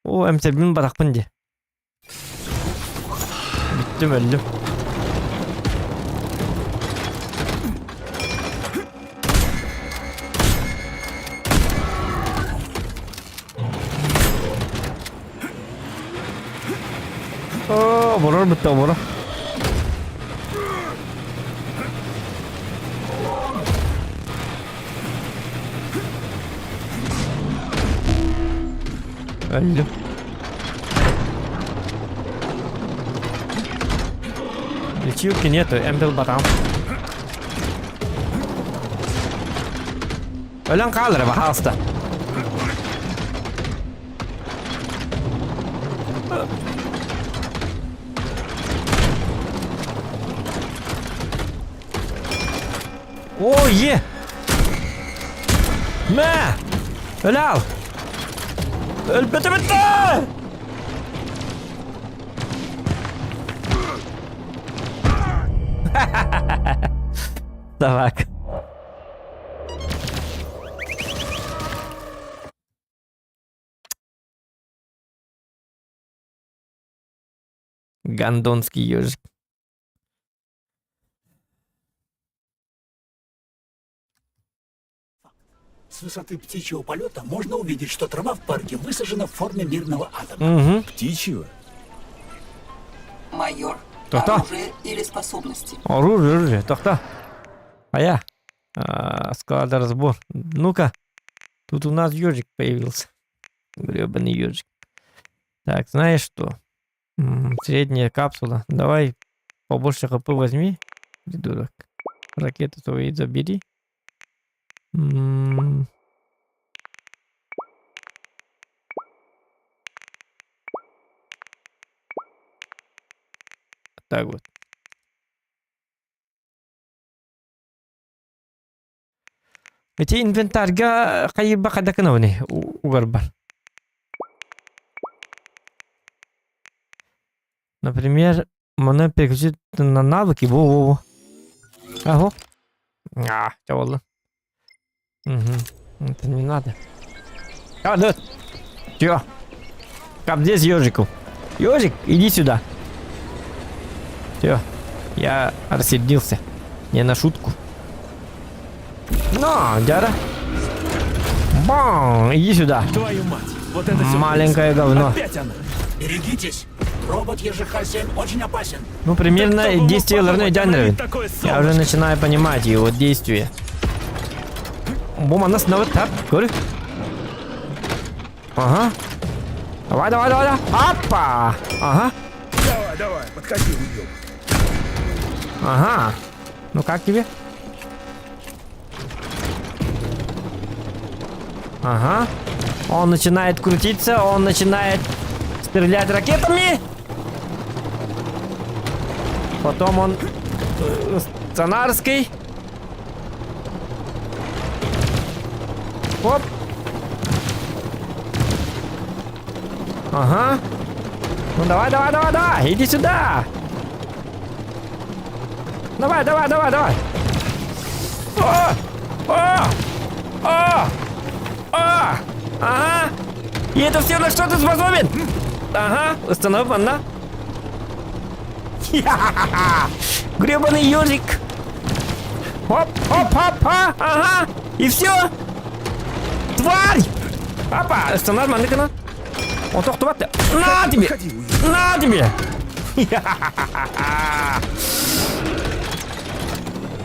О, әмсәбін барақпын де. Біттім, өлдім. О, борор бітті, борор. Öldüm. Лечилки нету, эмбел батам. Ölen kalır bak hasta. Oh ye. Me. Öl al. Öl bitti bitti. Давай. Гондонский ежик. С высоты птичьего полета можно увидеть, что трава в парке высажена в форме мирного атома. Угу. Птичьего? Майор, Кто-то? оружие или способности? Оружие, то-то. А я? Складоразбор. Ну-ка. Тут у нас ежик появился. Гребаный ежик. Так, знаешь что? Средняя капсула. Давай побольше хп возьми. Придурок. Ракету твою забери. Так вот. Эти инвентарьга кайба кадакановны угарбар. Например, можно переключить на навыки. Во-во-во. Ага. Что было? Угу. Это не надо. Да. Чё? Как здесь ежику? Ежик, иди сюда. Все, я рассердился. Не на шутку. Но, Дяра. Бам! Иди сюда. Твою мать! Вот это маленькое говно. Опять она! Берегитесь! Робот ЕЖХ-7 очень опасен. Ну, примерно действие Ларной Дянровин. Я уже начинаю понимать его действия. Бум, она снова так. Говори. Ага. Давай. Опа! Ага. Давай, подходи, уйдем. Ага. Ну как тебе? Ага. Он начинает крутиться, он начинает стрелять ракетами. Потом он сонарский. Оп. Ага. Ну давай. Иди сюда. Давай. Ага. И это все, на что ты способен? Ага. Установь ванна. Гребаный ежик. Оп. Ага. И все. Тварь. Опа. Установь ванна. Он только туда. На тебе. На тебе.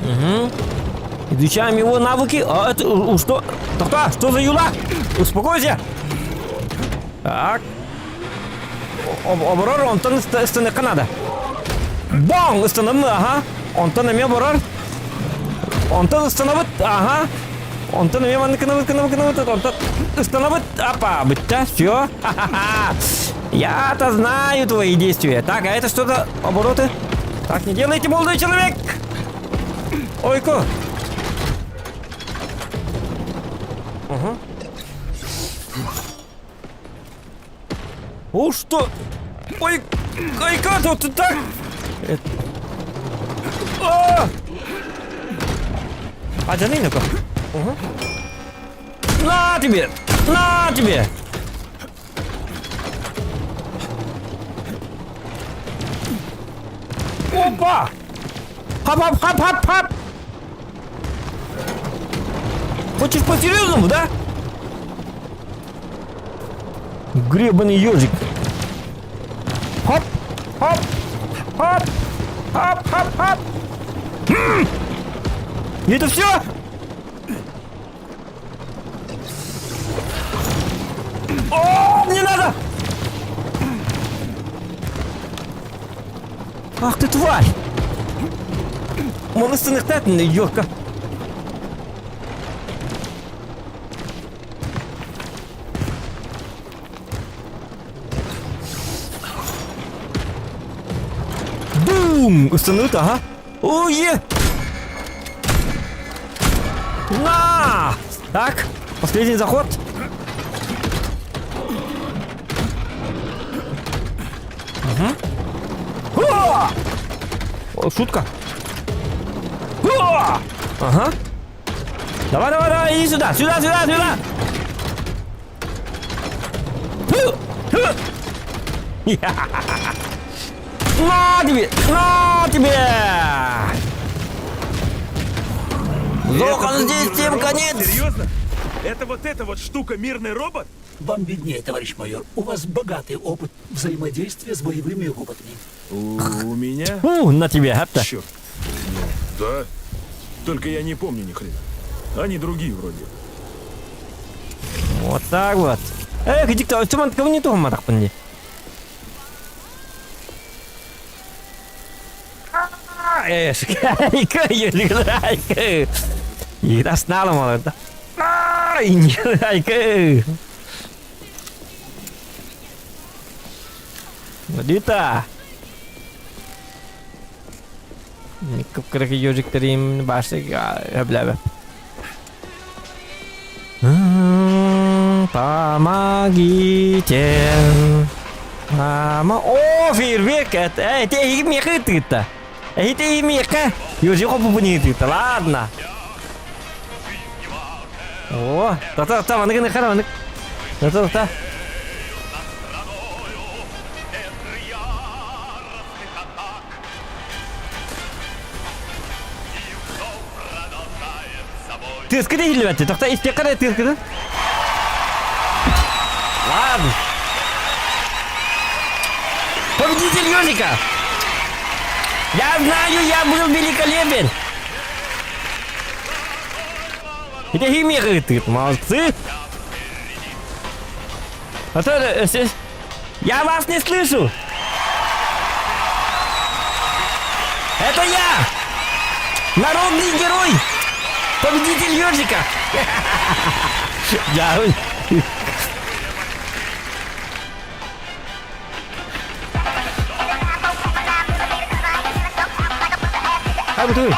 Угу. Изучаем его навыки. А это что? Доктор, что за юла? Успокойся. Так. Оборор, он то стане Канада. Бам! Установи, ага. Он то на меня оборор. Он то установит, ага. Он то на меня он то установит. Опа, бытта, все. Я-то знаю твои действия. Так, а это что за обороты? Так, не делайте, молодой человек. Ой-ка. Ага. О, что? Ой, ай-ка, тут так. А, джанинка. Угу. На тебе! На тебе! Опа! Хап-хап-хап-хап-хап! Хочешь по-серьезному, да? Гребаный ежик. Хоп! Хоп! Хоп! Хоп! Хоп! Хоп! И это все? О, не надо! Ах ты тварь! Монастырных тетн, ёлка. Бум! Установит, ага. Ой! На! Так, последний заход. О, шутка. О! Ага. Давай, давай, давай, иди сюда, сюда, сюда, сюда. На тебе, на тебе. Зохан здесь, всем конец. Серьезно? Это вот штука мирный робот? Вам виднее, товарищ майор. У вас богатый опыт взаимодействия с боевыми роботами. У меня? На тебе, апта. Черт. Да. Только я не помню ни хрена. Они другие вроде. Вот так вот. Эх, диктор, cuma kamu itu mata pendi. Sekali ke lagi ke. Kita snel malah. Ini lagi ke. Dita. Ini kira ежик терим bahasa habla. Помогите. Мама. О, фейерверк. Это имеха ты-то. Это имеха. Ежик побунит ты-то. Ладно. О, та-та-та, ваннык хара. Та-та-та. Ты скорее левайте, так-то из пекаря ты скорее. Ладно. Победитель ежика. Я знаю, я был великолепен. Это химия, ты молодцы. А то, я вас не слышу. Это я. Народный герой. Победитель ежика. Я... А betul.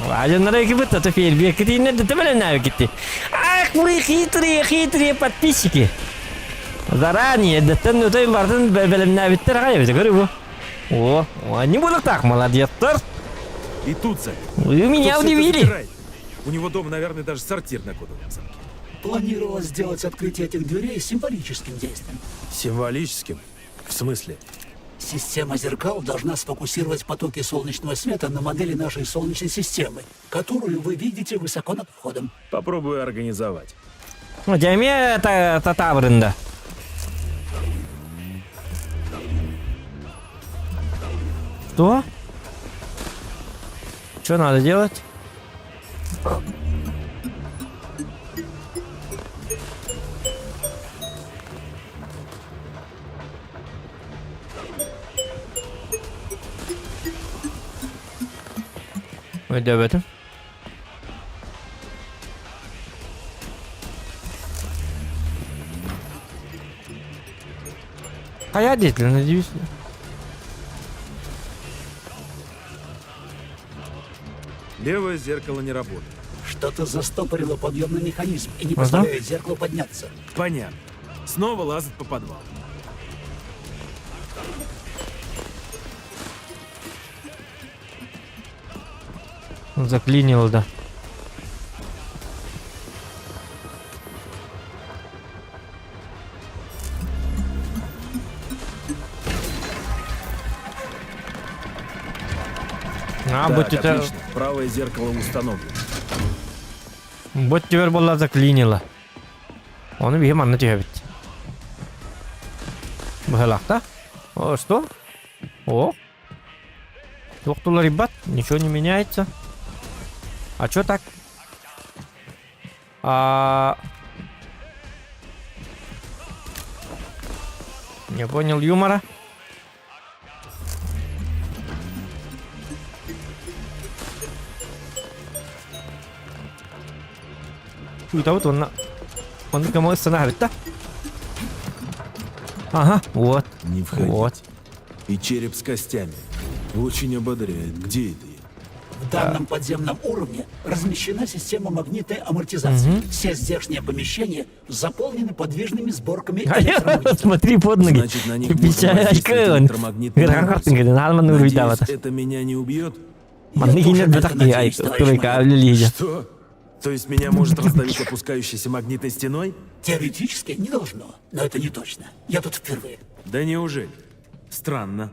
Wajar народ betul tu фейерверк. Kita ini dah mana kita? Ах, вы хитрые подписчики. Заранее достаточно то им важно белемна витрая, я говорю. О, не буду так, молодец, сэр. И тут, Сань. Вы меня удивили. У него дома, наверное, даже сортир на кодовом замке. Планировалось сделать открытие этих дверей символическим действием. Символическим? В смысле? Система зеркал должна сфокусировать потоки солнечного света на модели нашей Солнечной системы, которую вы видите высоко над входом. Попробую организовать. Вот я имею это табрында. Что? Что надо делать? Hadi evet. Hayal edilir, ne diyorsun? Левое зеркало не работает. Что-то застопорило подъемный механизм и не позволяет зеркалу подняться. Понятно. Снова лазит по подвалу. Заклинило, да. А, Так, будь это... отлично. Правое зеркало установлено. Вот теперь была заклинила. Он и манна тягивает. Бахалахта. О, что? О. Доктор ребят, ничего не меняется. А чё так? Не понял юмора. Это вот он кому останавливает, да? Ага, вот. Не входить. Вот. И череп с костями. Очень ободряет. Где это я? В данном подземном уровне размещена система магнитной амортизации. Все здешние помещения заполнены подвижными сборками электромагнитов. Смотри под ноги. Значит, на них можно воздействовать электромагнитной энергией. Надеюсь, это меня не убьет? Что? То есть меня может раздавить опускающейся магнитной стеной? Теоретически не должно, но это не точно. Я тут впервые. Да неужели? Странно.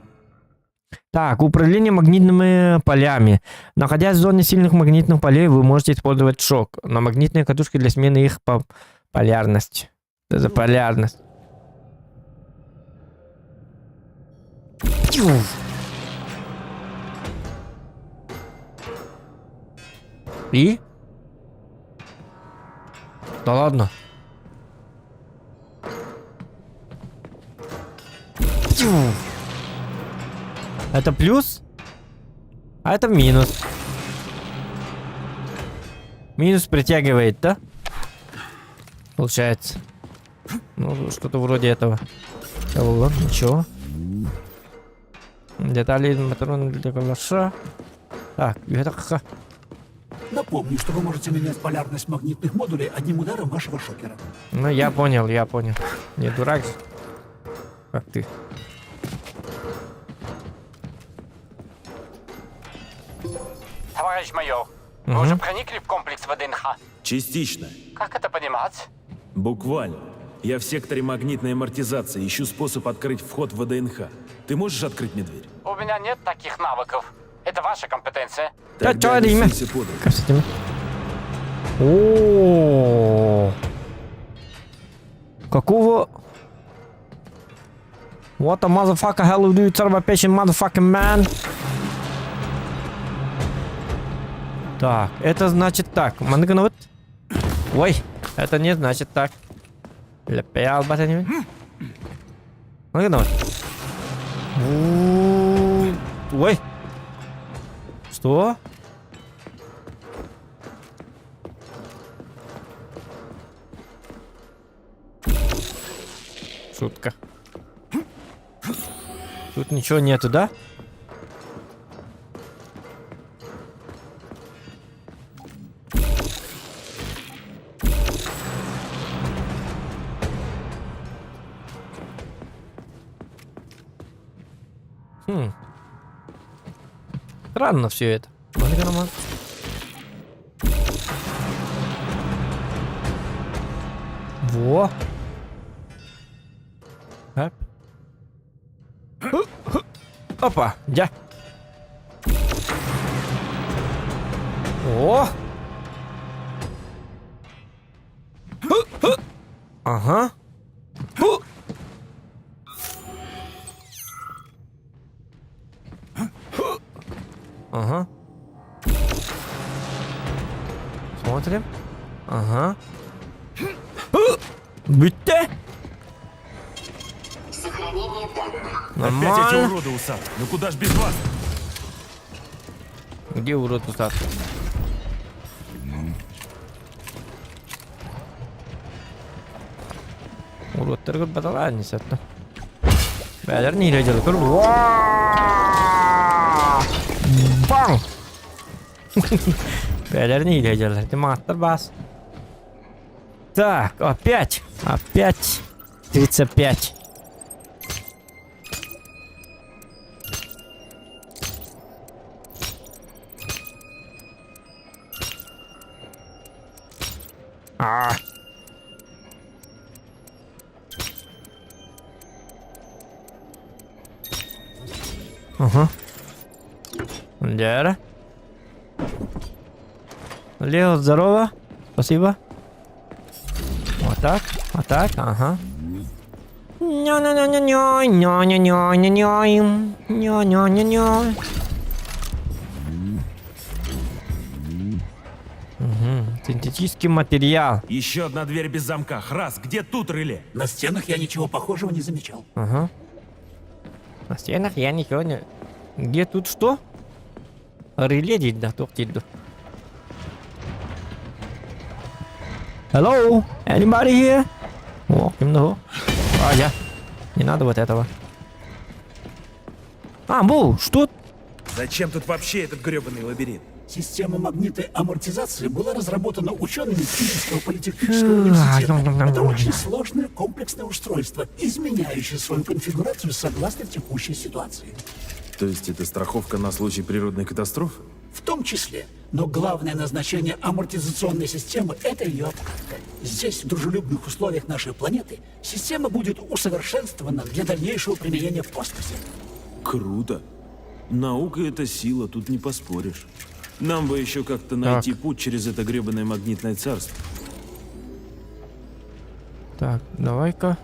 Так, управление магнитными полями. Находясь в зоне сильных магнитных полей, вы можете использовать шок на магнитные катушки для смены их по полярности. Что за полярность? И? Да ладно. Это плюс, а это минус. Минус притягивает, да? Получается. Ну, что-то вроде этого. Того, ничего. Детали патрона для калаша. Так, это... Напомню, что вы можете менять полярность магнитных модулей одним ударом вашего шокера. Ну, я понял. Не дурак же. Как ты. Товарищ майор, вы уже проникли в комплекс ВДНХ? Частично. Как это понимать? Буквально. Я в секторе магнитной амортизации ищу способ открыть вход в ВДНХ. Ты можешь открыть мне дверь? У меня нет таких навыков. Это ваша компетенция. Да, Тогда чё имя? несуйся подаль. Как с этим? О, какого? What the motherfucker hell do you tell about patient motherfucking man? Так, это значит так. Мангановат. Ой, это не значит так. Лепял батаними. Мангановат. Ой. Что? Шутка. Тут ничего нету, да? Странно все это. Во. Оп. Опа, я. О. Ага. Ага. Смотрим. Ага. Битте. Сохранение данных. Нормально. Опять эти уроды усатые. Ну куда ж без вас? Где урод усатый? Урод торгот баталай несет. Бәлер не илейдел. Бам! Бәлер не илейдел. Ты мастер бас. Так, опять. Опять. 35. Ага. Лера. Лео, здорово. Спасибо. Вот так, ага. Синтетический материал. Еще одна дверь без замка. Храс, где тут реле? На стенах я ничего похожего не замечал. Ага. На стенах я ничего не... Где тут что? Реле дейді, да, тоқтайды. Hello? Anybody here? О, кімді? Я. Не надо вот этого. Бу, что? Зачем тут вообще этот гребаный лабиринт? Система магнитной амортизации была разработана учеными Киевского политехнического университета. Это очень сложное комплексное устройство, изменяющее свою конфигурацию согласно текущей ситуации. То есть это страховка на случай природной катастрофы? В том числе. Но главное назначение амортизационной системы – это ее обкатка. Здесь, в дружелюбных условиях нашей планеты, система будет усовершенствована для дальнейшего применения в космосе. Круто. Наука — это сила, тут не поспоришь. Нам бы еще как-то найти путь через это гребаное магнитное царство. Так, давай-ка.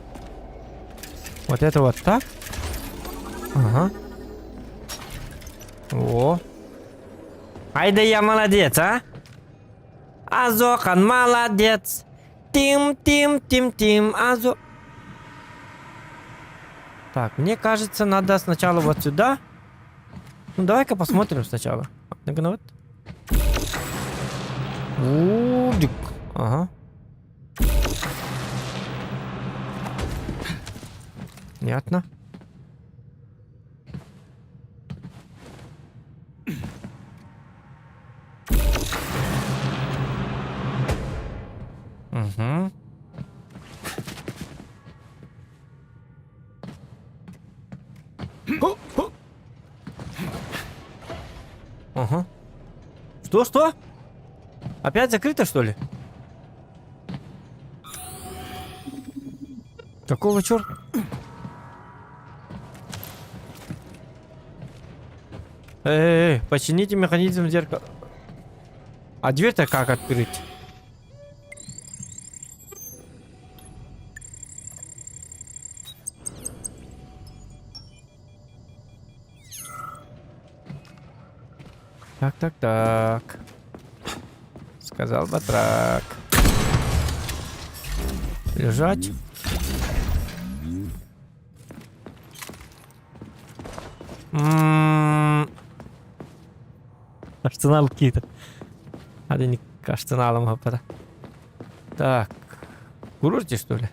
Вот это вот так. Ага. О. Ай да я молодец, а? Азохан молодец. Тим, Азо. Так, мне кажется, надо сначала вот сюда. Ну, давай-ка посмотрим сначала. Ну-ка, вот. Удик. Ага. Понятно. Угу. Ага. Что? Опять закрыто, что ли? Какого черта? Почините механизм зеркала. А дверь-то как открыть? Так. Сказал батрак. Лежать. Арсенал какие-то. Надо не к арсеналам гопата. Так. Курорте, что ли?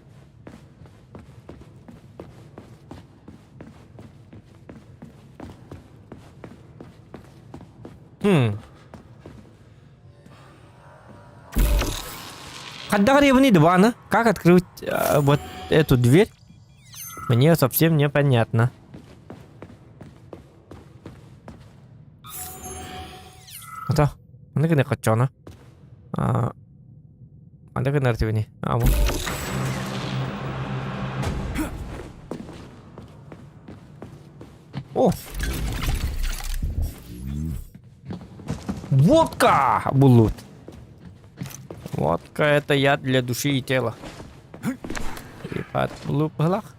Когда гребаный диван, как открыть вот эту дверь? Мне совсем непонятно. Это, ну не хочу, на. А так нарративный. Вот. О! Водка! Булут. Водка — это яд для души и тела. И под лупалах.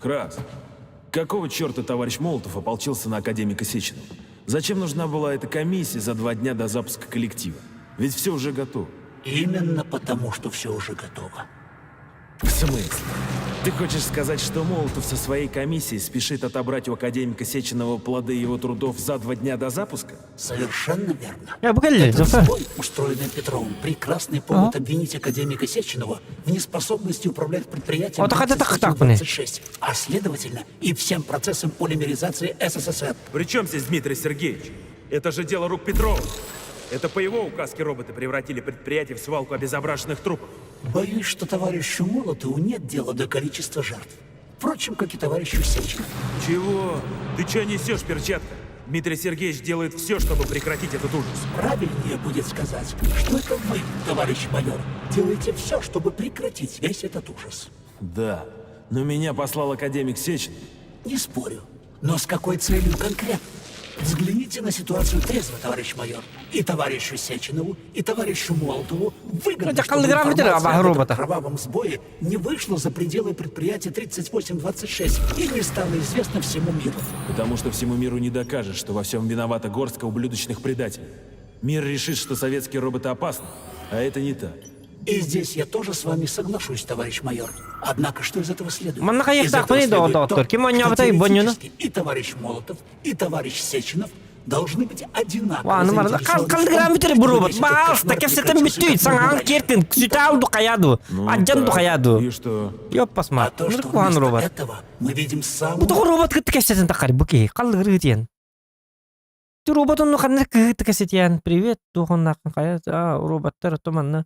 Храс, какого черта товарищ Молотов ополчился на академика Сеченова? Зачем нужна была эта комиссия за 2 дня до запуска коллектива? Ведь все уже готово. Именно потому, что все уже готово. В смысле? Ты хочешь сказать, что Молотов со своей комиссией спешит отобрать у академика Сеченова плоды его трудов за 2 дня до запуска? Совершенно верно. Bu geldi. Этот Zafer. сбой, устроенный Петровым, прекрасный повод обвинить академика Сеченова в неспособности управлять предприятием Вот так это так, блин. 3826, а следовательно и всем процессом полимеризации СССР. При чем здесь Дмитрий Сергеевич? Это же дело рук Петрова. Это по его указке роботы превратили предприятие в свалку обезображенных трупов. Боюсь, что товарищу Молотову нет дела до количества жертв. Впрочем, как и товарищу Сеченову. Чего? Ты что несешь, перчатка? Дмитрий Сергеевич делает все, чтобы прекратить этот ужас. Правильнее будет сказать, что это вы, товарищ майор, делаете все, чтобы прекратить весь этот ужас. Да, но меня послал академик Сечин. Не спорю. Но с какой целью конкретно? Взгляните на ситуацию трезво, товарищ майор. И товарищу Сеченову, и товарищу Молотову выгодно, Это чтобы каллиграмметр информация об робота. этом кровавом сбое не вышла за пределы предприятия 3826 и не стала известна всему миру. Потому что всему миру не докажешь, что во всем виновата горстка ублюдочных предателей. Мир решит, что советские роботы опасны, а это не так. И здесь я тоже с вами соглашусь, товарищ майор. Однако, что из этого следует? Манна каяк Из так этого мне следует доктор. то, Кем он не что обтай бонюну? теоретически и товарищ Молотов, и товарищ Сеченов должны быть одинаково Ва, ну мара, каллиграмметр bu robot. Bas, tak keseten bitti. Sangan kertin. Sütal du kayadu. Ajan du kayadu. И что? Yok А pasma. то, что Kuhan вместо robot. этого мы видим самую... Bu da robot kıt keseten takar bu ki. Kaldırır diyen. Tu robot onu kanır kıt keseten. Привет. Tu honna kayat. Robotlar tomanna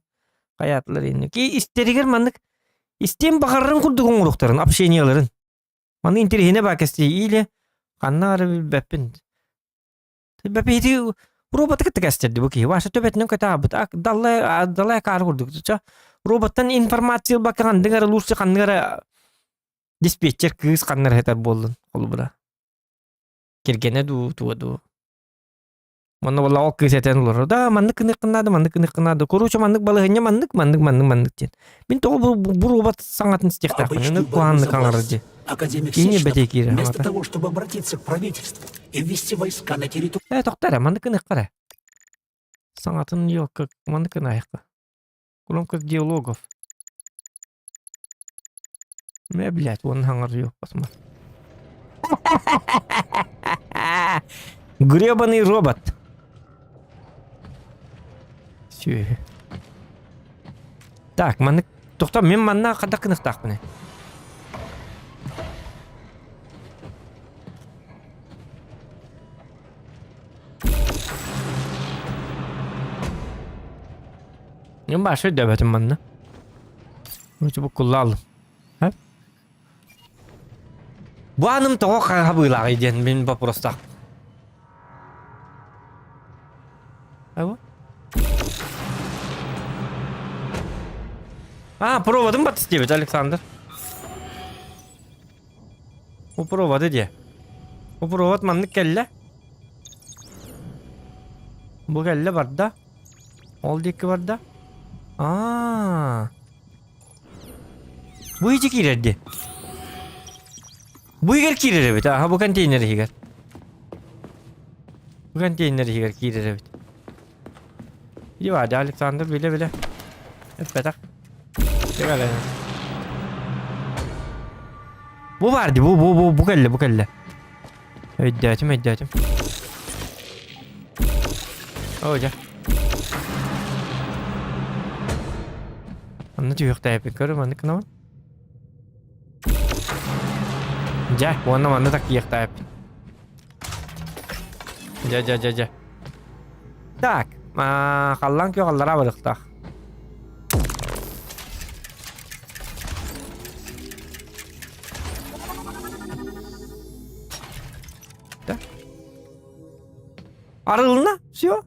kayatlar inni. Ki isteriger manık. İstem bakarın kurdu kongrukların. Apşeniyaların. Manı interihine bakesti. İyle. Kannar beppin. Beppe hiti robot kıt keseten bu ki. Ваша töbetinin kitabı. Dalay kar kurduk. Robottan informasiya bakan. Dengar lursi kanlar. Диспетчер кыз каннар хетер болдун колбура. Киргене ду. Мана вала ок кыз хетен улар. Да, маннык кынады. Короче, маннык балыгыня маннык тен. Мен того бу робот саңатын стехтак. Мен куанны каңарды. Академик Ине Сеченов, бетекири. вместо того, чтобы обратиться к правительству и ввести войска на территорию... Токтара, маннык кара. Саңатын yok, как маннык айка. Громко диалогов. Блять, вон хангар yok, посмотри. Гребаный робот. Все. Так, маннык. Тохта, мен манна када кынықтақ міне. Мен башы дөбетім манна. Өте бұл құллалым. Bu hanım toğu kabıyla giden ben paprostak. Abo. Проводым батыстебет, Александр. Bu provodu diye. Bu provod manlık kelle. Bu kelle var da. Oldu iki var da. Bu hiç girerdi. Bu higar kirir evet. Bu konteyner higar. Bu konteyner higar kirir evet. İyi hadi Alexander bile. Hep betak. Gel. Bu vardı bu kelle. Eddatim. Hoca. Anlatıyor da yapıyorum anlık ne var? Ja, wannan wannan tak iya tap. Ja. Так, қаллан кё қаллара барықтақ. Так. Арылына, все.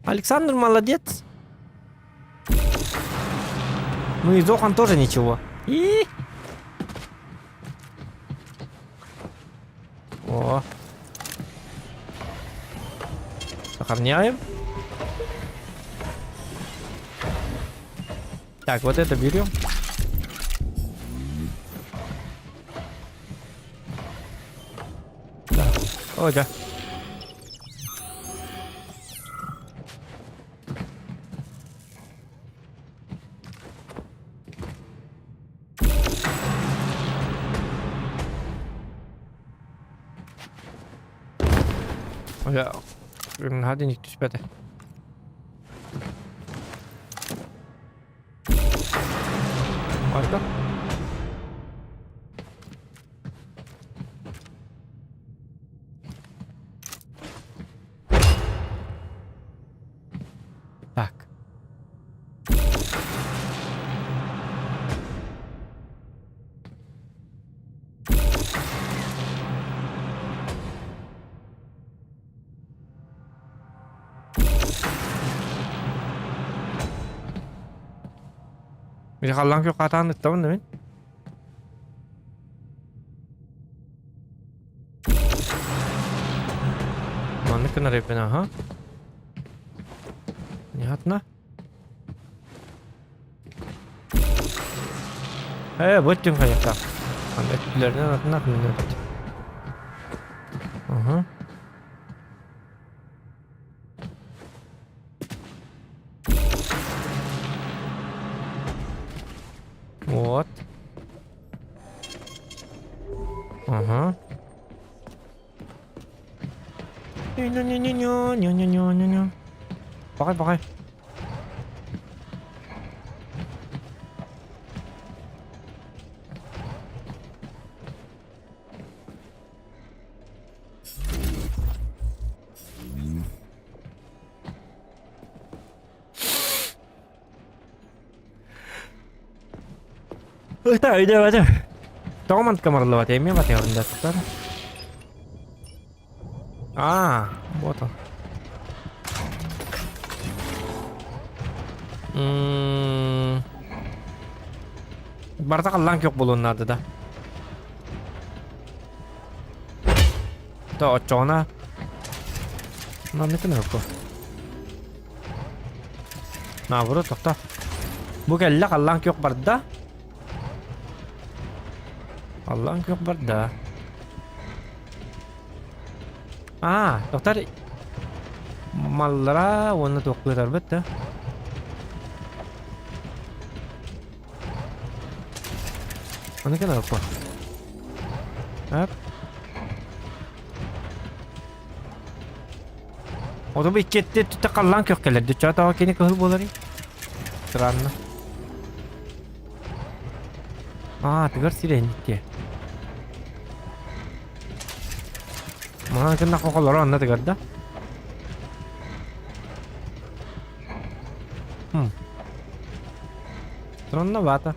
Александр молодец. Ну и Зохан тоже ничего. О. Сохраняем. Так, вот это берем. Так. Ой, да. Ya. Hadi nik düşmedi. Başka? Так. Bir hallang yok hatan tamam değil mi? Mana kena repena ha? Lihat nah. Bocung kayak tak. Anda pilarnya nak menurut. Вот. Ага. Не-не-не-не-не-не-не-не-не. Pakai. Tak, udah baca. Tahu man kamar lewat ini apa ya anda tukar? Botol. Barta kallang yok bulunmadı da. Da açana. Ne kenapa? Nah, bro, tak. Bu kella kallang yok barda. Allah'ın yok barda. Doktor mallara onu dokuyor elbette. Onu kenapa? Hep. O da bir gitti tutak kallang yok geldi. Çata kini kahır boları. Teranna. Tegar siren diye. Mana kena kokoran na tegar da. Teranna bata.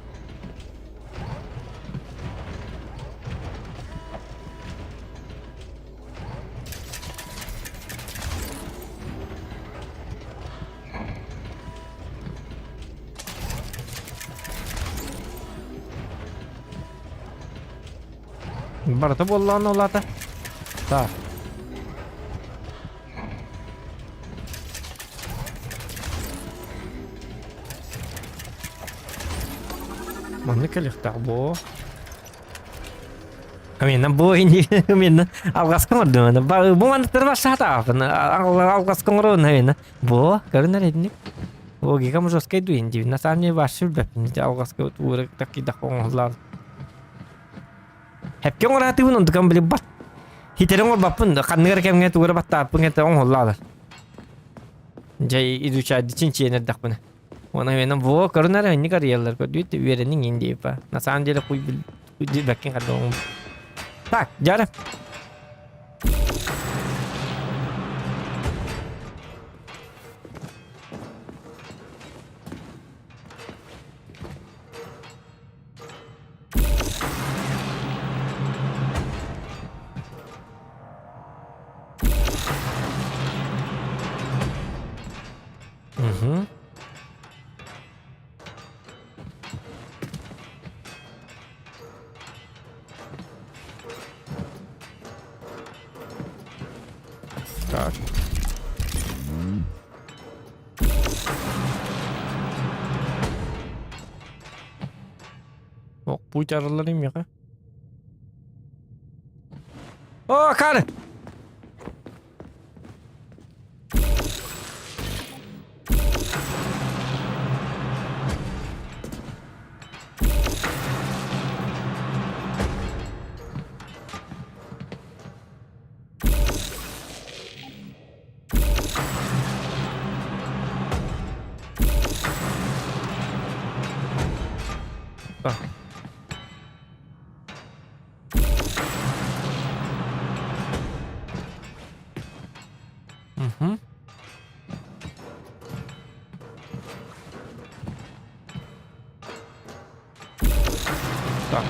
Barata bollan olata. Tak. Mana kelih tak bo. Amin bo ini amin algas komando na ba bo man terasa ta algas komando na bo karena ini logika мы жестко иду инди на самом деле ваш беп не алgas ko tur taki da konlar. Hep kong orang tu untuk kembali bat. Hiterong orang bapun kan negara kami tu orang batta pengen orang holar. Jadi itu cah di cincin ada pun. Orang yang bo karena ini karyalar ko duit werening indi pa. Na samom деле kuy di bakin kadong. Tak, jalan. Так. Pult aralarıyım ya. Kar! Так. Угу. Так.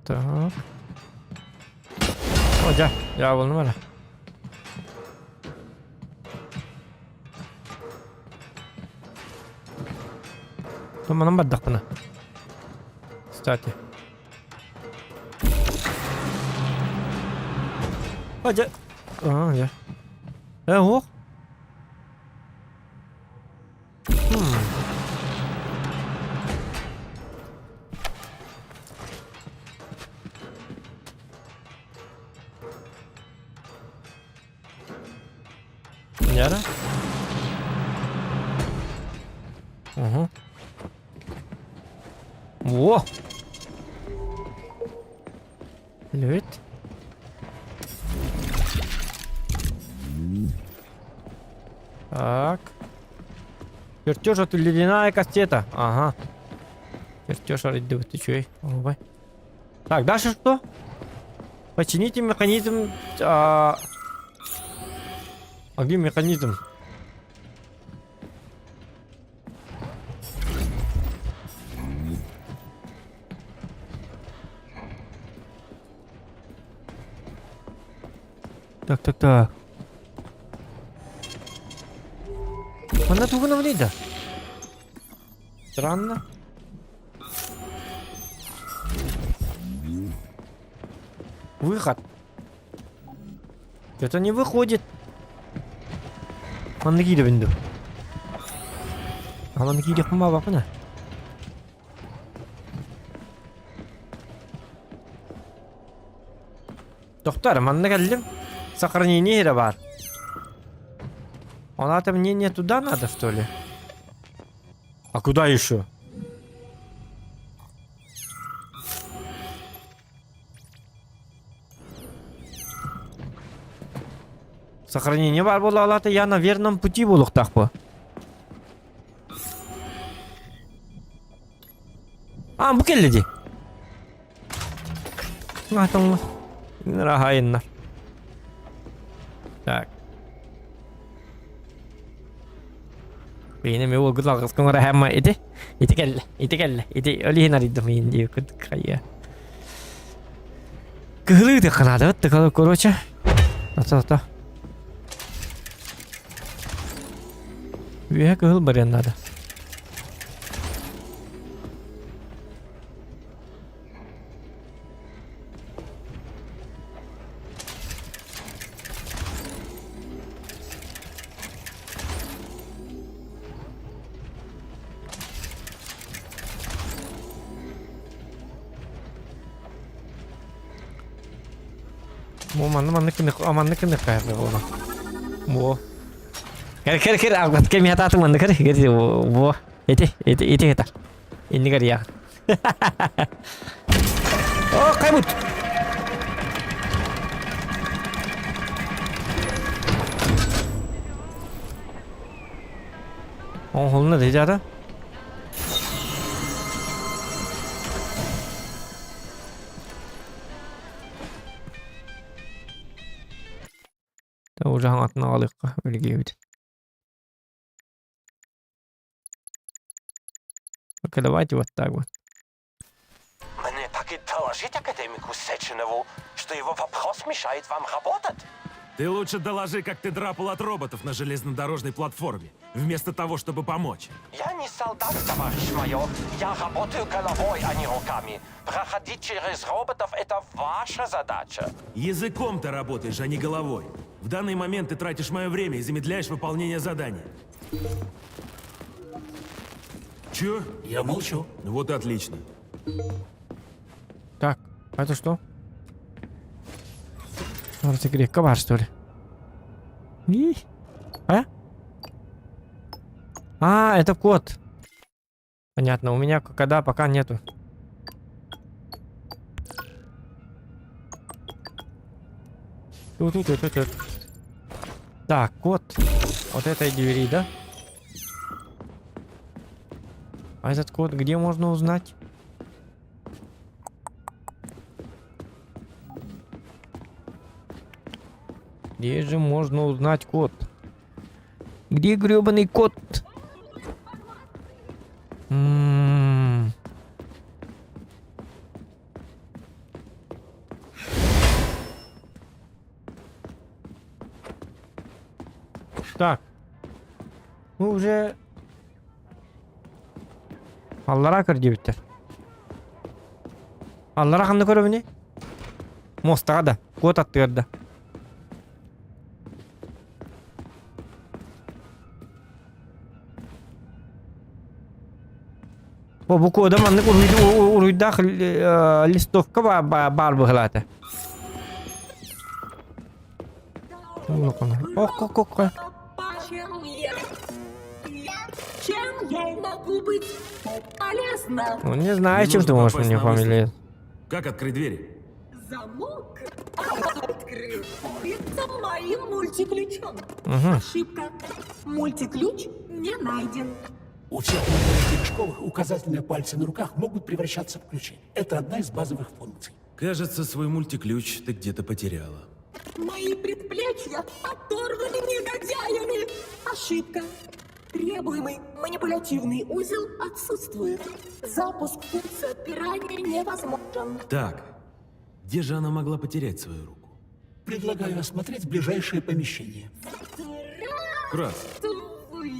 Так. О, ya bulunmadı. Tamam, بدك بنا. Кстати. Aja. Ah, ya. Oh. Яра? Угу. Во! Лёд. Так. Чертеж от ледяная кастета. Ага. Чертеж от ты чё? Ой. Так, дальше что? Почините механизм. А где механизм? Так. Она тут не влізе. Странно. Выход. Это не выходит. Mana gidiyor bindu. Mana gidiyor kuma bak ne? Доктор, mana geldim. Сохранение de var. Она-то мне не туда надо, что ли? А куда еще? Сохранение бар бола алаты, я на верном пути болук так по. А, bu келди. Атың. Рахайыннар. Так. Benim yol kulağız kongre hemma iti. İti gel. İti öyle narıdım indi kaya. Kırıldı kanadı tıkalı koroça. Ata. Üye kırıl bari anladı. Mana kena kayak apa? Bo. Kira aku kami hata tu mana kira gitu. Bo. Itu kita. Ini kira. Oh, kabut. Oh, holna deh jada. уже аңатын алыққа өлгейбіді. Окей, давайте вот так вот. Мне так и доложить академику Сеченову, что его вопрос мешает вам работать. Ты лучше доложи, как ты драпал от роботов на железнодорожной платформе, вместо того, чтобы помочь. Я не солдат, товарищ майор. Я работаю головой, а не руками. Проходить через роботов — это ваша задача. Языком ты работаешь, а не головой. В данный момент ты тратишь мое время и замедляешь выполнение задания. Чё? Я молчу. Вот и отлично. Так, а это что? Разогревка бар, что ли? А, это код. Понятно, у меня когда пока нету. Тут. Так, код вот этой двери, да? А этот код где можно узнать? Где же можно узнать код? Где гребаный код? Так. Мы уже... Аллара кірдебіттер. Аллара қанды көрі біне? Мостаға да. Код атты көрді. Бұл кода маңдық ұруйдақ листовка бар бұғылаты. Ох. Чем я могу быть полезна? Ну, не знаю, чем ты можешь мне фамилию. Как открыть двери? Замок открывается моим мультиключом. Ошибка. Мультиключ не найден. У всех моих пирожковых указательные пальцы на руках могут превращаться в ключи. Это одна из базовых функций. Кажется, свой мультиключ ты где-то потеряла. Мои предплечья оторваны негодяями. Ошибка. Требуемый манипулятивный узел отсутствует. Запуск функции отпирания невозможен. Так, где же она могла потерять свою руку? Предлагаю осмотреть ближайшее помещение. Крас.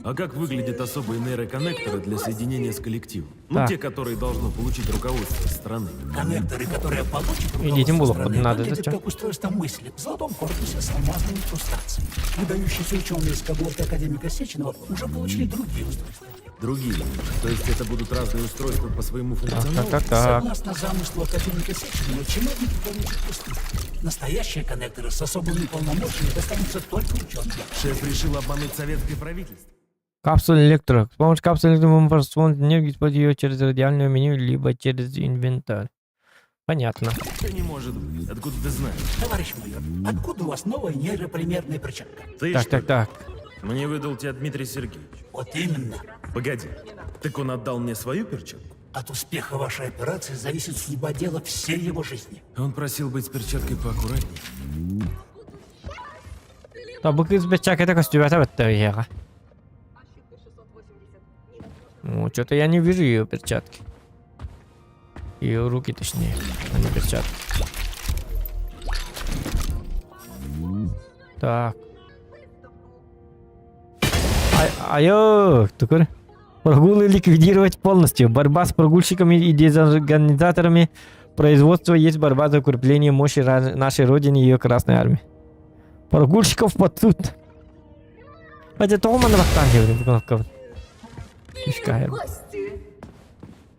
А как выглядят особые нейроконнекторы для соединения с коллективом? Ну, Так. те, которые должны получить руководство со стороны. Коннекторы, которые получат Идите, руководство Булах, страны, надо, выглядят зачем? как устройство мысли в золотом корпусе с алмазными инкрустациями. Выдающиеся ученые из когорты академика Сеченова уже получили другие устройства. Другие. То есть это будут разные устройства по своему функционалу? Так. Согласно замыслу академика Сеченова, чиновники получат пустых. Настоящие коннекторы с особыми полномочиями достанутся только ученым. Шеф решил обмануть советское правительство. Капсула электро. С помощью капсулы электро мы можем вспомнить энергию, используя ее через радиальное меню, либо через инвентарь. Понятно. Это не может быть. Откуда ты знаешь? Товарищ майор, откуда у вас новая нейрополимерная перчатка? Ты Так, что так, ли? так. Мне выдал тебя Дмитрий Сергеевич. Вот именно. Погоди. Так он отдал мне свою перчатку? От успеха вашей операции зависит судьба дела всей его жизни. Он просил быть с перчаткой поаккуратнее. Да, bu kız bıçak костюмета bitti ya. Ну, что-то я не вижу ее перчатки. Ее руки, точнее, а не перчатки. Так. Tukar. Прогулы ликвидировать полностью. Борьба с прогульщиками и дезорганизаторами производства есть борьба за укрепление мощи нашей Родины и ее Красной Армии. Прогульщиков под суд. Это Тома на вахтанге.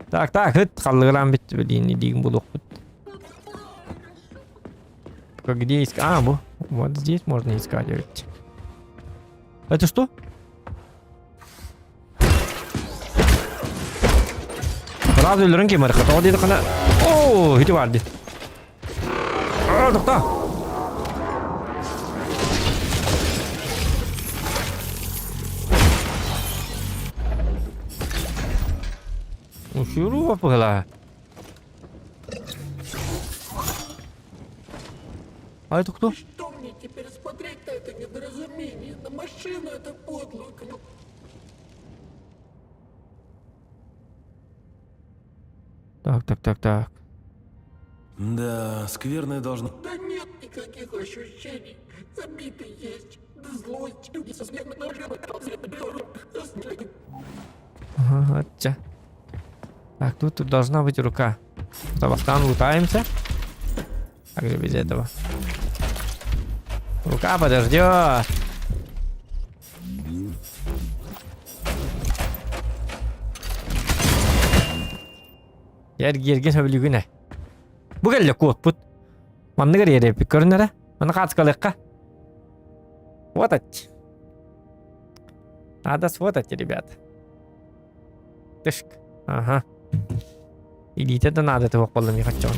Так, халграм бит не дигм булох. Где искать? Вот здесь можно искать. Это что? Сразу или рынки мэр хотел где-то когда... О, иди варди. Так. Шуру попала. А это кто? Что мне теперь смотреть на это недоразумение? На машину это подлую. Так. Да, скверное должно... Да нет никаких ощущений. Забитый есть. Да злость. Люди со смертным ножом. Ага, так, тут должна быть рука. Табахтан лутаемся. Так же без этого. Рука подождет. Ерген сөйлегіне. Бұл әлі код бұд. Манны көрері епі көрінері. Маны қатысқалыққа. Вот это. Надо сфотать, ребята. Тышк. Ага. Идите, да надо этого полами хочу.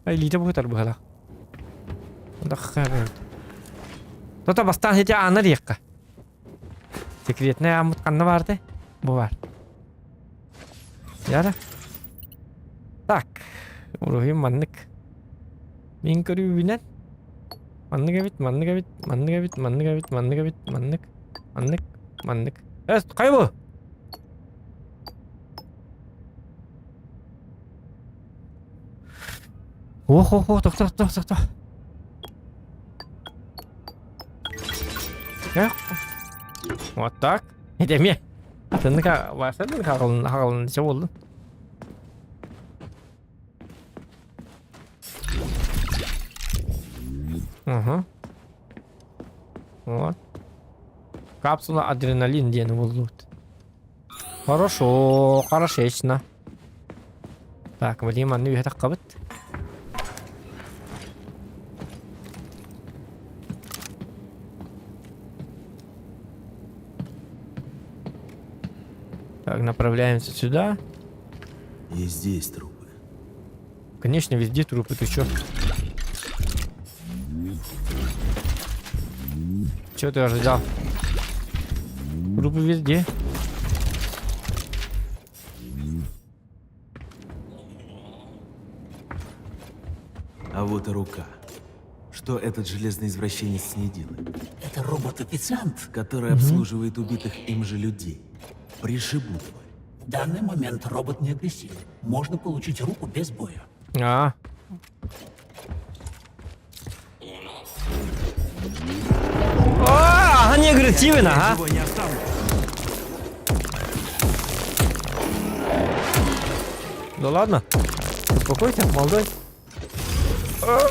Элита будет арбала. Да хрен. Кто-то бастан эти ана река. Секретная амутканна варды. Бувар. Яра. Так. Урухим маннык. Мин көрүү бинен. Маннык. Кайбы? Ох, токто. Вот так. Это мне. Ты на вас это хагал все болды. Ага. Вот. Капсула адреналин дені болды. Хорошечно. Так, блин, манны үйе таққабыт. Так, направляемся сюда. И здесь трупы. Конечно, везде трупы, ты чё? Чё ты ожидал? Трупы везде. А вот и рука. Что этот железный извращенец с ней делает? Это робот-официант. Который обслуживает убитых им же людей. Пришибу тварь. В данный момент робот не агрессивен. Можно получить руку без боя. Они агрессивны, ага. Да ладно. Успокойся, молодой. Да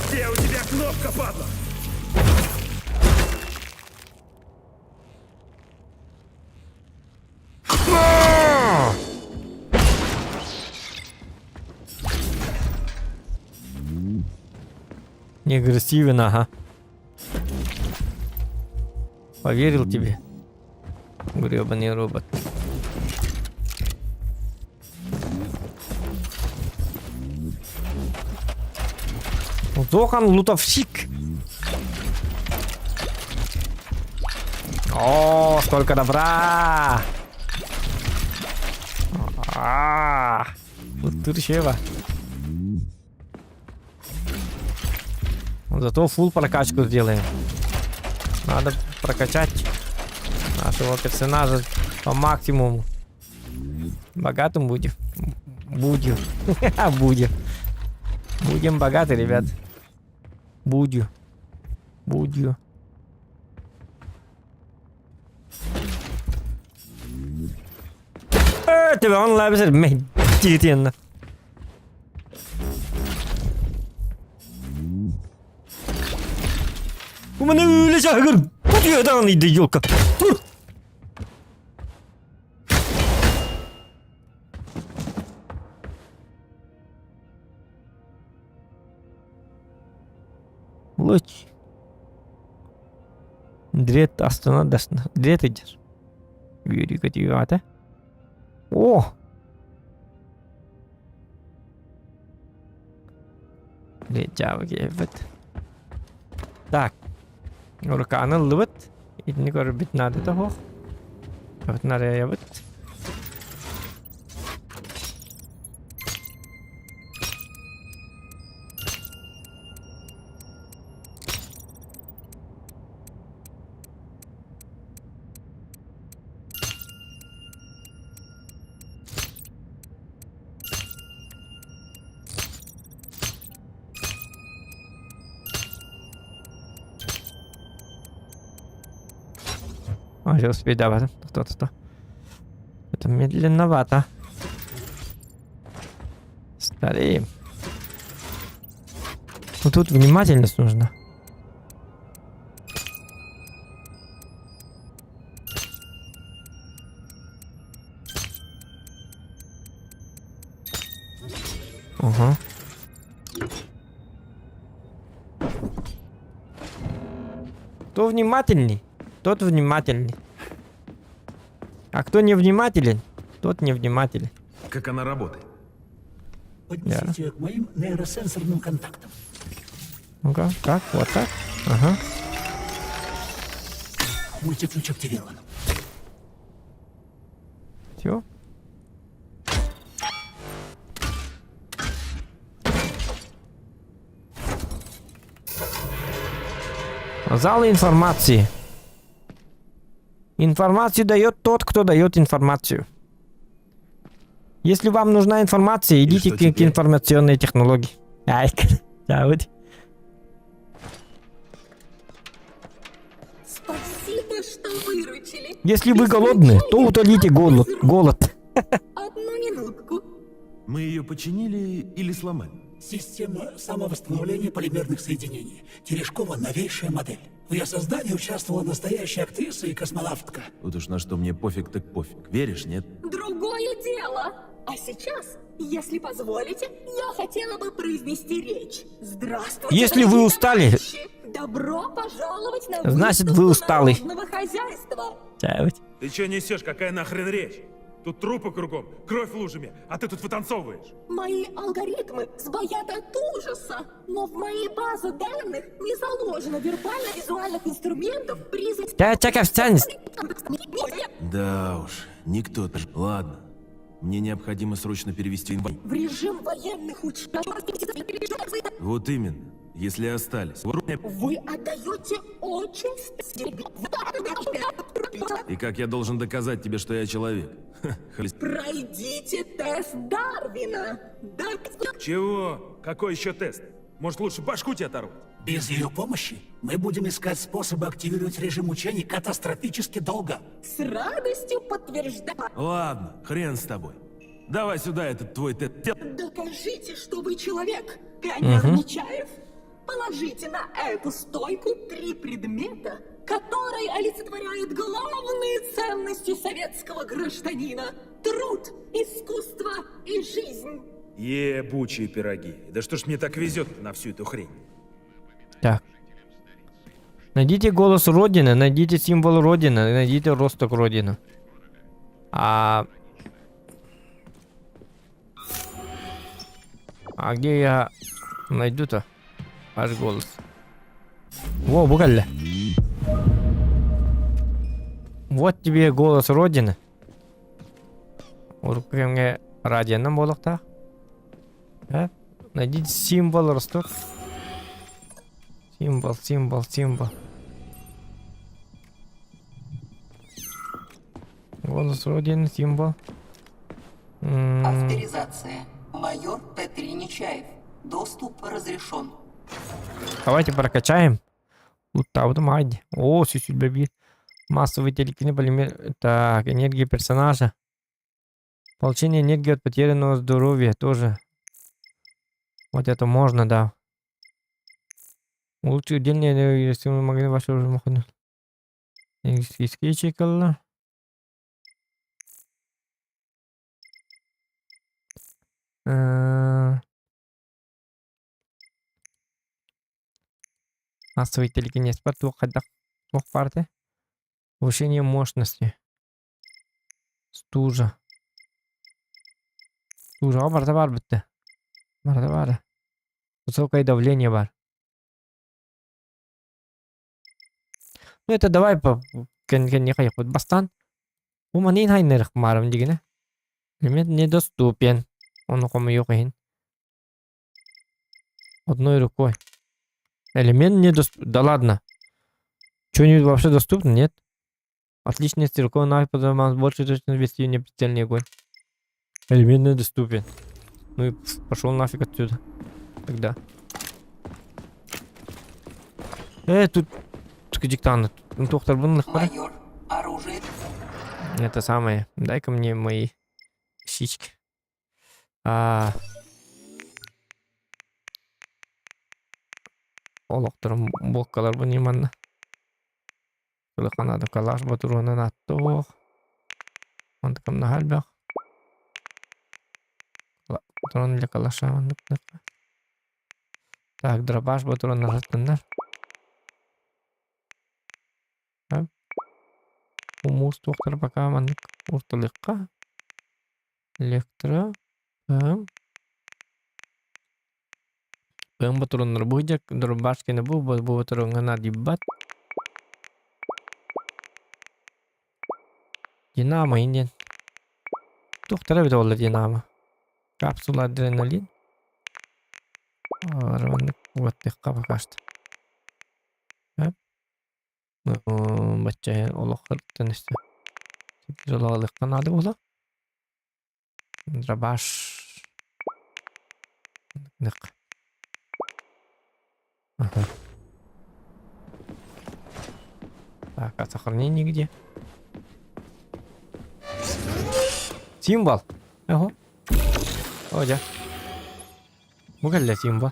где у тебя кнопка, падла? Не агрессивен, ага. Поверил тебе. Гребаный робот. Зохан лутовщик. О, сколько добра! Лутырщева. Зато фулл прокачку сделаем. Надо прокачать нашего персонажа по максимуму. Богатым будем. Будем. Будем богаты, ребят. Будем. Тебя он лабзер медитенно. У меня вылезет, говорю, куда там иди, ёлка? Луч. Дред остановился. Дред идешь. Юрий Кативата. О! Летявки, вот. Так. Урканы лывыт. Идни көрбит надо того. Вот надо я вот. Сейчас успеть, давай. Что. Это медленновато. Стареем. Ну тут внимательность нужна. Ага. Кто внимательный, тот внимательный. А кто невнимателен, тот невнимателен. Как она работает? Поднесите ее к моим нейросенсорным контактам. Ну-ка, как? Вот так? Ага. Мультиключ активирован. Все. Залы информации. Информацию дает тот, кто дает информацию. Если вам нужна информация, идите к информационной технологии. Ай, да, вот. Спасибо, что выручили. Если вы голодны, то утолите голод. Одну минутку. Мы ее починили или сломали? Система самовосстановления полимерных соединений. Терешкова новейшая модель. В ее создании участвовала настоящая актриса и космонавтка. Вот уж на что мне пофиг так пофиг. Веришь, нет? Другое дело. А сейчас, если позволите, я хотела бы произнести речь. Здравствуйте, Если вы дорогие устали, товарищи. Добро пожаловать на значит, выставку вы устали. народного хозяйства. Да, вот. Ты что несешь? Какая нахрен речь? Тут трупы кругом, кровь лужами, а ты тут вытанцовываешь. Мои алгоритмы сбоят от ужаса, но в моей базе данных не заложено вербально-визуальных инструментов, призванных... Да, чакай, встань. Да уж, никто даже. Ладно, мне необходимо срочно перевести инвалид. В режим военных учений. Вот именно, если остались. Вы отдаете очень специфическую... И как я должен доказать тебе, что я человек? Пройдите тест Дарвина. Чего? Какой еще тест? Может, лучше башку тебе оторвать? Без ее помощи мы будем искать способы активировать режим учений катастрофически долго. С радостью подтверждаю. Ладно, хрен с тобой. Давай сюда этот твой тест. Докажите, что вы человек, пионер Нечаев. Положите на эту стойку 3 предмета, которые олицетворяют главные ценности советского гражданина. Труд, искусство и жизнь. Ебучие пироги. Да что ж мне так везет на всю эту хрень? Так. Найдите голос Родины, найдите символ Родины, найдите росток Родины. А где я найду-то ваш голос? Во, буквально. Вот тебе голос Родины. Уркемге радионың болықта. Найдите символ росток. Символ. Голос Родины, символ. Авторизация. Майор Т3 Нечаев. Доступ разрешен. Давайте прокачаем. Майди. О, сюсюльбеби. Массовый телекинез, полимер. Так, энергия персонажа. Получение энергии от потерянного здоровья тоже. Вот это можно, да. Лучше отдельные, если мы могли ваши уже махнуть. Скетчикалла. Массовый телекинез по двух парты. Повышение мощности. Стужа. Барда бар бітті. Барда бар. Высокое давление бар. Ну это давай по не хай ход бастан. У манин хай нерх марам дигіне. Элемент недоступен. Он кому ёкин. Одной рукой. Элемент недоступен. Да ладно. Что-нибудь вообще доступно? Нет. Отличная стрелковая навык позволяет больше точно вести непредельный огонь. Элемент недоступен. Ну и пошел нафиг отсюда. Тогда. Тут диктант. Ну, доктор Бунлых, Майор, оружие. Это самое. Дай-ка мне мои щички. Олоқтырым боккалар бұныманна. Кылықанады калаш батуруынан аттоқ. Антықымна халбақ. Батуран для калаша. Так, дробаш батуран нажаттандар. Умуз тоқтар пока мандық орталыққа. Электро. Бен батуруннар буйдак, дурбашкины бу батурунгана диббат. Динамо инден. Тухтара бит олар динамо. Капсула адреналин. Арванны куаттык каба кашты. Бачча олохыр тенесте. Жолалык канады бола. Драбаш. Нык. Ага. Так, а сохранение где? Символ. Ого. Оля. Бугальля символ.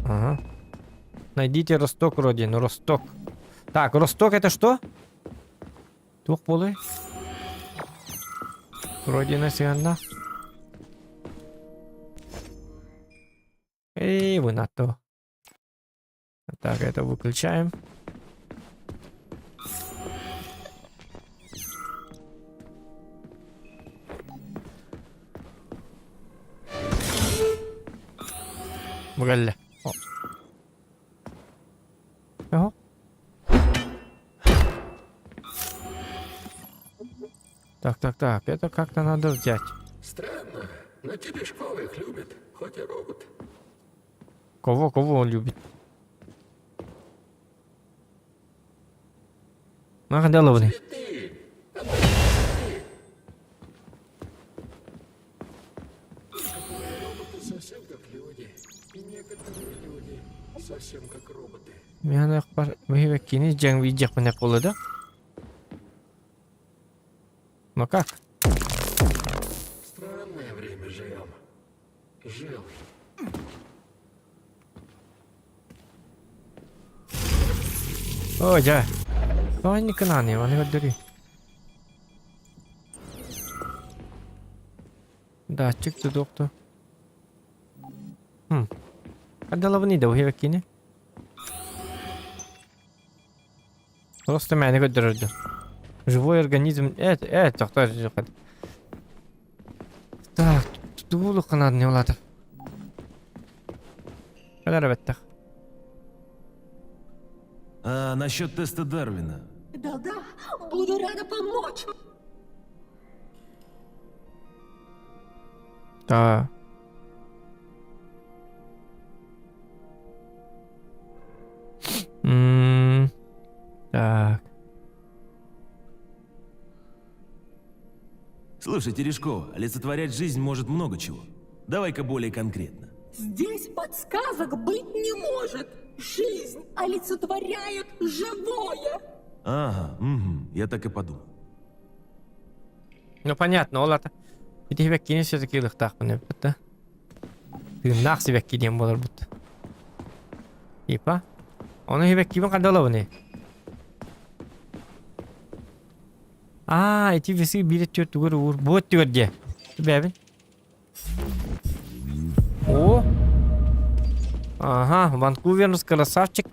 Ага. Найдите Росток, родину. Росток. Так, Росток это что? Тух полы. Родина сианна. Эй, вы на то. Так, это выключаем. Бугальля. Ого. Так, это как-то надо взять. Странно, но Терешкова их любит, хоть и робот. Кого он любит? Махадаловны. Роботы совсем как люди, и некоторые люди совсем как роботы. Мен векини жаң видео не колы да? Ну как? Странное время живем. Жил. О, ja. Oh, ini kena nih, mana dari? Да, чек tu доктор. Ada lah ini dah, wahai kini. Просто меня не держит. Живой организм. Доктор. Так, дулу кана не улады. Когда ребята? А насчет теста Дарвина? Да-да, буду рада помочь. Да. Так. Слушай, Терешкова, олицетворять жизнь может много чего. Давай-ка более конкретно. Здесь подсказок быть не может. Жизнь олицетворяет живое. Ага, я так и подумал. Ну понятно, олата. Иди веккини все-таки лыхтах мне, да? Ты нахси веккини болар будто. Ипа? Оны веккибен кадалавыны. Эти весы билет тёрт угур угур. Вот тёрт де. Ты бәбін? О! Ага, Ванкувернус красавчик.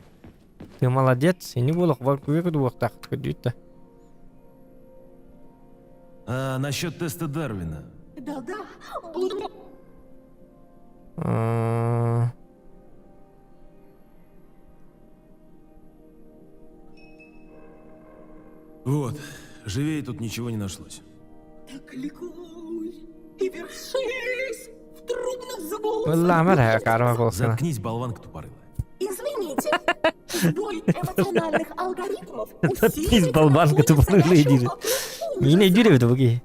Ты молодец. И не было Ванкувер дуактах. Ходит-то. А насчет теста Дарвина? Да-да, буду... Вот, живее тут ничего не нашлось. Так ликуй и вершись в трудных заблудах. Заткнись, болванка тупорылая. Извините, сбой эмоциональных алгоритмов Заткнись, болванка тупорылая. Меня не деревья другие.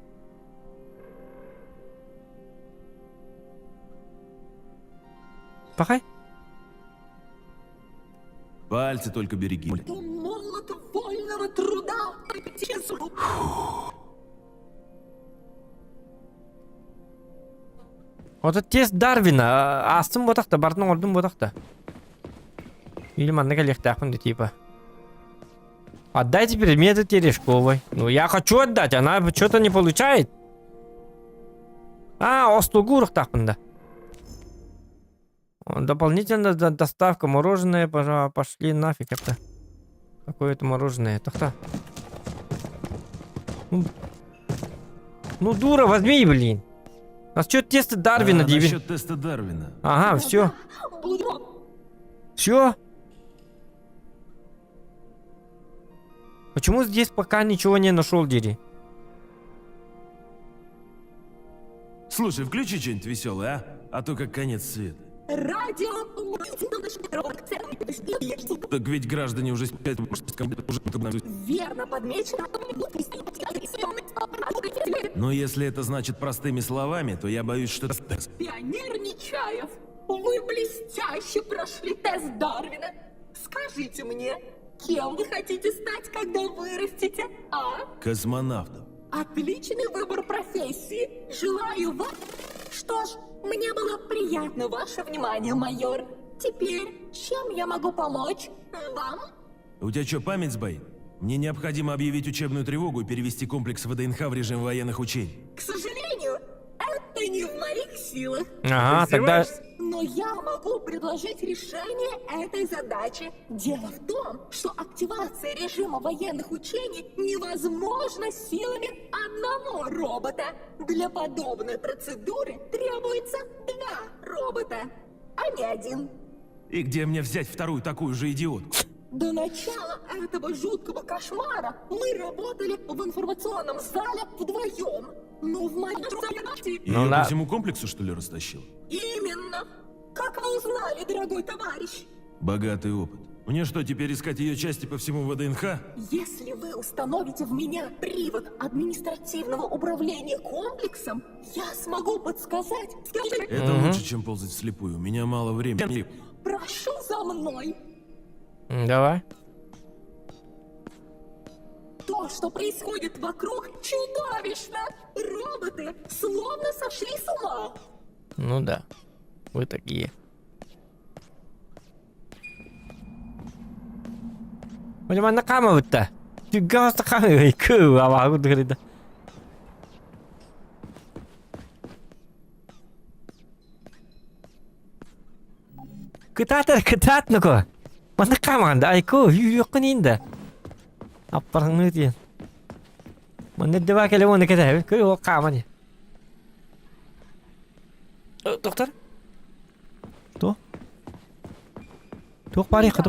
Пахай. Пальцы только береги. Молот вольного труда. Вот это тест Дарвина. Астым ботақта, бардың ордың ботақта. Или манна коллектахун типа. Отдайте предметы Терешковой. Ну, я хочу отдать, она что-то не получает. Остугурах тахпында. Дополнительная доставка. Мороженое, пожалуйста, пошли нафиг это. Какое-то мороженое. Тахта. Ну, дура, возьми, блин. А что тесты Дарвина, Дивин? Насчет теста Дарвина. Ага, все. Буду. Все. Почему здесь пока ничего не нашел, Дири? Слушай, включи что-нибудь веселое, а? А то как конец света. Радио. Так ведь граждане уже спят. Верно подмечено. Но если это значит простыми словами, то я боюсь, что... Пионер Нечаев, вы блестяще прошли тест Дарвина. Скажите мне, кем вы хотите стать, когда вырастете, а? Космонавтом. Отличный выбор профессии. Желаю вам... Что ж, мне было приятно ваше внимание, майор. Теперь, чем я могу помочь вам? У тебя что, память сбоит? Мне необходимо объявить учебную тревогу и перевести комплекс ВДНХ в режим военных учений. К сожалению, это не в моих силах. Ага, тогда... Но я могу предложить решение этой задачи. Дело в том, что активация режима военных учений невозможна силами одного робота. Для подобной процедуры требуется 2 робота, а не 1. И где мне взять вторую такую же идиотку? До начала этого жуткого кошмара мы работали в информационном зале вдвоем. Но в моей Ее по всему комплексу, что ли, растащил? Именно. Как вы узнали, дорогой товарищ? Богатый опыт. Мне что, теперь искать ее части по всему ВДНХ? Если вы установите в меня привод административного управления комплексом, я смогу подсказать. Это лучше, чем ползать вслепую. У меня мало времени. Прошу за мной. Давай. То, что происходит вокруг, чудовищно. Роботы словно сошли с ума. Ну да. Вы такие. Macam mana kamu betul? Juga sekali ke awak aku dengar itu. Ketat nak kau. Mana kamu anda? Aku yuk ni anda. Apa orang ni? Mana dia pakai lemon dekat saya? Kau kamu ni. Doktor? Кто? Париха,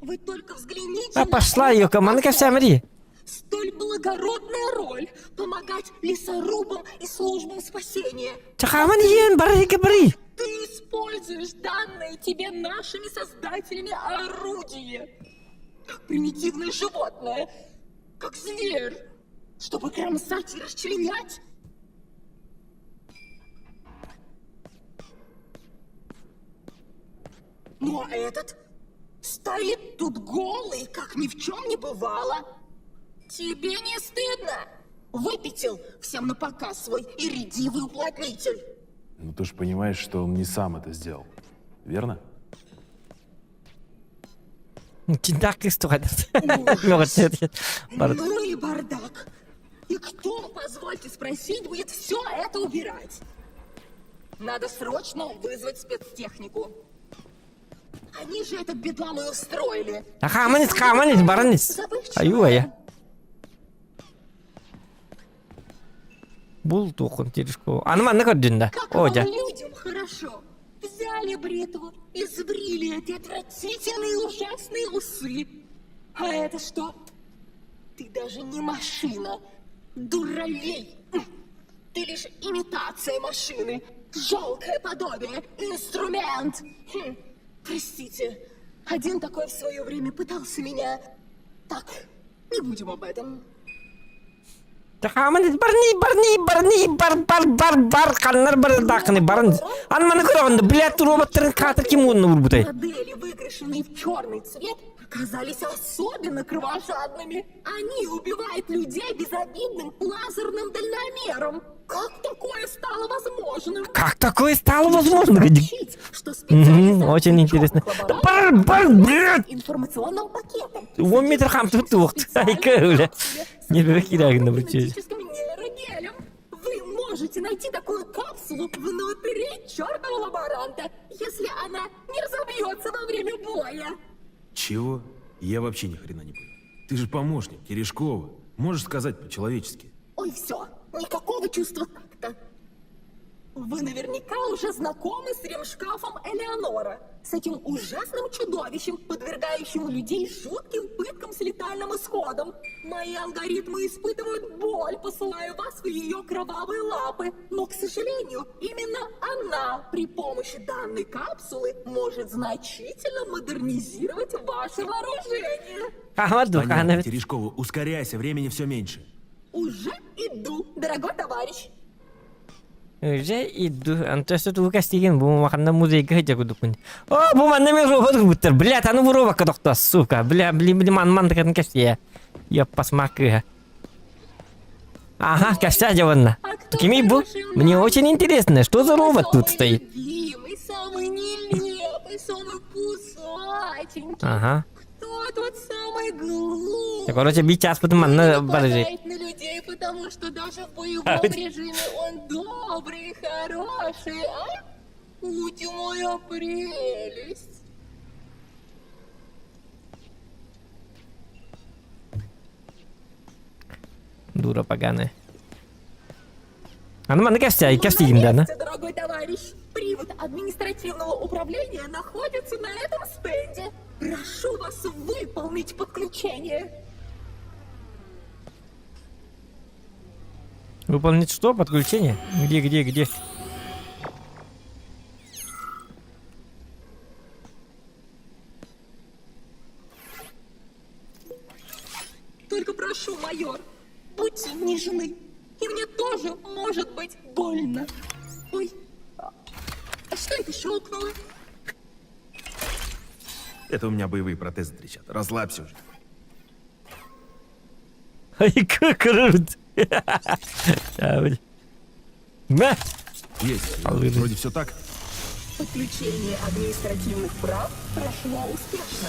Вы только взгляните А пошла ее команда вся, смотри. Столь благородная роль помогать лесорубам и службам спасения. Ты используешь данное тебе нашими создателями орудие. Как примитивное животное. Как зверь. Чтобы кромсать и расчленять. Ну а этот стоит тут голый, как ни в чем не бывало. Тебе не стыдно? Выпятил всем на показ свой иридивый уплотнитель. Ну ты ж понимаешь, что он не сам это сделал, верно? Так и стоит. Ну и бардак. И кто, позвольте спросить, будет все это убирать? Надо срочно вызвать спецтехнику. Они же этот бедлам и устроили. Каманец, баранец. Аюя. Бул тухун тиришку. Анман накоддинда. Одя. Людям хорошо. Взяли бритву и сбрили эти отвратительные ужасные усы. А это что? Ты даже не машина. Дуралей. Ты лишь имитация машины. Жалкое подобие. Инструмент. Простите, один такой в свое время пытался меня... Так, не будем об этом. Барни, каннар бардакны, барнец. Анман накоддинда, блядь, роботы ката кимонны урбутай. Модели, выкрашенные в черный цвет, оказались особенно кровожадными. Они убивают людей безобидным лазерным дальномером. Как такое стало возможным? Как такое стало возможно? Что специализация очень интересно. информационным пакетом. 1 метр хам тут тухт. Айка, не выкидай на брюче. Нейрогелем. Вы можете найти такую капсулу внутри черного лаборанта, если она не разобьется во время боя. Чего? Я вообще ни хрена не понял. Ты же помощник, Терешкова. Можешь сказать по-человечески? Ой, все. Никакого чувства такта. Вы наверняка уже знакомы с ремшкафом Элеонора. С этим ужасным чудовищем, подвергающим людей жутким пыткам с летальным исходом. Мои алгоритмы испытывают боль, посылая вас в ее кровавые лапы. Но, к сожалению, именно она при помощи данной капсулы может значительно модернизировать ваше вооружение. Понятно, Терешкова, ускоряйся, времени все меньше. Уже иду, дорогой товарищ. Уже иду. Антосы тука стеген, бу маханда музейка хеджа кудукун. О, бу манда мен робот буттер. Блядь, аны бу робот кадокта, сука. Бля, ман такатын каште. Я посмакы. Ага, кашта жаванна. Кими бу? Мне очень интересно, что за робот тут стоит. Любимый, самый нелепый, самый кусаченький. Ага. Кто тут самый глупый? Короче, бить час потом манна барыжи. Нападает на людей, потому что даже в боевом режиме он добрый, хороший, а? Будь моя прелесть. Дура поганая. А ну манна кашта, и кашти да, на? Дорогой товарищ, привод административного управления находится на этом стенде. Прошу вас выполнить подключение. Выполнить что? Подключение? Где? Только прошу, майор, будьте нежны. И мне тоже может быть больно. Ой, а что это щелкнуло? Это у меня боевые протезы трещат. Расслабься уже. Ай, как круто! Есть. Вроде все так. Подключение административных прав прошло успешно.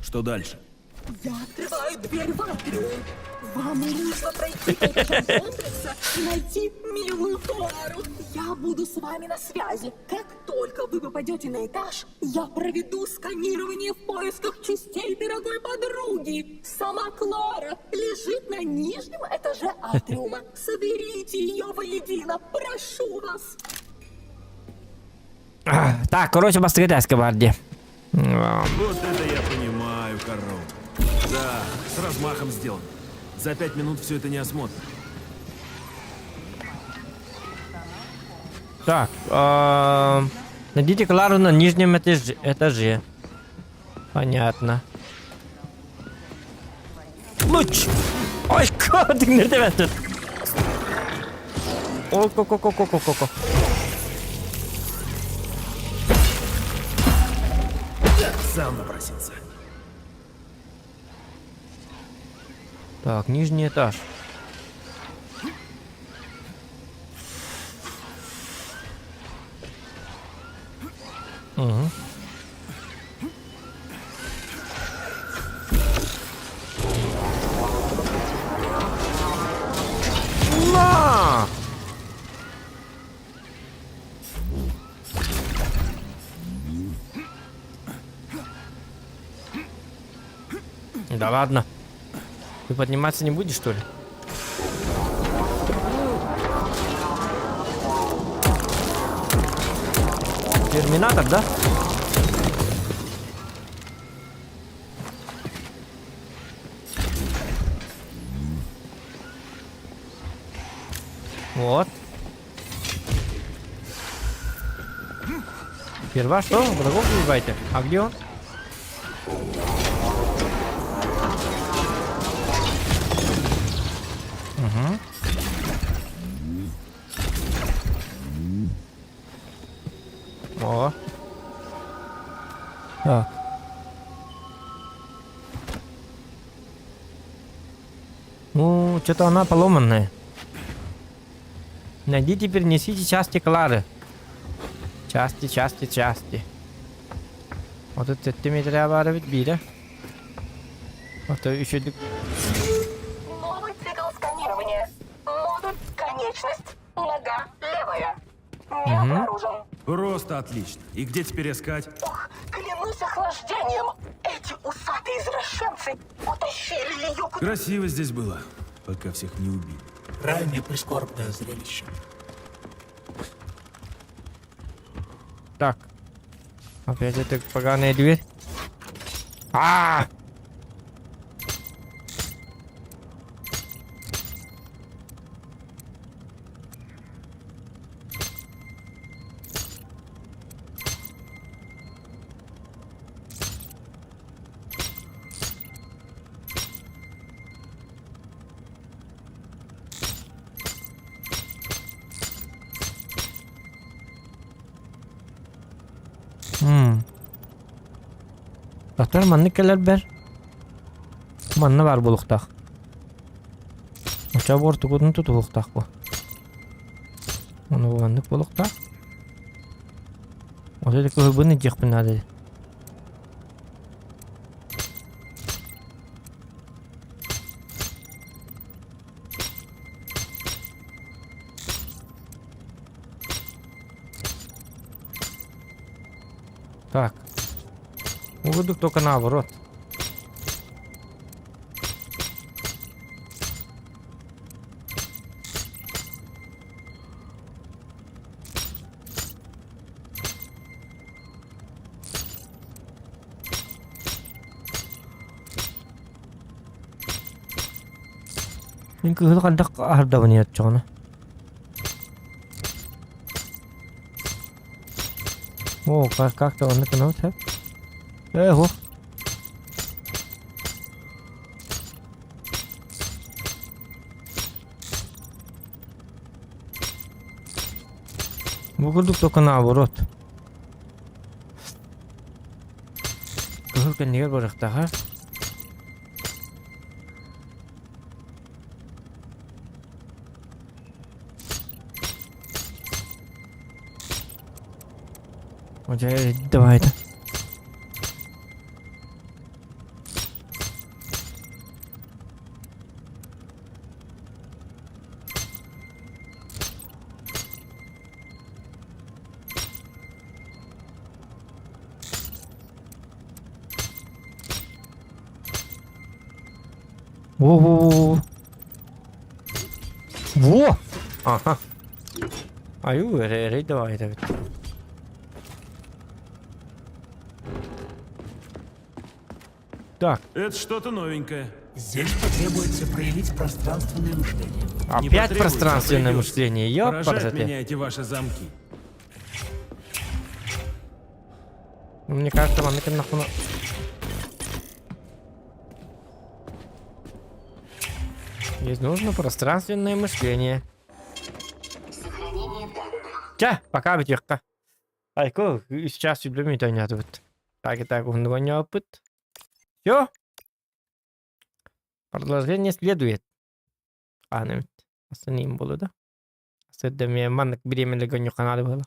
Что дальше? Я открываю дверь в атриум. Вам нужно пройти по этажам комплекса и найти милую Клару. Я буду с вами на связи. Как только вы попадете на этаж, я проведу сканирование в поисках частей дорогой подруги. Сама Клара лежит на нижнем этаже атриума. Соберите ее воедино, прошу вас. Так, короче, бастритайская гвардия. Вот это я понимаю, коров. Да, с размахом сделан. За 5 минут все это не осмотрено. Так, найдите Клару на нижнем этаже. Понятно. Луч! Ой, как ты не рвешь? О-ко-ко-ко-ко-ко-ко. Сам напросился. Так, нижний этаж. Угу. На! Да ладно. Ты подниматься не будешь, что ли? Терминатор, да? Вот. Сперва что? Врагов убивайте. А где он? Угу. О. Так. Ну, что-то она поломанная. Найдите, перенесите части Клары. Части. Вот это мне треба разбить, а то еще... Новый цикл сканирования. Модуль конечность. Нога левая. Не обнаружен. Просто отлично. И где теперь искать? Ох, клянусь охлаждением. Эти усатые извращенцы утащили ее куда... Красиво здесь было, пока всех не убили. Крайне прискорбное зрелище. Так. Опять эта поганая дверь. А! Doktor manni keler ber. Manna var buluktak. Uça bortu kudun tutu buluktak bu. Onu bu mandık buluktak. O dedik ki bunu cik bina dedi. Так. Уведу только наоборот. Мен кыгыл кандак ардабын ятчагына. О, как-то он наконец-то. Ого. Выходу только наоборот. Только не барахтага. Давай это. Во-во-во. Во! Ага. Аю, давай это. Так. Это что-то новенькое. Здесь потребуется проявить пространственное мышление. Опять пространственное мышление. Поражают меня эти ваши замки. Мне кажется, вам это нахуй. Здесь нужно пространственное мышление. Ча, пока битирка. Айко, сейчас любимый тайнят вот. Так и так, он не опыт. Все. Продолжение следует. А, ну, остальным было, да? С этим манок беременный гоню каналы было.